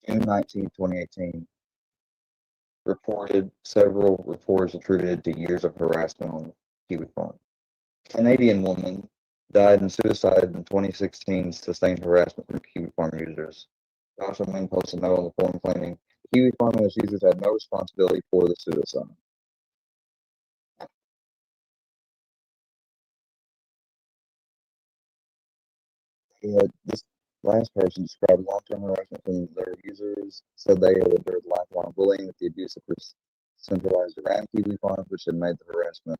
A: June 19, 2018. Reported several reports attributed to years of harassment on Kiwi Farm. Canadian woman died in suicide in 2016, sustained harassment from Kiwi Farm users. Joshua Ming posted a note on the forum claiming Kiwi Farm and its users had no responsibility for the suicide. This last person described long-term harassment from their users, said they had endured lifelong bullying with the abuse of centralized around Kiwi Farms, which had made the harassment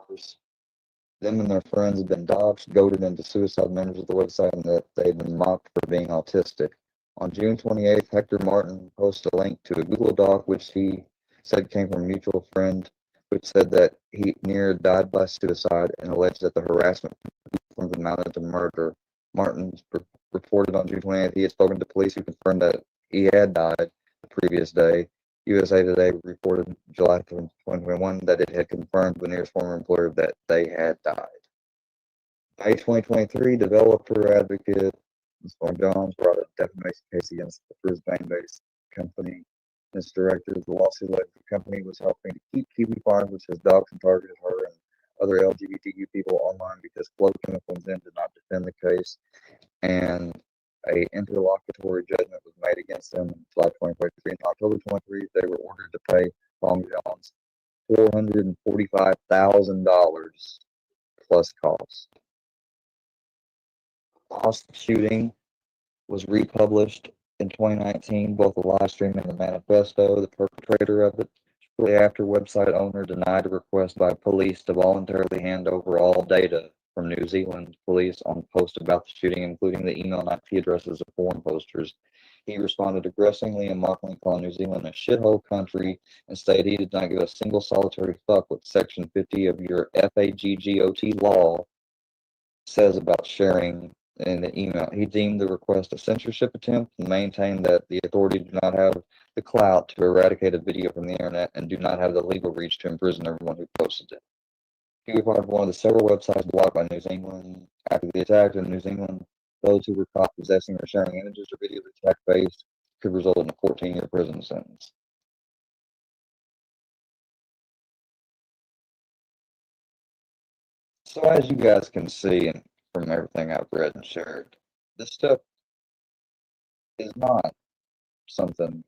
A: worse. Them and their friends had been doxxed, goaded into suicide, members of the website, and that they had been mocked for being autistic. On June 28th, Hector Martin posted a link to a Google Doc, which he said came from a mutual friend which said that he near died by suicide and alleged that the harassment amounted to murder. Martins reported on June 28th he had spoken to police who confirmed that he had died the previous day. USA Today reported July 2021 that it had confirmed to the nearest former employer that they had died. May 2023, developer advocate Storm Jones brought a defamation case against the Brisbane-based company. Its director, the lawsuit alleged the company was helping to keep Kiwi farms, which has dogs and targeted her and other LGBTQ people online because Flow Chemicals then did not defend the case, and a interlocutory judgment was made against them in July 2023. In October 2023, they were ordered to pay Palm Jones $445,000 plus costs. Lost Shooting was republished in 2019, both the live stream and the manifesto. The perpetrator of it, shortly after, website owner denied a request by police to voluntarily hand over all data from New Zealand police on post about the shooting, including the email and IP addresses of foreign posters. He responded aggressively and mockingly, calling New Zealand a shithole country, and stated he did not give a single solitary fuck what Section 50 of your FAGGOT law says about sharing in the email. He deemed the request a censorship attempt and maintained that the authorities do not have the clout to eradicate a video from the internet and do not have the legal reach to imprison everyone who posted it. He was part of one of the several websites blocked by New Zealand. After the attack in New Zealand, those who were caught possessing or sharing images or videos of the attack faced could result in a 14-year prison sentence. So as you guys can see, and from everything I've read and shared, this stuff is not something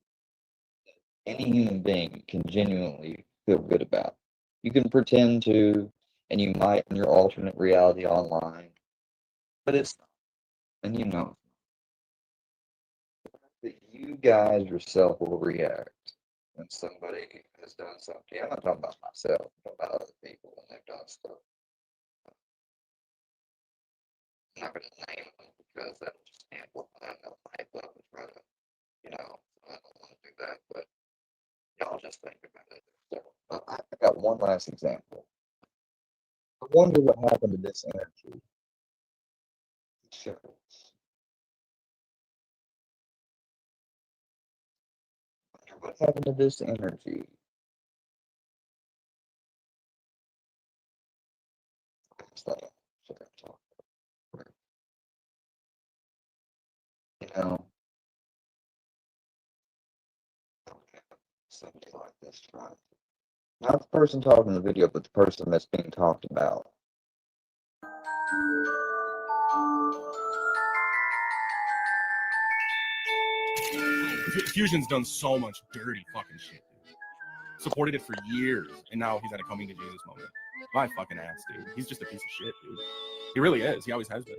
A: any human being can genuinely feel good about. You can pretend to, and you might in your alternate reality online, but it's not. And you know that you guys yourself will react when somebody has done something. I'm not talking about myself, I'm talking about other people when they've done stuff. I'm not going to name them because that'll just amplify enough hype up and try to, I don't want to do that, but y'all just think about it. So, I got one last example. I wonder what happened to this energy. Shekels. I wonder what happened to this energy. You know, something like this, right? Not the person talking in the video, but the person that's being talked about.
E: Fusion's done so much dirty fucking shit, dude. Supported it for years, and now he's at a coming to Jesus moment. My fucking ass, dude. He's just a piece of shit, dude. He really is. He always has been.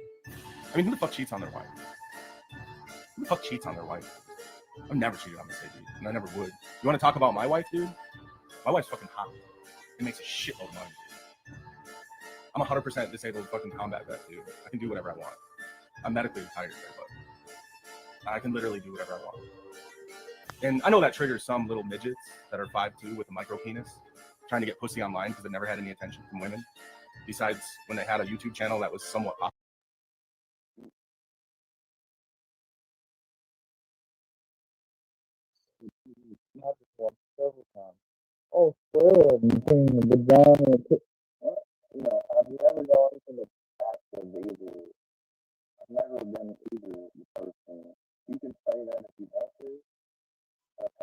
E: I mean, who the fuck cheats on their wife? Who the fuck cheats on their wife? I've never cheated on this dude, and I never would. You want to talk about my wife, dude? My wife's fucking hot. It makes a shitload of money. I'm 100% disabled fucking combat vet, dude. I can do whatever I want. I'm medically retired, but I can literally do whatever I want. And I know that triggers some little midgets that are 5'2" with a micro penis trying to get pussy online because they've never had any attention from women. Besides when they had a YouTube channel that was somewhat popular.
A: Oh, sure, between the vagina and I've never gone to the fact of either. I've never been either the person. You can say that if you want to. Have I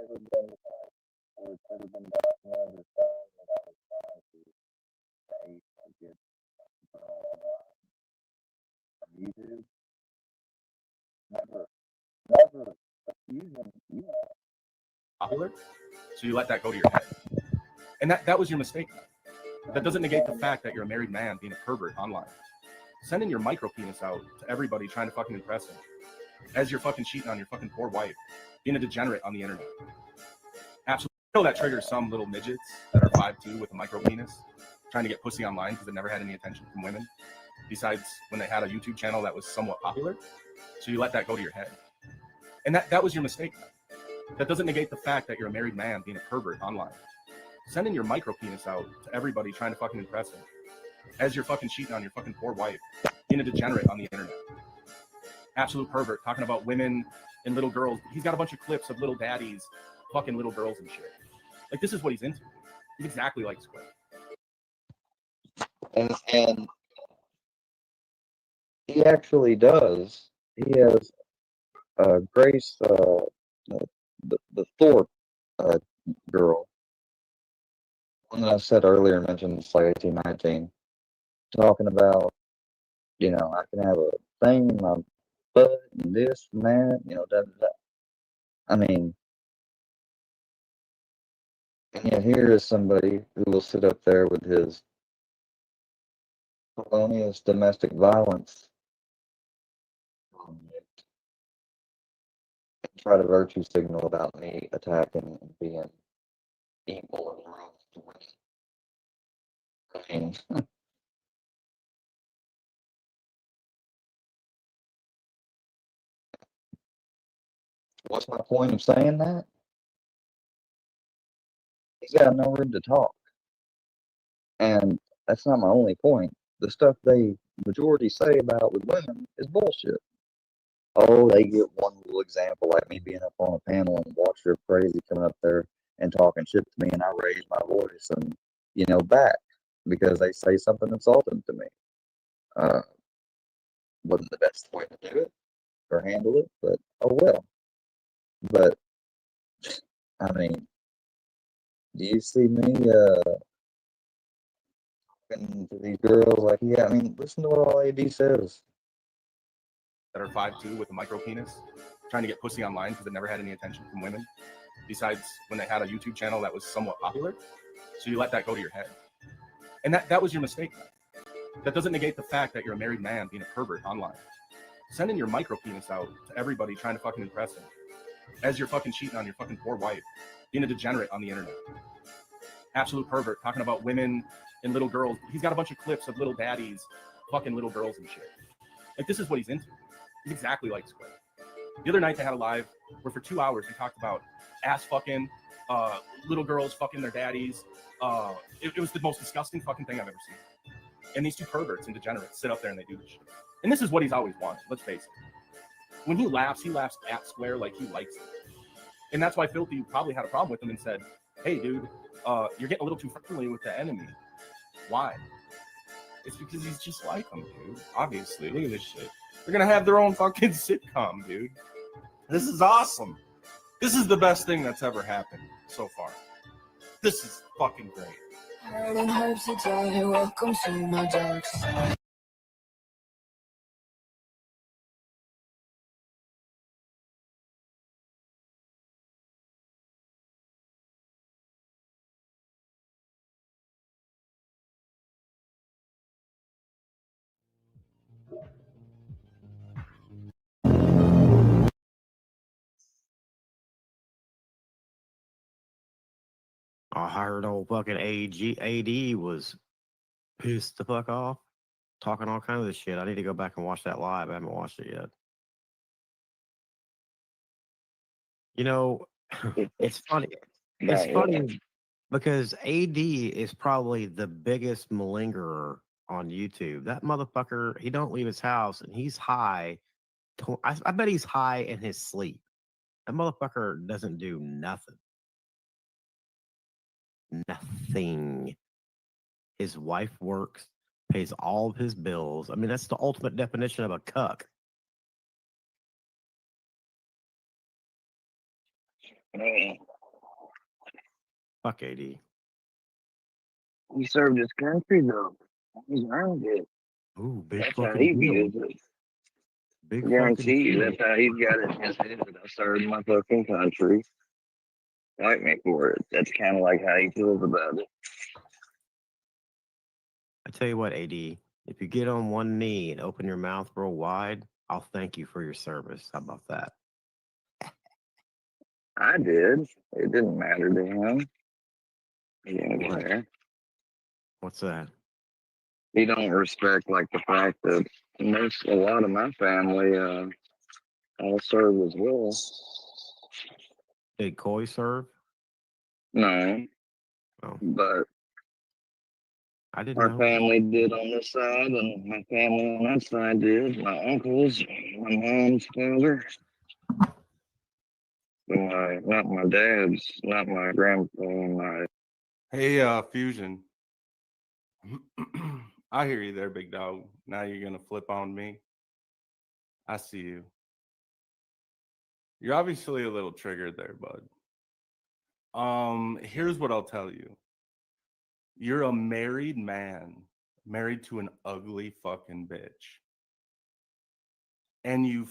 A: ever been the type, or it's ever been done or done that I was trying to say or get on YouTube? Never. Fusion,
E: Popular, so you let that go to your head. And that was your mistake. That doesn't negate the fact that you're a married man being a pervert online. Sending your micro penis out to everybody trying to fucking impress him. As you're fucking cheating on your fucking poor wife. Being a degenerate on the internet. Absolutely. I know that triggers some little midgets that are 5'2" with a micro penis trying to get pussy online because they've never had any attention from women. Besides when they had a YouTube channel that was somewhat popular. So you let that go to your head. And that was your mistake. That doesn't negate the fact that you're a married man being a pervert online. sending your micro penis out to everybody trying to fucking impress him as you're fucking cheating on your fucking poor wife, being a degenerate on the internet. Absolute pervert, talking about women and little girls. He's got a bunch of clips of little daddies fucking little girls and shit. Like, this is what he's into. He's exactly like Square.
A: And he actually does. He has Grace, the Thorpe girl, one that I said earlier, mentioned it's like 1819, talking about, you know, I can have a thing in my butt and this and that, you know, da, da, da. I mean, and yet here is somebody who will sit up there with his felonious domestic violence and try to virtue signal about me attacking and being evil and wrong. I mean, what's my point of saying that? He's got no room to talk. And that's not my only point. The stuff they majority say about with women is bullshit. Oh, they get one little example, like me being up on a panel and watch her crazy coming up there and talking shit to me, and I raise my voice and, you know, back because they say something insulting to me. Wasn't the best way to do it or handle it, but oh well. But I mean, do you see me talking to these girls like, yeah? I mean, listen to what all AD says.
E: That are 5'2" with a micro penis, trying to get pussy online because they never had any attention from women, besides when they had a YouTube channel that was somewhat popular. So you let that go to your head. And that was your mistake. That doesn't negate the fact that you're a married man being a pervert online. Sending your micro penis out to everybody trying to fucking impress him as you're fucking cheating on your fucking poor wife, being a degenerate on the internet. Absolute pervert, talking about women and little girls. He's got a bunch of clips of little daddies fucking little girls and shit. Like, this is what he's into. He's exactly like Square. The other night they had a live where for 2 hours they talked about ass fucking, little girls fucking their daddies. It was the most disgusting fucking thing I've ever seen. And these two perverts and degenerates sit up there and they do this shit. And this is what he's always wanted, let's face it. When he laughs at Square like he likes it. And that's why Filthy probably had a problem with him and said, hey, dude, you're getting a little too friendly with the enemy. Why? It's because he's just like him, dude. Obviously, look at this shit. They're going to have their own fucking sitcom, dude. This is awesome. This is the best thing that's ever happened so far. This is fucking great.
F: Welcome to my dark side.
B: I heard old fucking AD was pissed the fuck off, talking all kinds of shit. I need to go back and watch that live. I haven't watched it yet. You know, it's funny. It's funny because AD is probably the biggest malingerer on YouTube. That motherfucker, he don't leave his house and he's high. I bet he's high in his sleep. That motherfucker doesn't do nothing. Nothing. His wife works, pays all of his bills. I mean, that's the ultimate definition of a cuck. Fuck AD.
C: He served his country though. He's earned it.
B: Ooh, big
C: That's how
B: fucking
C: he
B: deal.
C: views it.
B: Big
C: I guarantee
B: fucking
C: you,
B: deal.
C: that's how he's got it in his head. I served my fucking country. Like me for it. That's kind of like how he feels about it.
B: I tell you what, AD, if you get on one knee and open your mouth real wide, I'll thank you for your service. How about that?
C: I did. It didn't matter to him. He didn't
B: What?
C: care.
B: What's that?
C: He don't respect like the fact that a lot of my family all serve as well.
B: Did Coy serve?
C: No,
B: Oh,
A: but
B: I didn't
A: our
B: know.
A: family did on this side, and my family on that side did. My uncles, my mom's father, but not my dad's, not my grandpa, my.
E: Hey, Fusion. I hear you there, big dog. Now you're gonna flip on me. I see you. You're obviously a little triggered there, bud. Here's what I'll tell you. You're a married man, married to an ugly fucking bitch. And you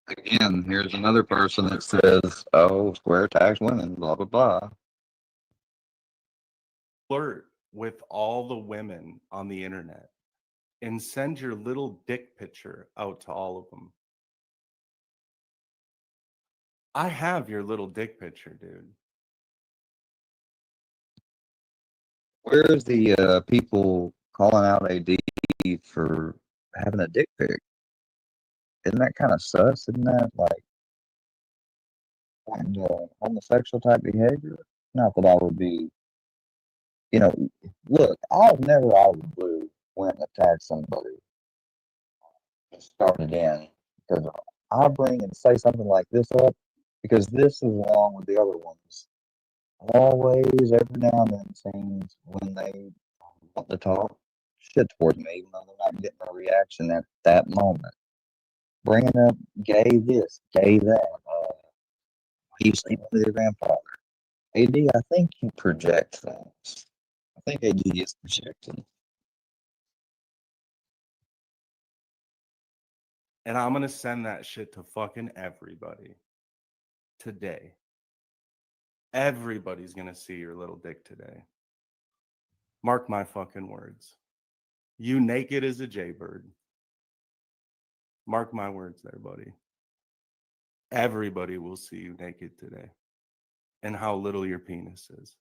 A: Again, here's another person that says, "Oh, square tax women, blah blah blah."
E: flirt with all the women on the internet and send your little dick picture out to all of them. I have your little dick picture, dude.
A: Where's the people calling out AD for having a dick pic? Isn't that kind of sus? Isn't that like homosexual type behavior? Not that I would be, look, I've never out of the blue went and attacked somebody and started in because I bring and say something like this up because this is along with the other ones. Always, every now and then, it seems when they want to talk shit towards me, even though they're not getting a reaction at that moment. Bringing up gay this, gay that. He's sleeping with your grandfather. AD, I think you project things. I think AD is projecting.
E: And I'm going to send that shit to fucking everybody today. Everybody's going to see your little dick today. Mark my fucking words. You naked as a jaybird. Mark my words there, buddy. Everybody will see you naked today and how little your penis is.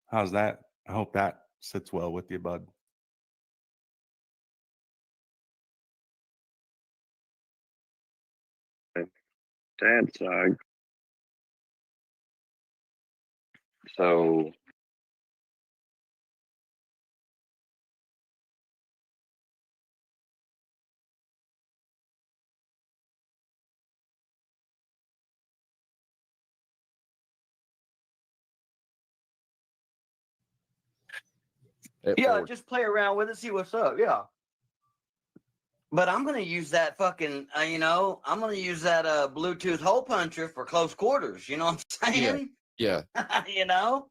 E: How's that? I hope that sits well with you, bud.
A: Dad's side. So
G: Yeah, just play around with it, see what's up. Yeah. But I'm gonna use that fucking, I'm gonna use that Bluetooth hole puncher for close quarters. You know what I'm saying?
H: Yeah.
G: You know.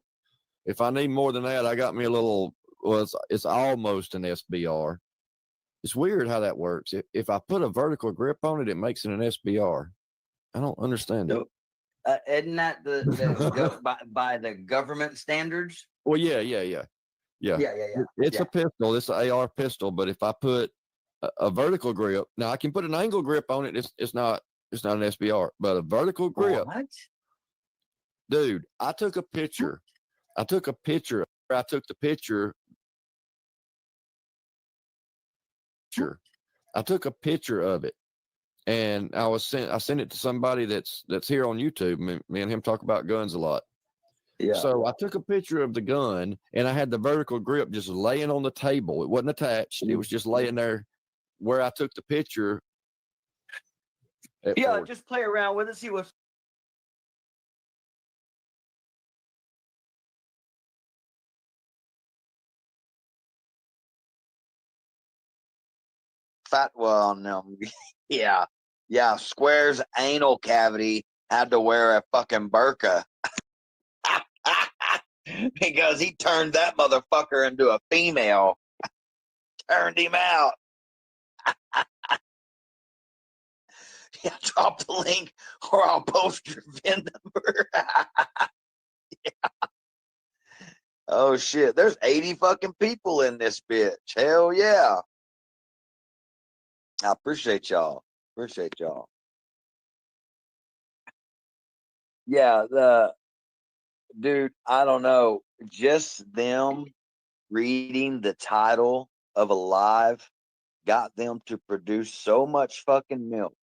H: If I need more than that, I got me a little. Well, it's almost an SBR. It's weird how that works. If I put a vertical grip on it, it makes it an SBR. I don't understand it.
G: Isn't that by the government standards?
H: Well, yeah. It's
G: Yeah.
H: a pistol. It's an AR pistol. But if I put a vertical grip, now I can put an angle grip on it. It's not an SBR, but a vertical grip.
G: What?
H: Dude, I took a picture. I took the picture. I took a picture of it, and I sent it to somebody that's here on YouTube. Me and him talk about guns a lot.
G: Yeah.
H: So I took a picture of the gun, and I had the vertical grip just laying on the table. It wasn't attached. It was just laying there where I took the picture.
G: Yeah, just play around with it, see what's. Fatwa on them. Yeah. Square's anal cavity had to wear a fucking burqa because he turned that motherfucker into a female. Turned him out. Yeah, drop the link or I'll post your VIN number. Yeah. Oh shit, there's 80 fucking people in this bitch. Hell yeah. I appreciate y'all. Yeah, dude, I don't know. Just them reading the title of a live got them to produce so much fucking milk.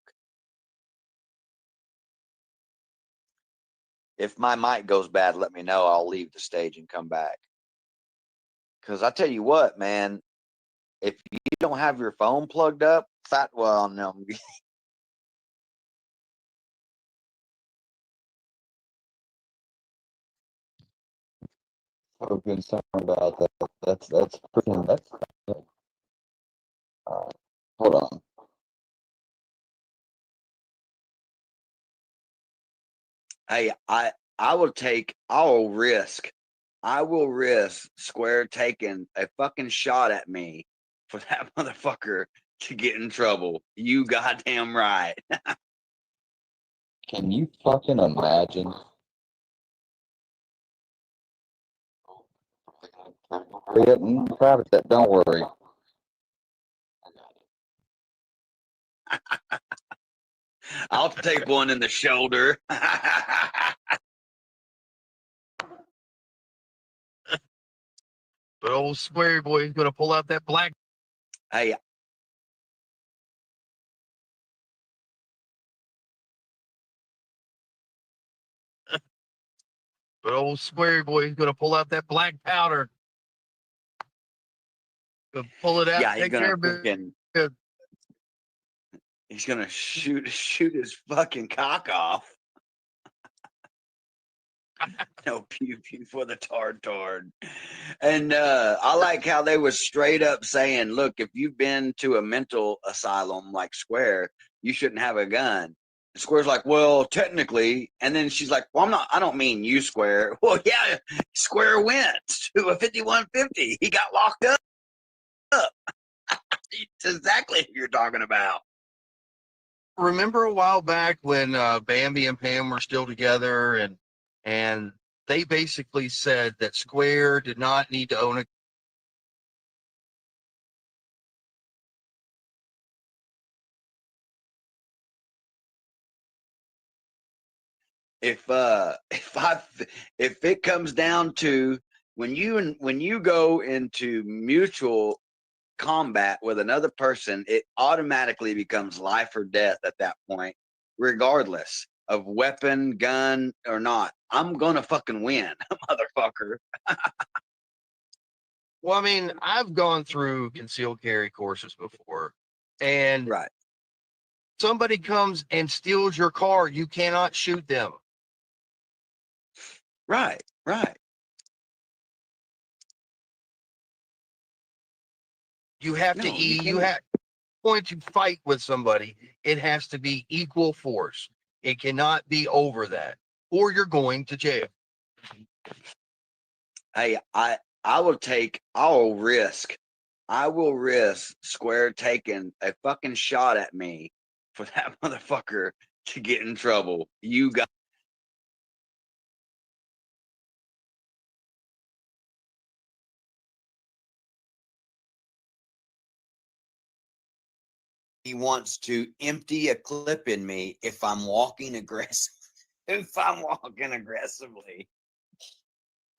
G: If my mic goes bad, let me know. I'll leave the stage and come back. Because I tell you what, man, if you don't have your phone plugged up, no.
A: So concerned about that. That's freaking. That's. Hold on.
G: Hey, I will risk Square taking a fucking shot at me for that motherfucker to get in trouble. You goddamn right.
A: Can you fucking imagine? Private that. Don't worry.
G: I'll take one in the shoulder.
I: But old Square Boy is going to pull out that black.
G: Hey,
I: But old Square Boy is going to pull out that black powder. Gonna pull it out.
G: yeah, he's
I: take
G: gonna
I: care of it.
G: freaking. He's gonna shoot his fucking cock off. No pew pew for the tard. And I like how they was straight up saying, look, if you've been to a mental asylum like Square, you shouldn't have a gun. And Square's like, well, technically. And then she's like, well, I don't mean you, Square. Well, yeah, Square went to a 5150. He got locked up. It's exactly who you're talking about.
I: Remember a while back when Bambi and Pam were still together, and they basically said that Square did not need to own a.
G: If it comes down to when you go into mutual combat with another person, it automatically becomes life or death at that point, regardless of weapon, gun, or not. I'm gonna fucking win, motherfucker.
I: Well, I mean, I've gone through concealed carry courses before, and
G: Right.
I: somebody comes and steals your car, you cannot shoot them.
G: Right.
I: You have
G: No,
I: to you have going to fight with somebody, it has to be equal force. It cannot be over that, or you're going to jail.
G: Hey, I will risk Square taking a fucking shot at me for that motherfucker to get in trouble. You got. He wants to empty a clip in me if I'm walking aggressive. If I'm walking aggressively.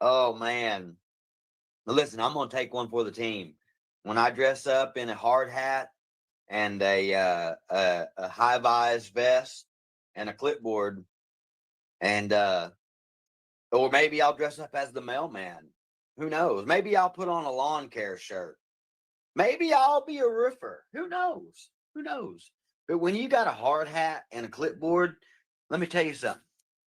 G: Oh man. Now listen, I'm gonna take one for the team. When I dress up in a hard hat and a high vis vest and a clipboard, and or maybe I'll dress up as the mailman. Who knows? Maybe I'll put on a lawn care shirt. Maybe I'll be a roofer. Who knows? But when you got a hard hat and a clipboard, let me tell you something.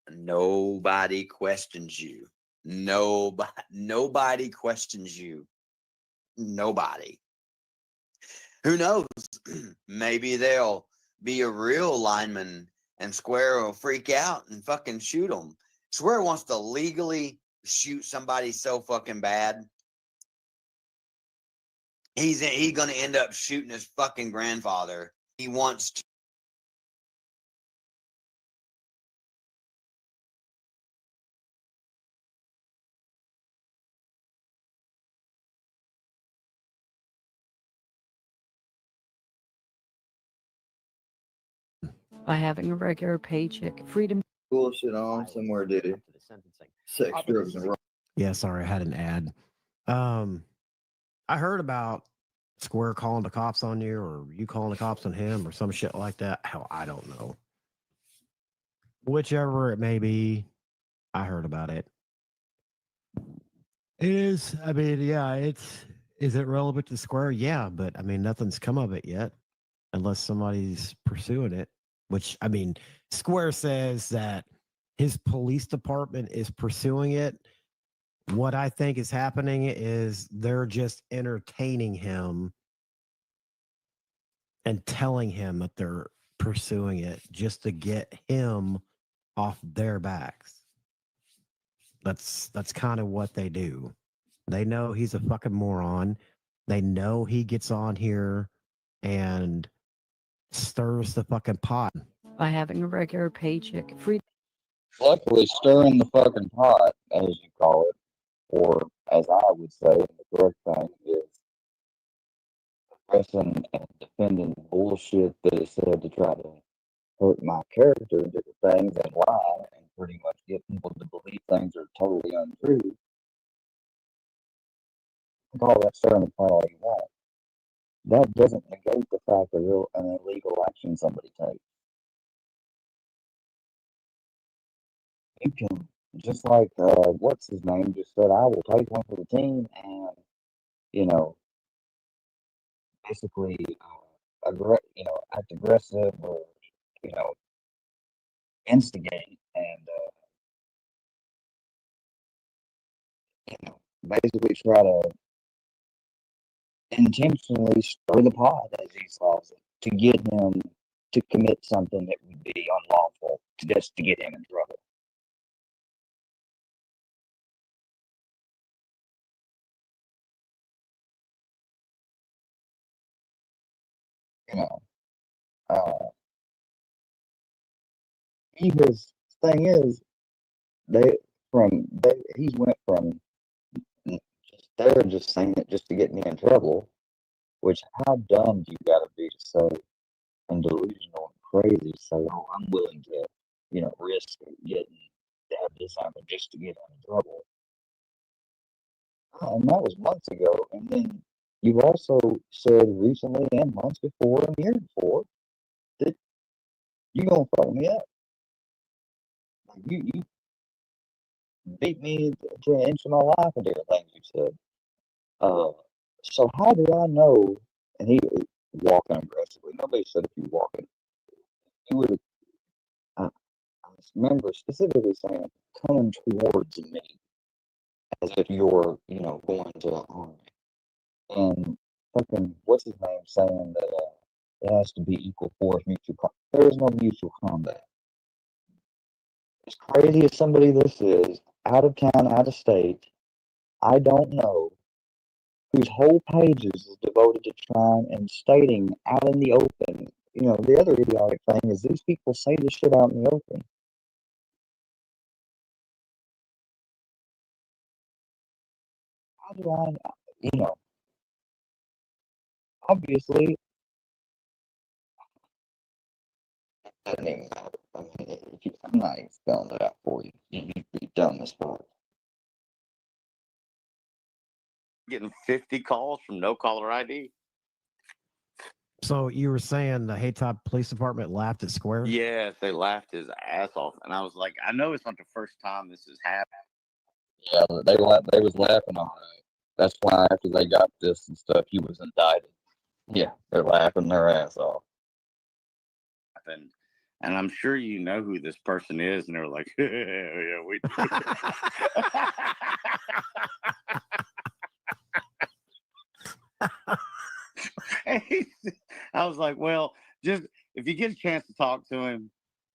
G: Nobody questions you. Nobody questions you. Nobody. Who knows? Maybe they'll be a real lineman and Square will freak out and fucking shoot them. Square wants to legally shoot somebody so fucking bad. He's gonna end up shooting his fucking grandfather. He wants to.
F: By having a regular paycheck, freedom.
A: Bullshit on somewhere, did he? Sex, drugs, and rock.
B: Yeah, sorry, I had an ad. I heard about Square calling the cops on you, or you calling the cops on him, or some shit like that. Hell, I don't know. Whichever it may be, I heard about it. It is. I mean, yeah, it's. Is it relevant to Square? Yeah, but I mean, nothing's come of it yet, unless somebody's pursuing it. Which I mean, Square says that his police department is pursuing it. What I think is happening is they're just entertaining him and telling him that they're pursuing it just to get him off their backs. That's kind of what they do. They know he's a fucking moron. They know he gets on here and stirs the fucking pot.
F: By having a regular paycheck, freedom.
A: Luckily, stirring the fucking pot, as you call it, or as I would say, the correct thing is pressing and defending bullshit that is said to try to hurt my character and different things and lie and pretty much get people to believe things are totally untrue. Call that stirring the pot all you want. That doesn't negate the fact of an illegal action somebody takes. You can, just like what's his name just said, I will take one for the team, and you know, basically, act aggressive or you know, instigate and basically try to intentionally stir the pot, as he calls it, to get him to commit something that would be unlawful, just to get him in trouble. You know, uh, his thing is he's went from they're just saying it just to get me in trouble, which how dumb do you gotta be to say and delusional and crazy to say, oh, I'm willing to, risk getting to have this happen just to get him in trouble. And that was months ago. And then you've also said recently and months before and years before that you're gonna fuck me up. You beat me to an inch of my life and different things you said. So how do I know? And he was walking aggressively. Nobody said if you walking, you would. I remember specifically saying coming towards me as if you're, going to harm me. And fucking what's his name saying that it has to be equal force, mutual. There is no mutual combat. As crazy as somebody this is, out of town, out of state, I don't know, whose whole pages is devoted to trying and stating out in the open. The other idiotic thing is these people say this shit out in the open. How do I, obviously, it doesn't even matter. I mean, I'm not even spelling it out for you. You've done this part.
J: Getting 50 calls from no caller ID.
B: So you were saying the Haytop Police Department laughed at Square?
J: Yes, they laughed his ass off. And I was like, I know it's not the first time this has happened.
A: Yeah, they was laughing on it. That's why after they got this and stuff, he was indicted. Yeah, they're laughing their ass off.
J: And I'm sure you know who this person is, and they're like, yeah, we do. I was like, well, just if you get a chance to talk to him,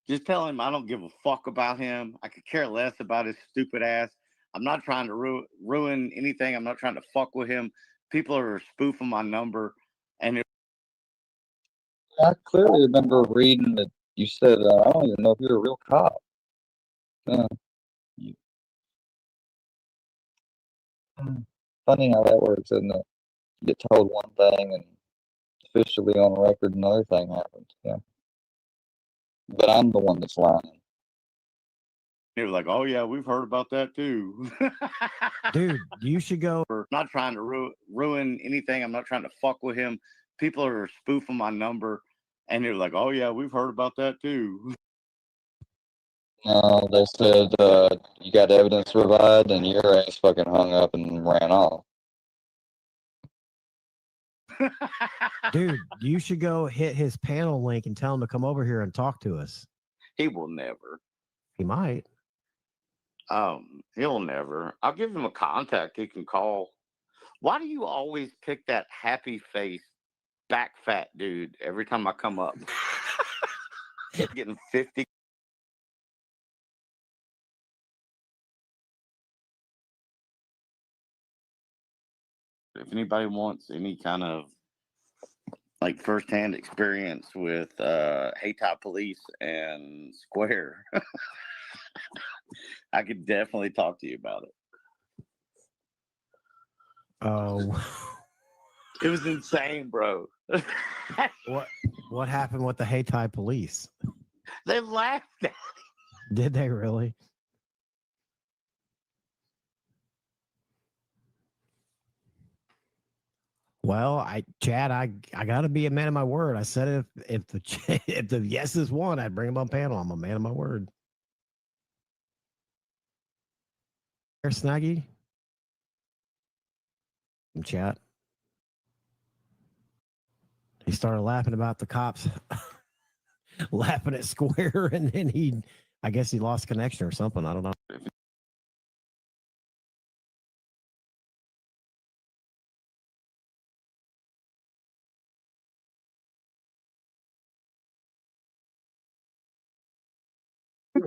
J: just tell him I don't give a fuck about him. I could care less about his stupid ass. I'm not trying to ruin anything. I'm not trying to fuck with him. People are spoofing my number. And
A: I clearly remember reading that you said, I don't even know if you're a real cop. Funny how that works, isn't it? You get told one thing and officially on record another thing happens. Yeah. But I'm the one that's lying.
J: they were like, oh, yeah, we've heard about that too.
B: Dude, you should go.
J: I'm not trying to ruin anything. I'm not trying to fuck with him. People are spoofing my number. And they're like, oh, yeah, we've heard about that too.
A: No, they said you got evidence to provide, and your ass fucking hung up and ran off.
B: Dude, you should go hit his panel link and tell him to come over here and talk to us.
J: He will never.
B: He might.
J: He'll never. I'll give him a contact he can call. Why do you always pick that happy face, back fat dude every time I come up? Getting 50. If anybody wants any kind of like firsthand experience with Haytop Police and Square, I could definitely talk to you about it.
B: Oh,
J: It was insane, bro.
B: what happened with the Hayti police?
J: They laughed at
B: Did they really? Well, Chad, I got to be a man of my word. I said if the yeses won, I'd bring them on panel. I'm a man of my word. Here, Snaggy. In chat. He started laughing about the cops laughing at Square, and then I guess he lost connection or something. I don't know.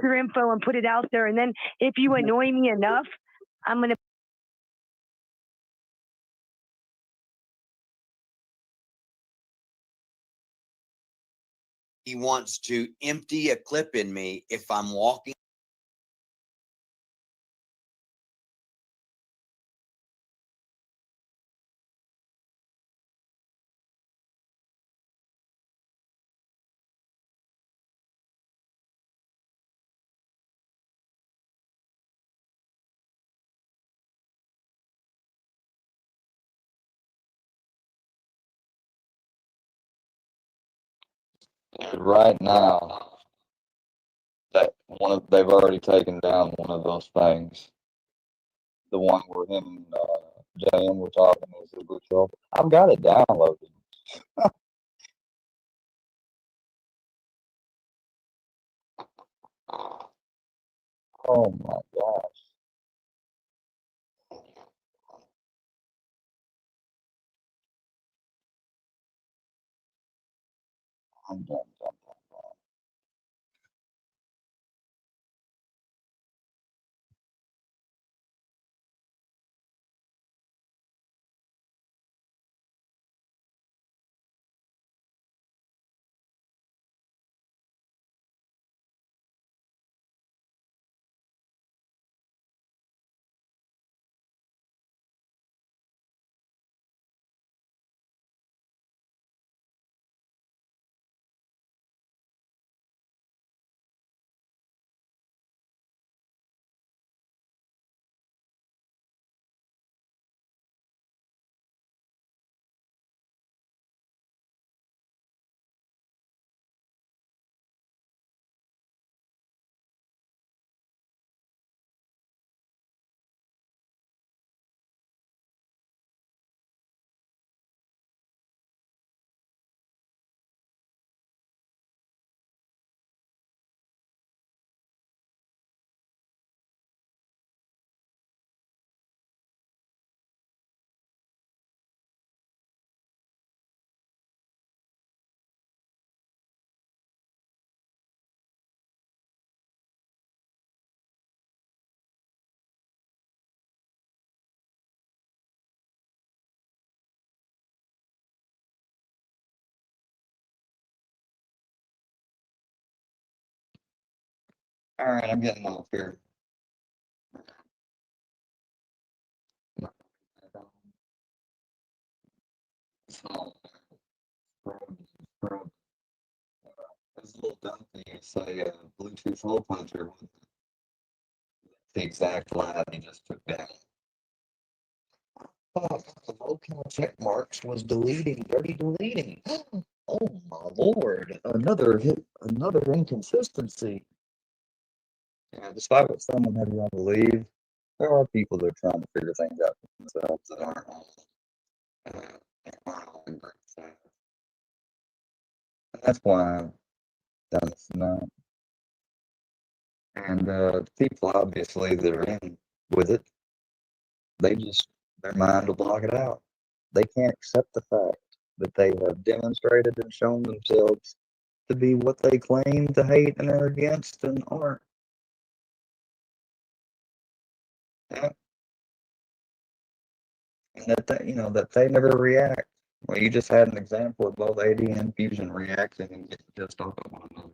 K: Your info and put it out there, and then if you annoy me enough, I'm gonna.
G: He wants to empty a clip in me if I'm walking.
A: Right now, they've already taken down one of those things. The one where him and JM were talking is the good show. I've got it downloaded. Oh my gosh. I'm done. All right, I'm getting off here. So, this little dumb thing is a Bluetooth hole puncher. The exact line he just took down. Oh, the locale check marks was deleting, dirty deleting. Oh my lord! Another hit, another inconsistency. Yeah, despite what some would have you all believe, there are people that are trying to figure things out for themselves that aren't all in great size. And that's why I've done this tonight. And people obviously that are in with it, their mind will block it out. They can't accept the fact that they have demonstrated and shown themselves to be what they claim to hate and are against and aren't. Yeah. And that they never react. Well, you just had an example of both AD and Fusion reacting and getting pissed off at one another.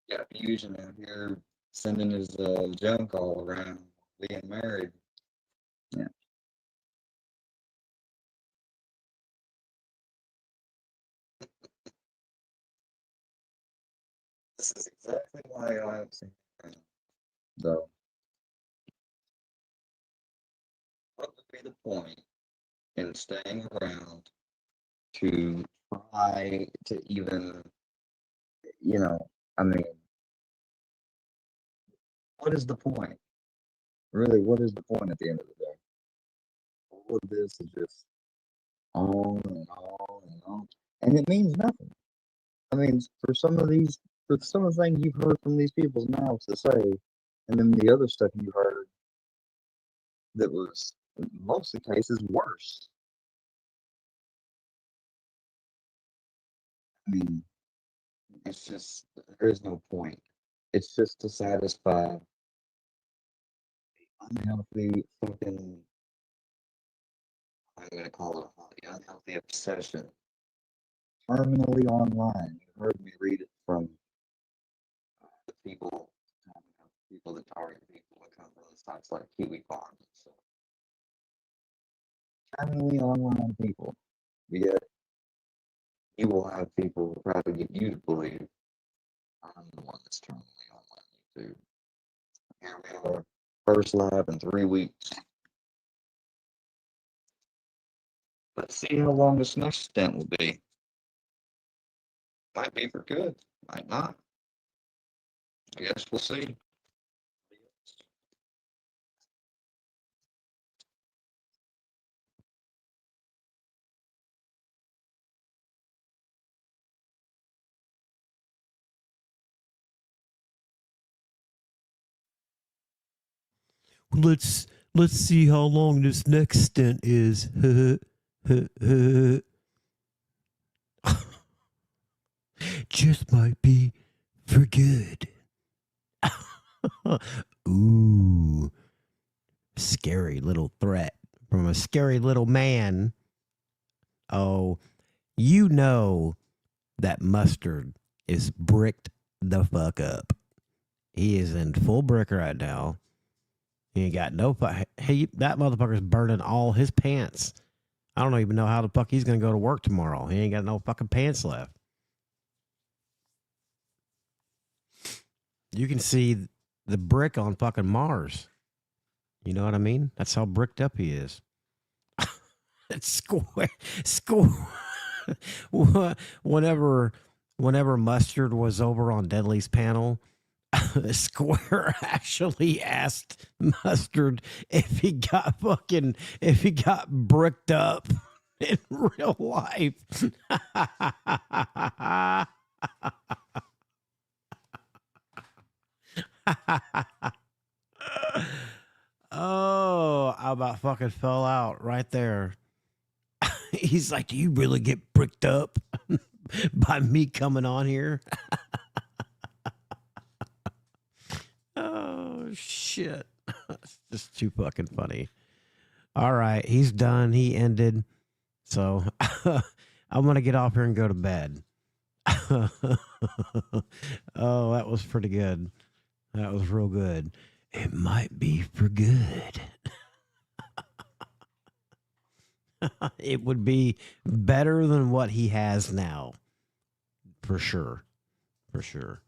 A: Yeah, Fusion out here sending his junk all around, being married. Yeah. This is exactly why I have seen it, though. What would be the point in staying around to try to even, I mean, what is the point? Really, what is the point at the end of the day? All of this is just on and on and on. And it means nothing. I mean, for some of the things you've heard from these people's mouths to say, and then the other stuff you heard that was, in most of the cases, worse. I mean, it's just, there is no point. It's just to satisfy unhealthy fucking, I'm going to call it the unhealthy obsession. Terminally online. You heard me read it from the people that target people that come from sites like Kiwi Farms and stuff. Terminally online people. Yet you will have people try to get you to believe I'm the one that's terminally online YouTube. Here we are, first live in 3 weeks. Let's see how long this next stint will be. Might be for good, might not. I guess we'll see.
L: Let's see how long this next stint is. Just might be for good. Ooh, scary little threat from a scary little man. Oh, you know that Mustard is bricked the fuck up. He is in full brick right now. He ain't got no. Hey, that motherfucker's burning all his pants. I don't even know how the fuck he's gonna go to work tomorrow. He ain't got no fucking pants left. You can see the brick on fucking Mars. You know what I mean? That's how bricked up he is. It's score. Whenever Mustard was over on Deadly's panel, Square actually asked Mustard if he got bricked up in real life. Oh, I about fucking fell out right there. He's like, do you really get bricked up by me coming on here? Oh, shit. It's just too fucking funny. All right. He's done. He ended. So I'm going to get off here and go to bed. Oh, that was pretty good. That was real good. It might be for good. It would be better than what he has now. For sure. For sure.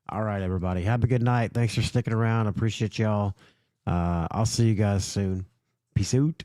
L: All right, everybody. Have a good night. Thanks for sticking around. I appreciate y'all. I'll see you guys soon. Peace out.